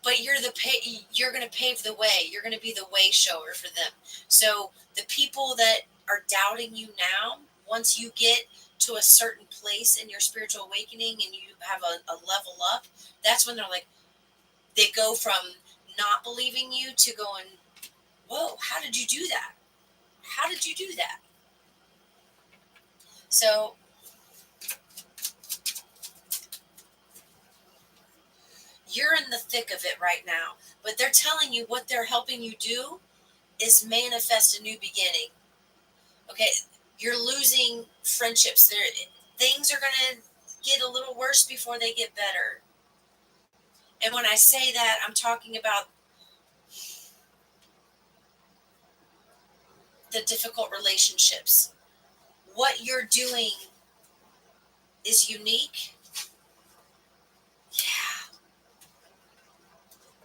but you're going to pave the way. You're going to be the way shower for them. So the people that are doubting you now, once you get to a certain place in your spiritual awakening and you have a level up, that's when they're like, they go from not believing you to going, whoa, how did you do that? How did you do that? So you're in the thick of it right now, but they're telling you what they're helping you do is manifest a new beginning. Okay, you're losing friendships. Things are going to get a little worse before they get better. And when I say that, I'm talking about the difficult relationships. What you're doing is unique. Yeah.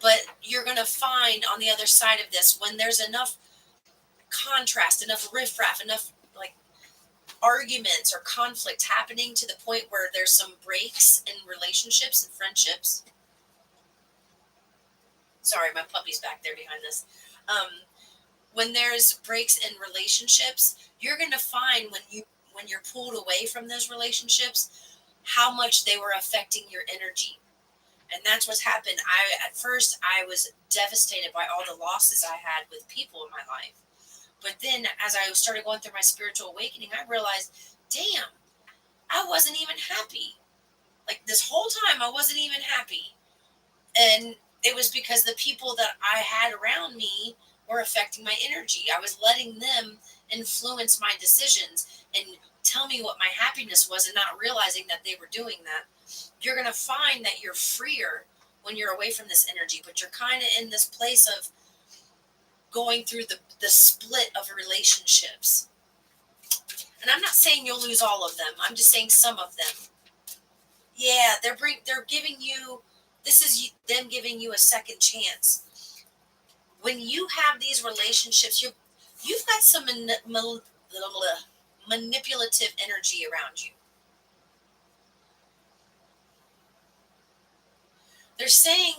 But you're going to find on the other side of this, when there's enough contrast, enough riffraff, enough like arguments or conflict happening to the point where there's some breaks in relationships and friendships. Sorry, my puppy's back there behind this. When there's breaks in relationships, you're going to find when you're pulled away from those relationships, how much they were affecting your energy. And that's what's happened. At first I was devastated by all the losses I had with people in my life. But then as I started going through my spiritual awakening, I realized, damn, I wasn't even happy. Like this whole time I wasn't even happy. And it was because the people that I had around me were affecting my energy. I was letting them influence my decisions and tell me what my happiness was and not realizing that they were doing that. You're going to find that you're freer when you're away from this energy, but you're kind of in this place of going through the split of relationships. And I'm not saying you'll lose all of them. I'm just saying some of them. Yeah, they're giving you, this is them giving you a second chance. When you have these relationships, you've got some manipulative energy around you. They're saying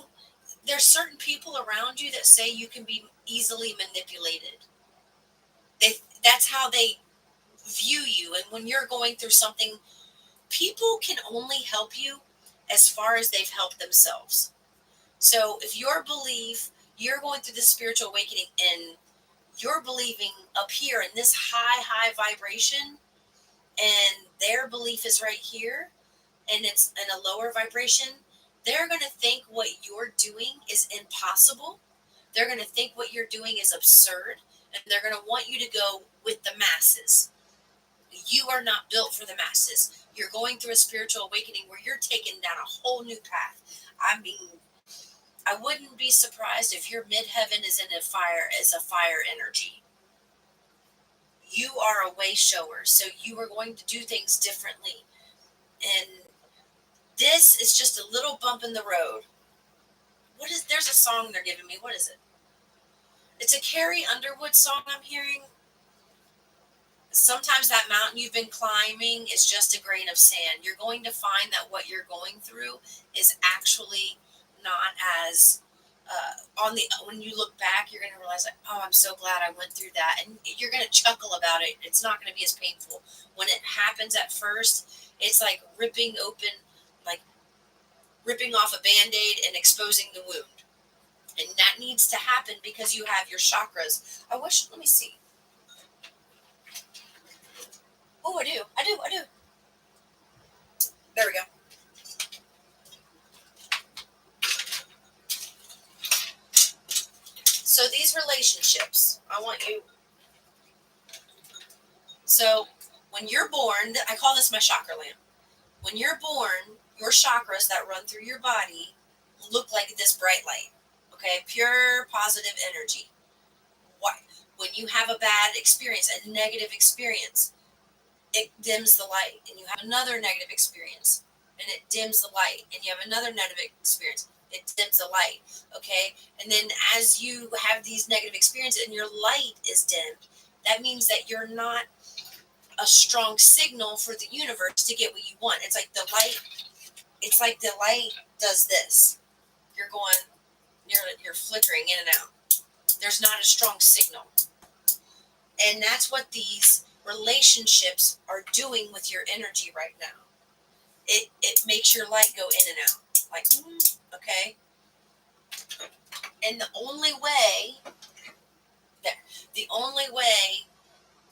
there's certain people around you that say you can be easily manipulated. That's how they view you. And when you're going through something, people can only help you as far as they've helped themselves. So if you're going through this spiritual awakening and you're believing up here in this high vibration, and their belief is right here, and it's in a lower vibration, they're going to think what you're doing is impossible. They're going to think what you're doing is absurd, and they're going to want you to go with the masses. You are not built for the masses. You're going through a spiritual awakening where you're taking down a whole new path. I mean, I wouldn't be surprised if your midheaven is in a fire energy. You are a way shower, so you are going to do things differently. And this is just a little bump in the road. There's a song they're giving me. What is it? It's a Carrie Underwood song I'm hearing. Sometimes that mountain you've been climbing is just a grain of sand. You're going to find that what you're going through is actually not as when you look back, you're going to realize, like, oh, I'm so glad I went through that, and you're going to chuckle about it. It's not going to be as painful when it happens at first. It's like ripping off a Band-Aid and exposing the wound, and that needs to happen because you have your chakras. Let me see. Oh, I do. There we go. So these relationships, I want you. So when you're born, I call this my chakra lamp. When you're born, your chakras that run through your body look like this bright light. Okay, pure positive energy. Why? When you have a bad experience, a negative experience, it dims the light, and you have another negative experience, and it dims the light, and you have another negative experience, it dims the light. Okay, and then as you have these negative experiences and your light is dimmed, that means that you're not a strong signal for the universe to get what you want. It's like the light does this. You're going, You're flickering in and out. There's not a strong signal. And that's what these relationships are doing with your energy right now. It makes your light go in and out. Like, okay. And the only way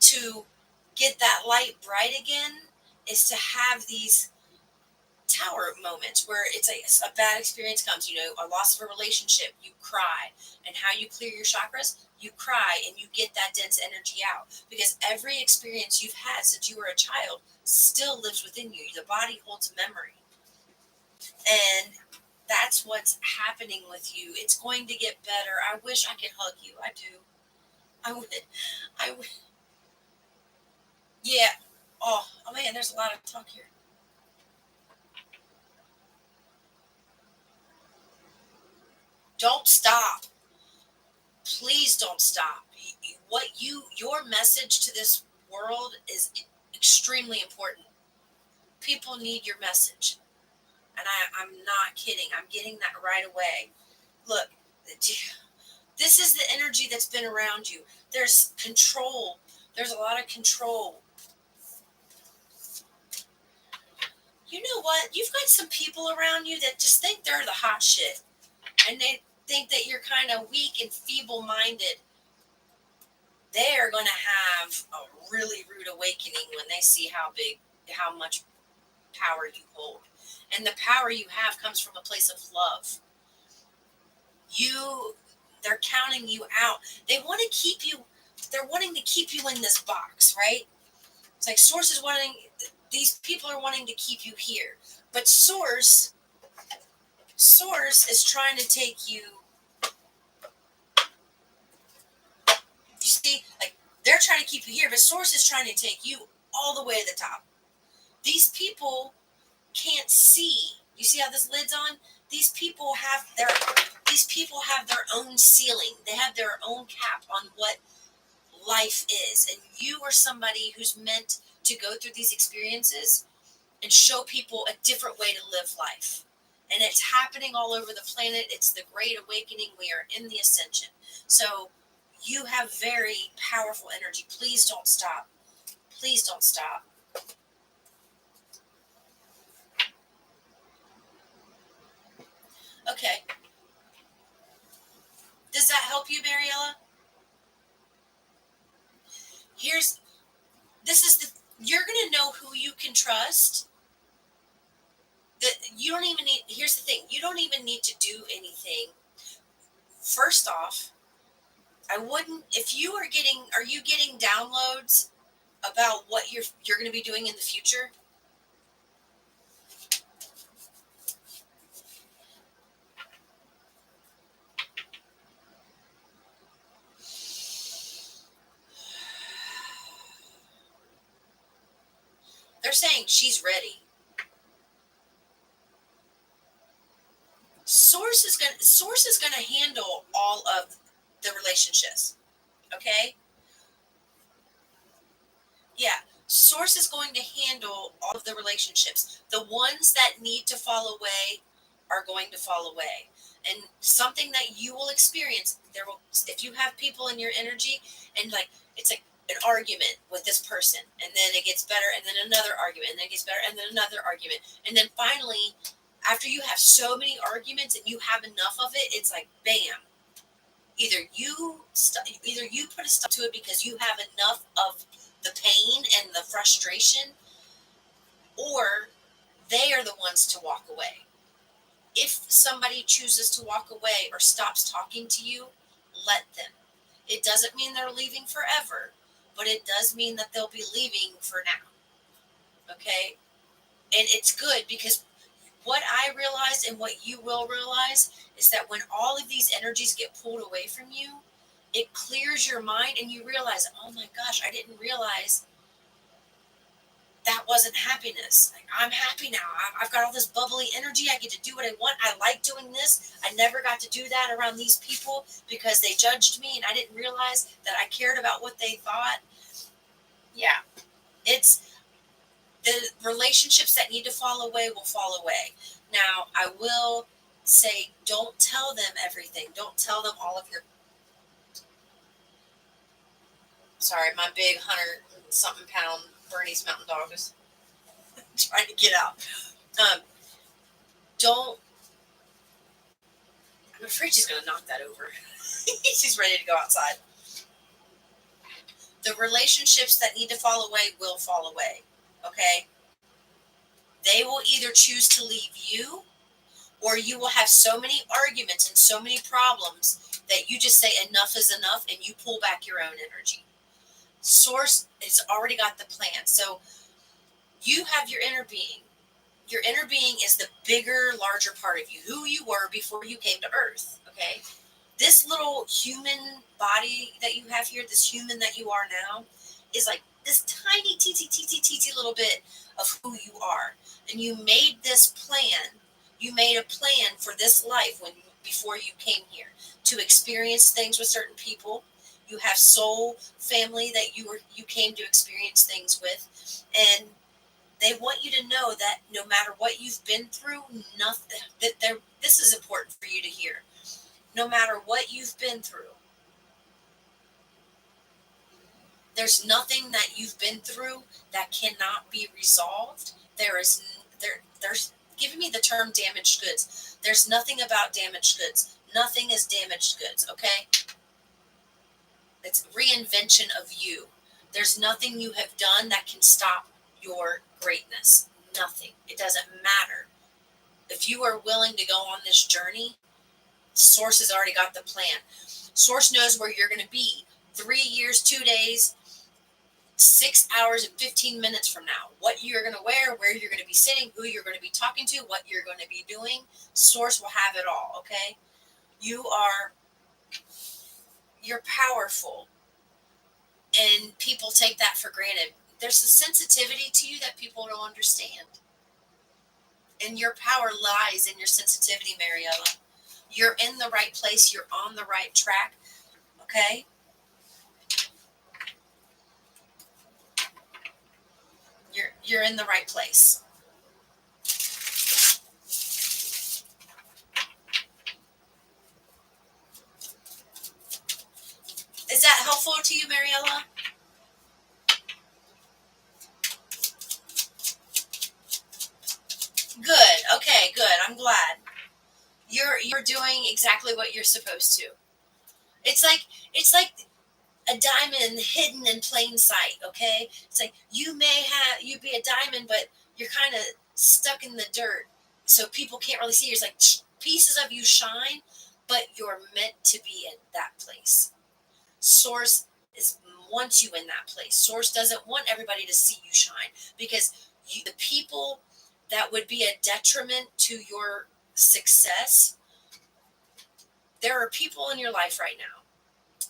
to get that light bright again is to have these tower moments where it's a bad experience comes, a loss of a relationship, you cry. And how you clear your chakras, you cry and you get that dense energy out, because every experience you've had since you were a child still lives within you. The body holds memory, and that's what's happening with you. It's going to get better. I wish I could hug you. I do. I would. Yeah. Oh man, there's a lot of talk here. Don't stop. Please don't stop. Your message to this world is extremely important. People need your message. And I'm not kidding. I'm getting that right away. Look, this is the energy that's been around you. There's control. There's a lot of control. You know what? You've got some people around you that just think they're the hot shit. And they think that you're kind of weak and feeble-minded. They are going to have a really rude awakening when they see how much power you hold. And the power you have comes from a place of love. They're counting you out. They're wanting to keep you in this box, right? It's like these people are wanting to keep you here. But Source is trying to take you. You see, like, they're trying to keep you here, but Source is trying to take you all the way to the top. These people can't see. You see how this lid's on? These people have their own ceiling. They have their own cap on what life is. And you are somebody who's meant to go through these experiences and show people a different way to live life. And it's happening all over the planet. It's the Great Awakening. We are in the ascension. So you have very powerful energy. Please don't stop. Please don't stop. Okay. Does that help you, Mariella? You're going to know who you can trust. Here's the thing. You don't even need to do anything. First off, I wouldn't, are you getting downloads about what you're going to be doing in the future? They're saying she's ready. Source is going to handle all of the relationships. Okay? Yeah. Source is going to handle all of the relationships. The ones that need to fall away are going to fall away. And something that you will experience, if you have people in your energy, and like it's like an argument with this person, and then it gets better, and then another argument, and then it gets better, and then another argument, and then finally, after you have so many arguments and you have enough of it, it's like bam. Either you put a stop to it because you have enough of the pain and the frustration, or they are the ones to walk away. If somebody chooses to walk away or stops talking to you, let them. It doesn't mean they're leaving forever, but it does mean that they'll be leaving for now. Okay? And it's good, because what I realized and what you will realize is that when all of these energies get pulled away from you, it clears your mind and you realize, oh my gosh, I didn't realize that wasn't happiness. Like, I'm happy now. I've got all this bubbly energy. I get to do what I want. I like doing this. I never got to do that around these people because they judged me and I didn't realize that I cared about what they thought. Yeah. It's the relationships that need to fall away will fall away. Now, I will say, don't tell them everything. Don't tell them all of your. Sorry, my big 100-something pound Bernese Mountain Dog is trying to get out. Um, don't. I'm afraid she's going to knock that over. She's ready to go outside. The relationships that need to fall away will fall away. Okay? They will either choose to leave you, or you will have so many arguments and so many problems that you just say enough is enough and you pull back your own energy. Source has already got the plan. So you have your inner being. Your inner being is the bigger, larger part of you, who you were before you came to Earth. Okay? This little human body that you have here, this human that you are now, is like this tiny, teensy little bit of who you are. And you made this plan. You made a plan for this life before you came here to experience things with certain people. You have soul family that you came to experience things with, and they want you to know that no matter what you've been through, nothing that there. This is important for you to hear. No matter what you've been through, there's nothing that you've been through that cannot be resolved. There's giving me the term damaged goods. There's nothing about damaged goods. Nothing is damaged goods, okay? It's reinvention of you. There's nothing you have done that can stop your greatness. Nothing. It doesn't matter. If you are willing to go on this journey, Source has already got the plan. Source knows where you're going to be 3 years, 2 days, 6 hours, and 15 minutes from now. What you're going to wear, where you're going to be sitting, who you're going to be talking to, what you're going to be doing. Source will have it all, okay? You're powerful, and people take that for granted. There's a sensitivity to you that people don't understand. And your power lies in your sensitivity, Mariella. You're in the right place. You're on the right track, okay? You're in the right place. Is that helpful to you, Mariella? Good. Okay, good. I'm glad. You're doing exactly what you're supposed to. It's like a diamond hidden in plain sight, okay? It's like you be a diamond, but you're kind of stuck in the dirt. So people can't really see you. It's like pieces of you shine, but you're meant to be in that place. Source is wants you in that place. Source doesn't want everybody to see you shine because the people that would be a detriment to your success, there are people in your life right now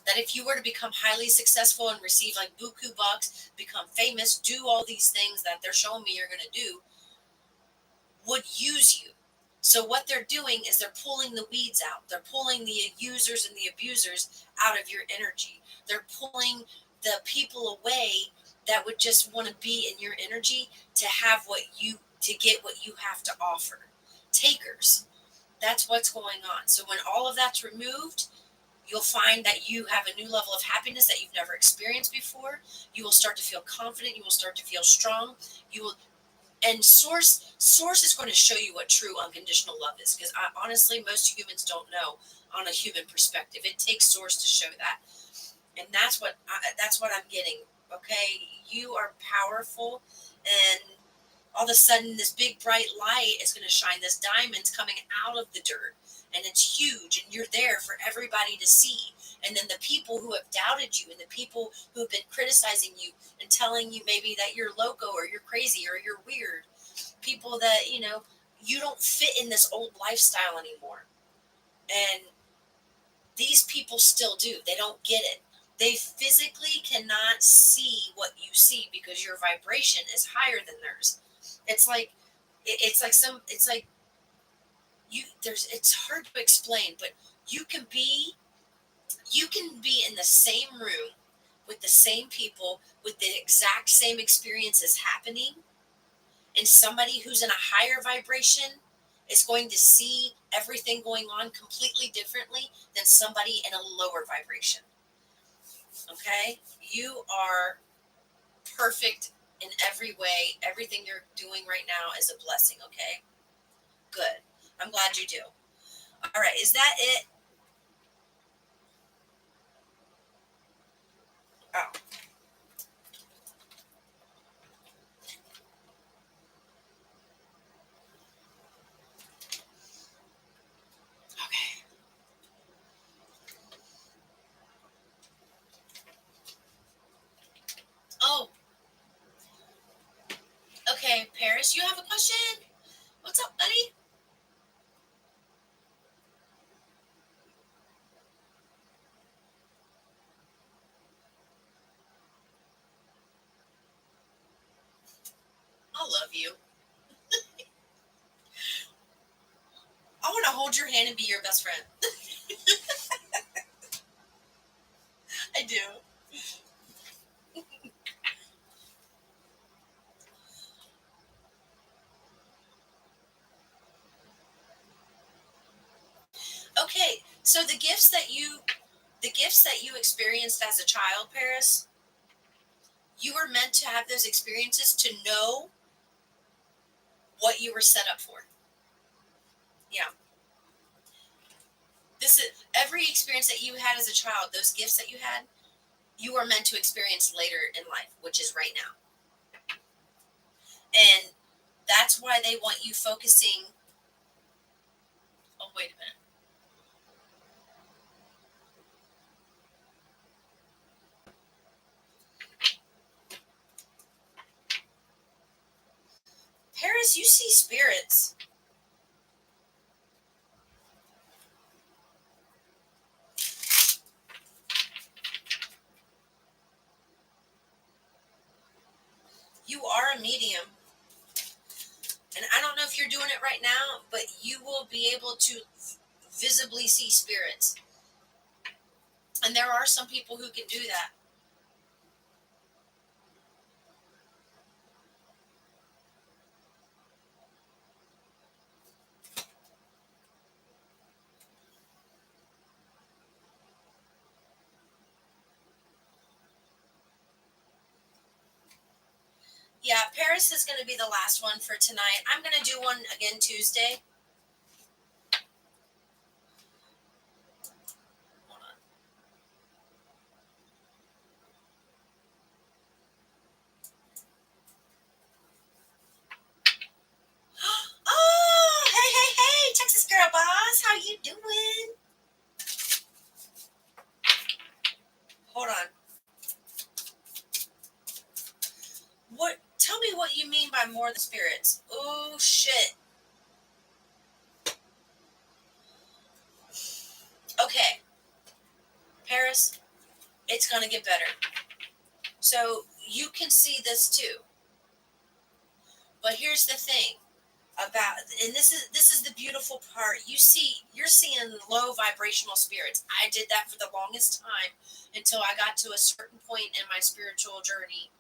that if you were to become highly successful and receive like buku bucks, become famous, do all these things that they're showing me you're going to do, would use you. So what they're doing is they're pulling the weeds out. They're pulling the users and the abusers out of your energy. They're pulling the people away that would just want to be in your energy to get what you have to offer. Takers. That's what's going on. So when all of that's removed, you'll find that you have a new level of happiness that you've never experienced before. You will start to feel confident. You will start to feel strong. And source is going to show you what true unconditional love is, because honestly, most humans don't know on a human perspective. It takes source to show that, and that's what I'm getting. Okay, you are powerful, and all of a sudden, this big bright light is going to shine. This diamond's coming out of the dirt, and it's huge, and you're there for everybody to see. And then the people who have doubted you and the people who have been criticizing you and telling you maybe that you're loco or you're crazy or you're weird, people that, you don't fit in this old lifestyle anymore. And these people still do. They don't get it. They physically cannot see what you see because your vibration is higher than theirs. It's like it's hard to explain, but you can be in the same room with the same people with the exact same experiences happening, and somebody who's in a higher vibration is going to see everything going on completely differently than somebody in a lower vibration. Okay? You are perfect in every way. Everything you're doing right now is a blessing, okay? Good. I'm glad you do. All right, is that it? Oh, okay. Oh, okay, Paris, you have a question? What's up, buddy? I love you. I want to hold your hand and be your best friend. I do. Okay, so the gifts that you experienced as a child, Paris, you were meant to have those experiences to know what you were set up for. Yeah. This is every experience that you had as a child, those gifts that you had, you are meant to experience later in life, which is right now. And that's why they want you focusing. Oh, wait a minute. Paris, you see spirits. You are a medium. And I don't know if you're doing it right now, but you will be able to visibly see spirits. And there are some people who can do that. Yeah, Paris is going to be the last one for tonight. I'm going to do one again Tuesday. Hold on. Oh, hey, hey, hey, Texas girl boss, how you doing? Hold on. What? Tell me what you mean by more than spirits. Oh shit. Okay, Paris, it's gonna get better. So you can see this too. But here's the thing about, and this is the beautiful part. You're seeing low vibrational spirits. I did that for the longest time until I got to a certain point in my spiritual journey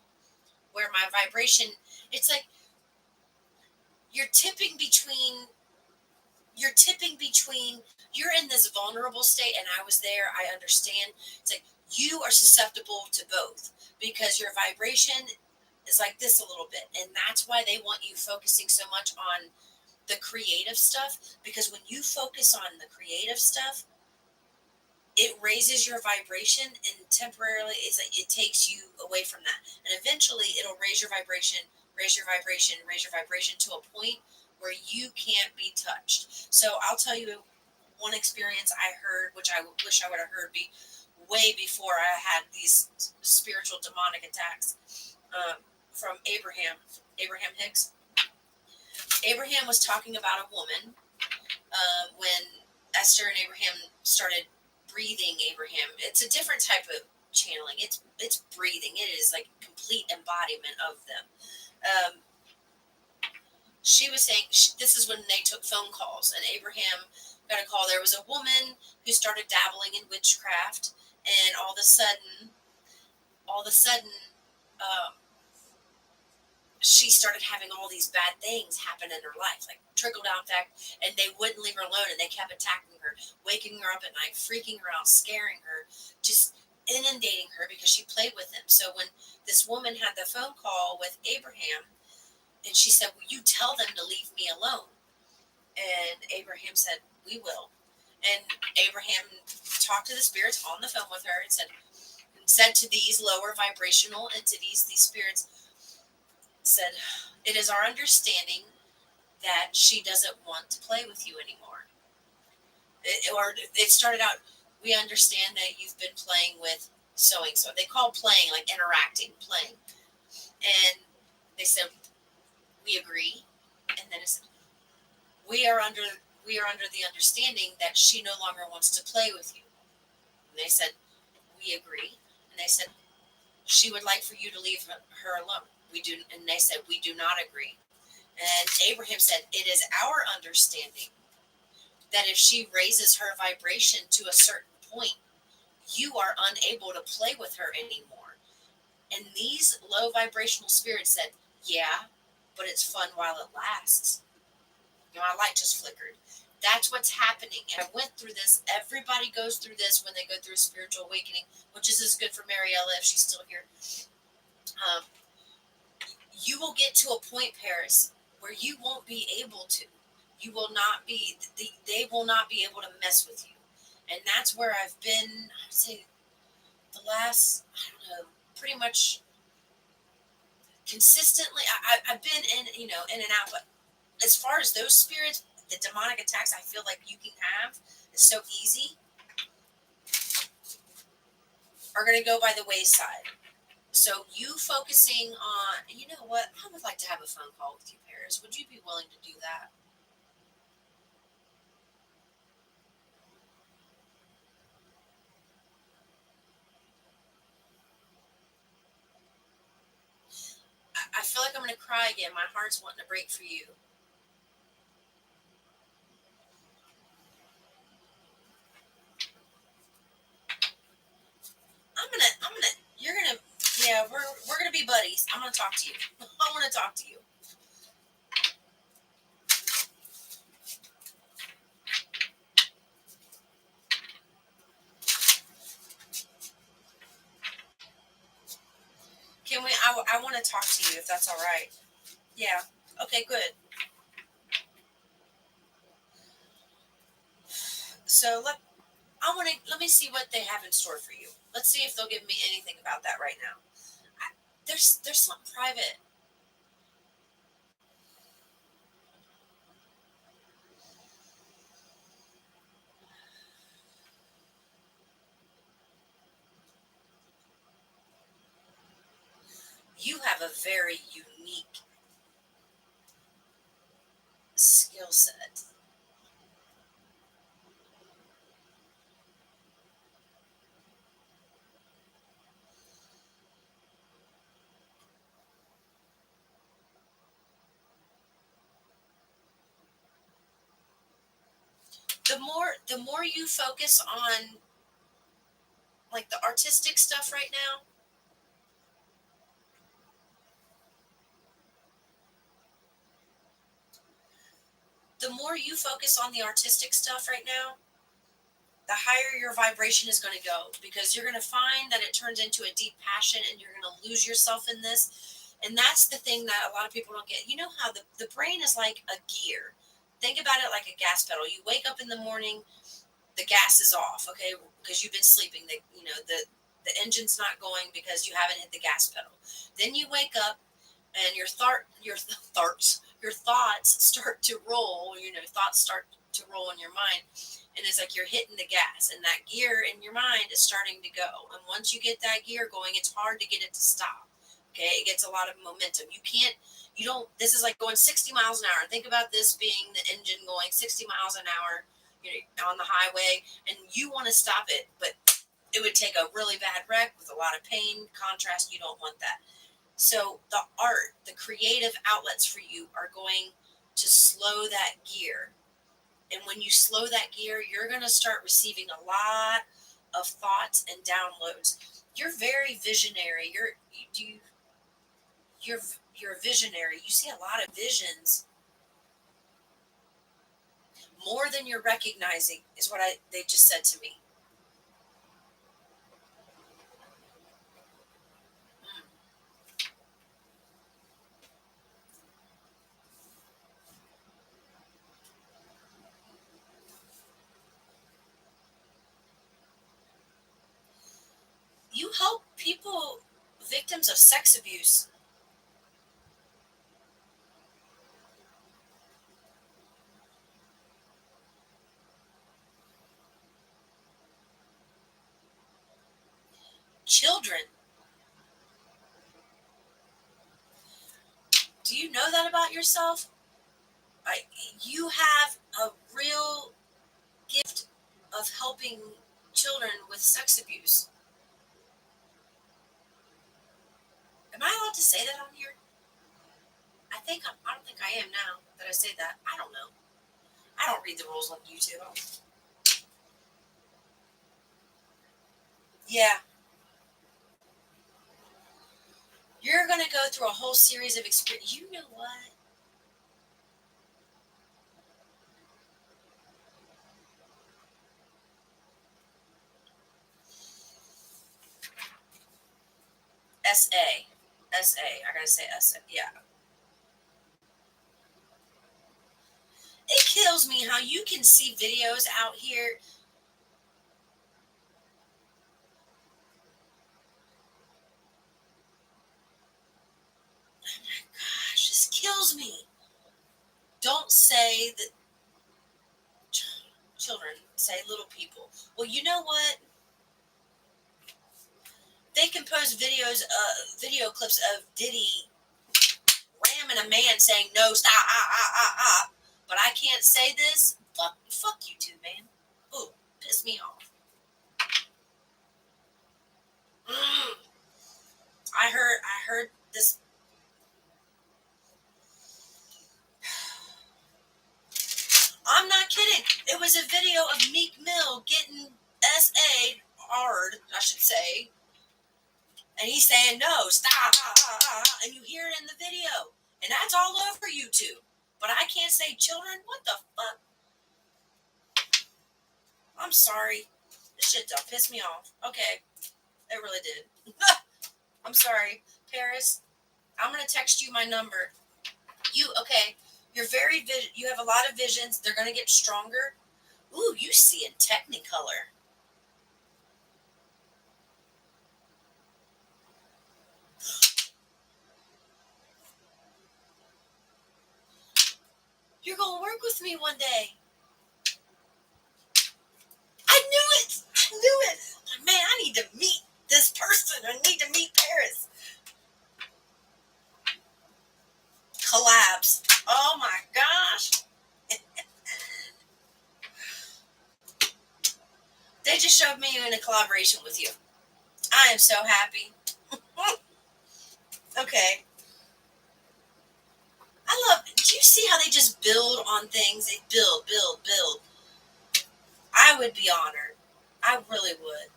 where my vibration, it's like you're tipping between you're tipping between, you're in this vulnerable state, and I was there, I understand. It's like you are susceptible to both because your vibration is like this a little bit, and that's why they want you focusing so much on the creative stuff, because when you focus on the creative stuff, it raises your vibration, and temporarily it's like it takes you away from that, and eventually it'll raise your vibration to a point where you can't be touched. So I'll tell you one experience I heard, which I wish I would have heard way before I had these spiritual demonic attacks, from Abraham Hicks. Abraham was talking about a woman, when Esther and Abraham started breathing Abraham. It's a different type of channeling. It's breathing. It is like complete embodiment of them. Um, she was saying this is when they took phone calls, and Abraham got a call. There was a woman who started dabbling in witchcraft, and all of a sudden, um, she started having all these bad things happen in her life, like trickle down effect, and they wouldn't leave her alone, and they kept attacking her, waking her up at night, freaking her out, scaring her, just inundating her because she played with them. So when this woman had the phone call with Abraham, and she said, "Will you tell them to leave me alone?" And Abraham said, "We will." And Abraham talked to the spirits on the phone with her and said to these lower vibrational entities, these spirits, said, "It is our understanding that she doesn't want to play with you anymore." It started out, "We understand that you've been playing with so and so." They call playing like interacting, playing. And they said, "We agree." And then it said, we are under we are under the understanding that she no longer wants to play with you." And they said, "We agree." And they said, "She would like for you to leave her alone." We do, and they said, "We do not agree." And Abraham said, "It is our understanding that if she raises her vibration to a certain point, you are unable to play with her anymore." And these low vibrational spirits said, "Yeah, but it's fun while it lasts." My light just flickered. That's what's happening. And I went through this. Everybody goes through this when they go through a spiritual awakening, which is as good for Mariella if she's still here. Um, you will get to a point, Paris, where you won't be able to. You will not be, they will not be able to mess with you. And that's where I've been, I would say, the last, I don't know, pretty much consistently. I've been in and out. But as far as those spirits, the demonic attacks I feel like you can have, it's so easy, are going to go by the wayside. So you focusing on, you know what, I would like to have a phone call with you, Paris. Would you be willing to do that? I feel like I'm going to cry again. My heart's wanting to break for you. You're gonna, yeah, we're gonna be buddies. I'm gonna talk to you. I want to talk to you. Can we? I want to talk to you if that's all right. Yeah. Okay. Good. So let me see what they have in store for you. Let's see if they'll give me anything about that right now. There's something private. You have a very unique skill set. The more you focus on like the artistic stuff right now, the more you focus on the artistic stuff right now, the higher your vibration is going to go, because you're going to find that it turns into a deep passion and you're going to lose yourself in this. And that's the thing that a lot of people don't get. You know how the brain is like a gear. Think about it like a gas pedal. You wake up in the morning, the gas is off, okay, because you've been sleeping. The engine's not going because you haven't hit the gas pedal. Then you wake up and your thoughts start to roll. Thoughts start to roll in your mind, and it's like you're hitting the gas, and that gear in your mind is starting to go. And once you get that gear going, it's hard to get it to stop. Okay, it gets a lot of momentum. You don't. This is like going 60 miles an hour. Think about this being the engine going 60 miles an hour, on the highway, and you want to stop it, but it would take a really bad wreck with a lot of pain, contrast. You don't want that. So the art, the creative outlets for you are going to slow that gear. And when you slow that gear, you're going to start receiving a lot of thoughts and downloads. You're very visionary. you're a visionary. You see a lot of visions, more than you're recognizing, is what they just said to me. Mm. You help people, victims of sex abuse. Children. Do you know that about yourself? I, you have a real gift of helping children with sex abuse. Am I allowed to say that on here? I don't think I am now that I say that. I don't know. I don't read the rules on YouTube. Yeah. You're going to go through a whole series of experience. You know what? SA. SA. I got to say SA. Yeah. It kills me how you can see videos out here. Oh my gosh, this kills me. Don't say that children, say little people. Well, you know what? They can post video clips of Diddy ramming a man saying, no, stop, but I can't say this. Fuck you too, man. Ooh, piss me off. Mm. I heard this. I'm not kidding. It was a video of Meek Mill getting SA'd, I should say. And he's saying, no, stop, and you hear it in the video. And that's all over YouTube. But I can't say children? What the fuck? I'm sorry. This shit don't piss me off. Okay. It really did. I'm sorry. Paris, I'm going to text you my number. Okay. You have a lot of visions. They're going to get stronger. Ooh, you see in Technicolor. You're going to work with me one day. I knew it. I knew it. Man, I need to meet this person. I need to meet Paris. Collabs. Oh my gosh. They just showed me in a collaboration with you. I am so happy. Okay. Do you see how they just build on things? They build. I would be honored. I really would.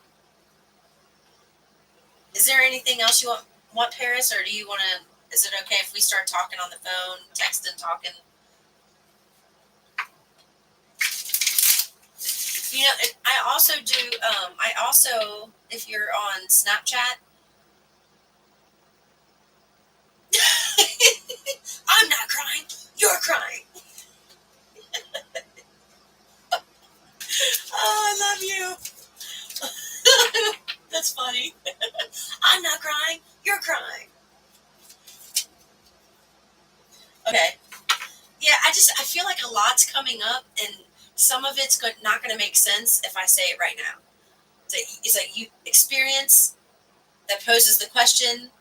Is there anything else you want Paris, or do you want to, is it okay if we start talking on the phone, texting, talking? You know, I also do, if you're on Snapchat, I'm not crying, you're crying. Oh, I love you. That's funny. I'm not crying, you're crying. Okay. Yeah, I feel like a lot's coming up, and some of it's not going to make sense if I say it right now. It's like you experience that poses the question,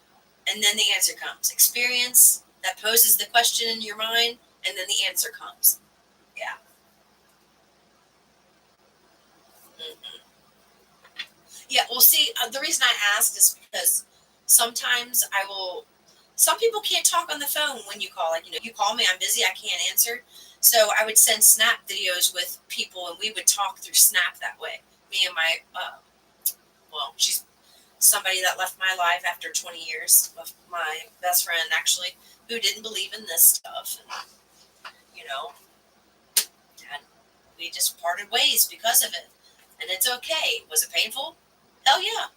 and then the answer comes. Experience that poses the question in your mind, and then the answer comes. Yeah. Mm-hmm. Yeah, well, see, the reason I asked is because sometimes some people can't talk on the phone when you call. Like, you call me, I'm busy, I can't answer. So I would send Snap videos with people, and we would talk through Snap that way. Me and my, she's somebody that left my life after 20 years, my best friend actually, who didn't believe in this stuff. And, and we just parted ways because of it. And it's okay. Was it painful? Hell yeah.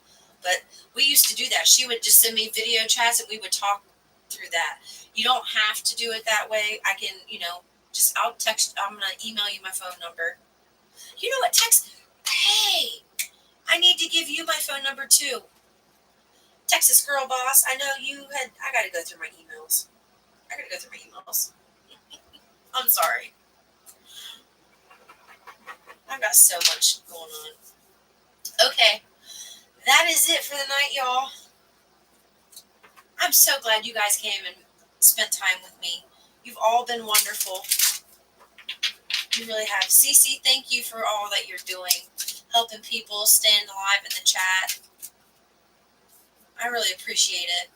But we used to do that. She would just send me video chats and we would talk through that. You don't have to do it that way. I can, I'll text, I'm going to email you my phone number. You know what? Text, hey, I need to give you my phone number too. Texas Girl Boss, I know I got to go through my emails. I'm sorry. I've got so much going on. Okay. That is it for the night, y'all. I'm so glad you guys came and spent time with me. You've all been wonderful. You really have. Cece, thank you for all that you're doing, helping people, staying alive in the chat. I really appreciate it.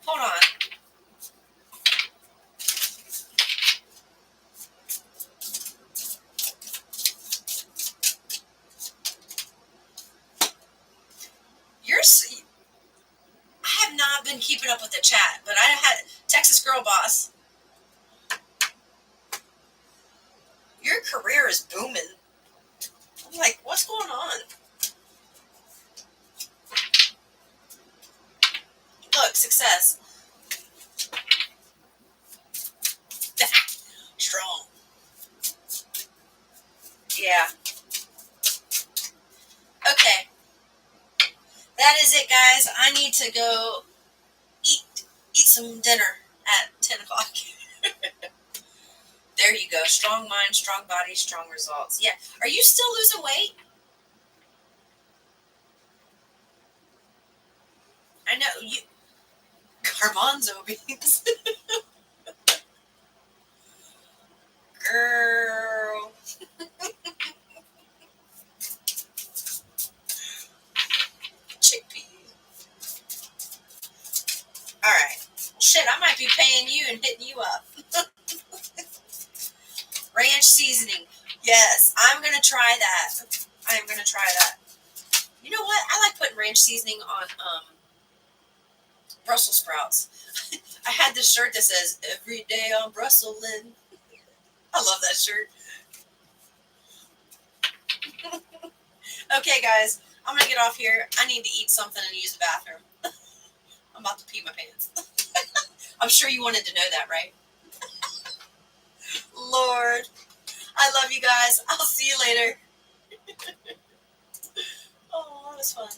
Hold on. I have not been keeping up with the chat, but I had Texas Girl Boss. Your career is booming. I'm like, what's going on? Look, success. Strong. Yeah. Okay. That is it, guys. I need to go eat some dinner at 10 o'clock. There you go. Strong mind, strong body, strong results. Yeah. Are you still losing weight? I know you. Garbanzo beans. Girl. Chickpea. All right. Shit, I might be paying you and hitting you up. Ranch seasoning. Yes, I'm going to try that. I am going to try that. You know what? I like putting ranch seasoning on Brussels sprouts. I had this shirt that says, "Every day I'm Brusselin." I love that shirt. Okay, guys. I'm going to get off here. I need to eat something and use the bathroom. I'm about to pee my pants. I'm sure you wanted to know that, right? Lord. I love you guys. I'll see you later. Oh, that was fun.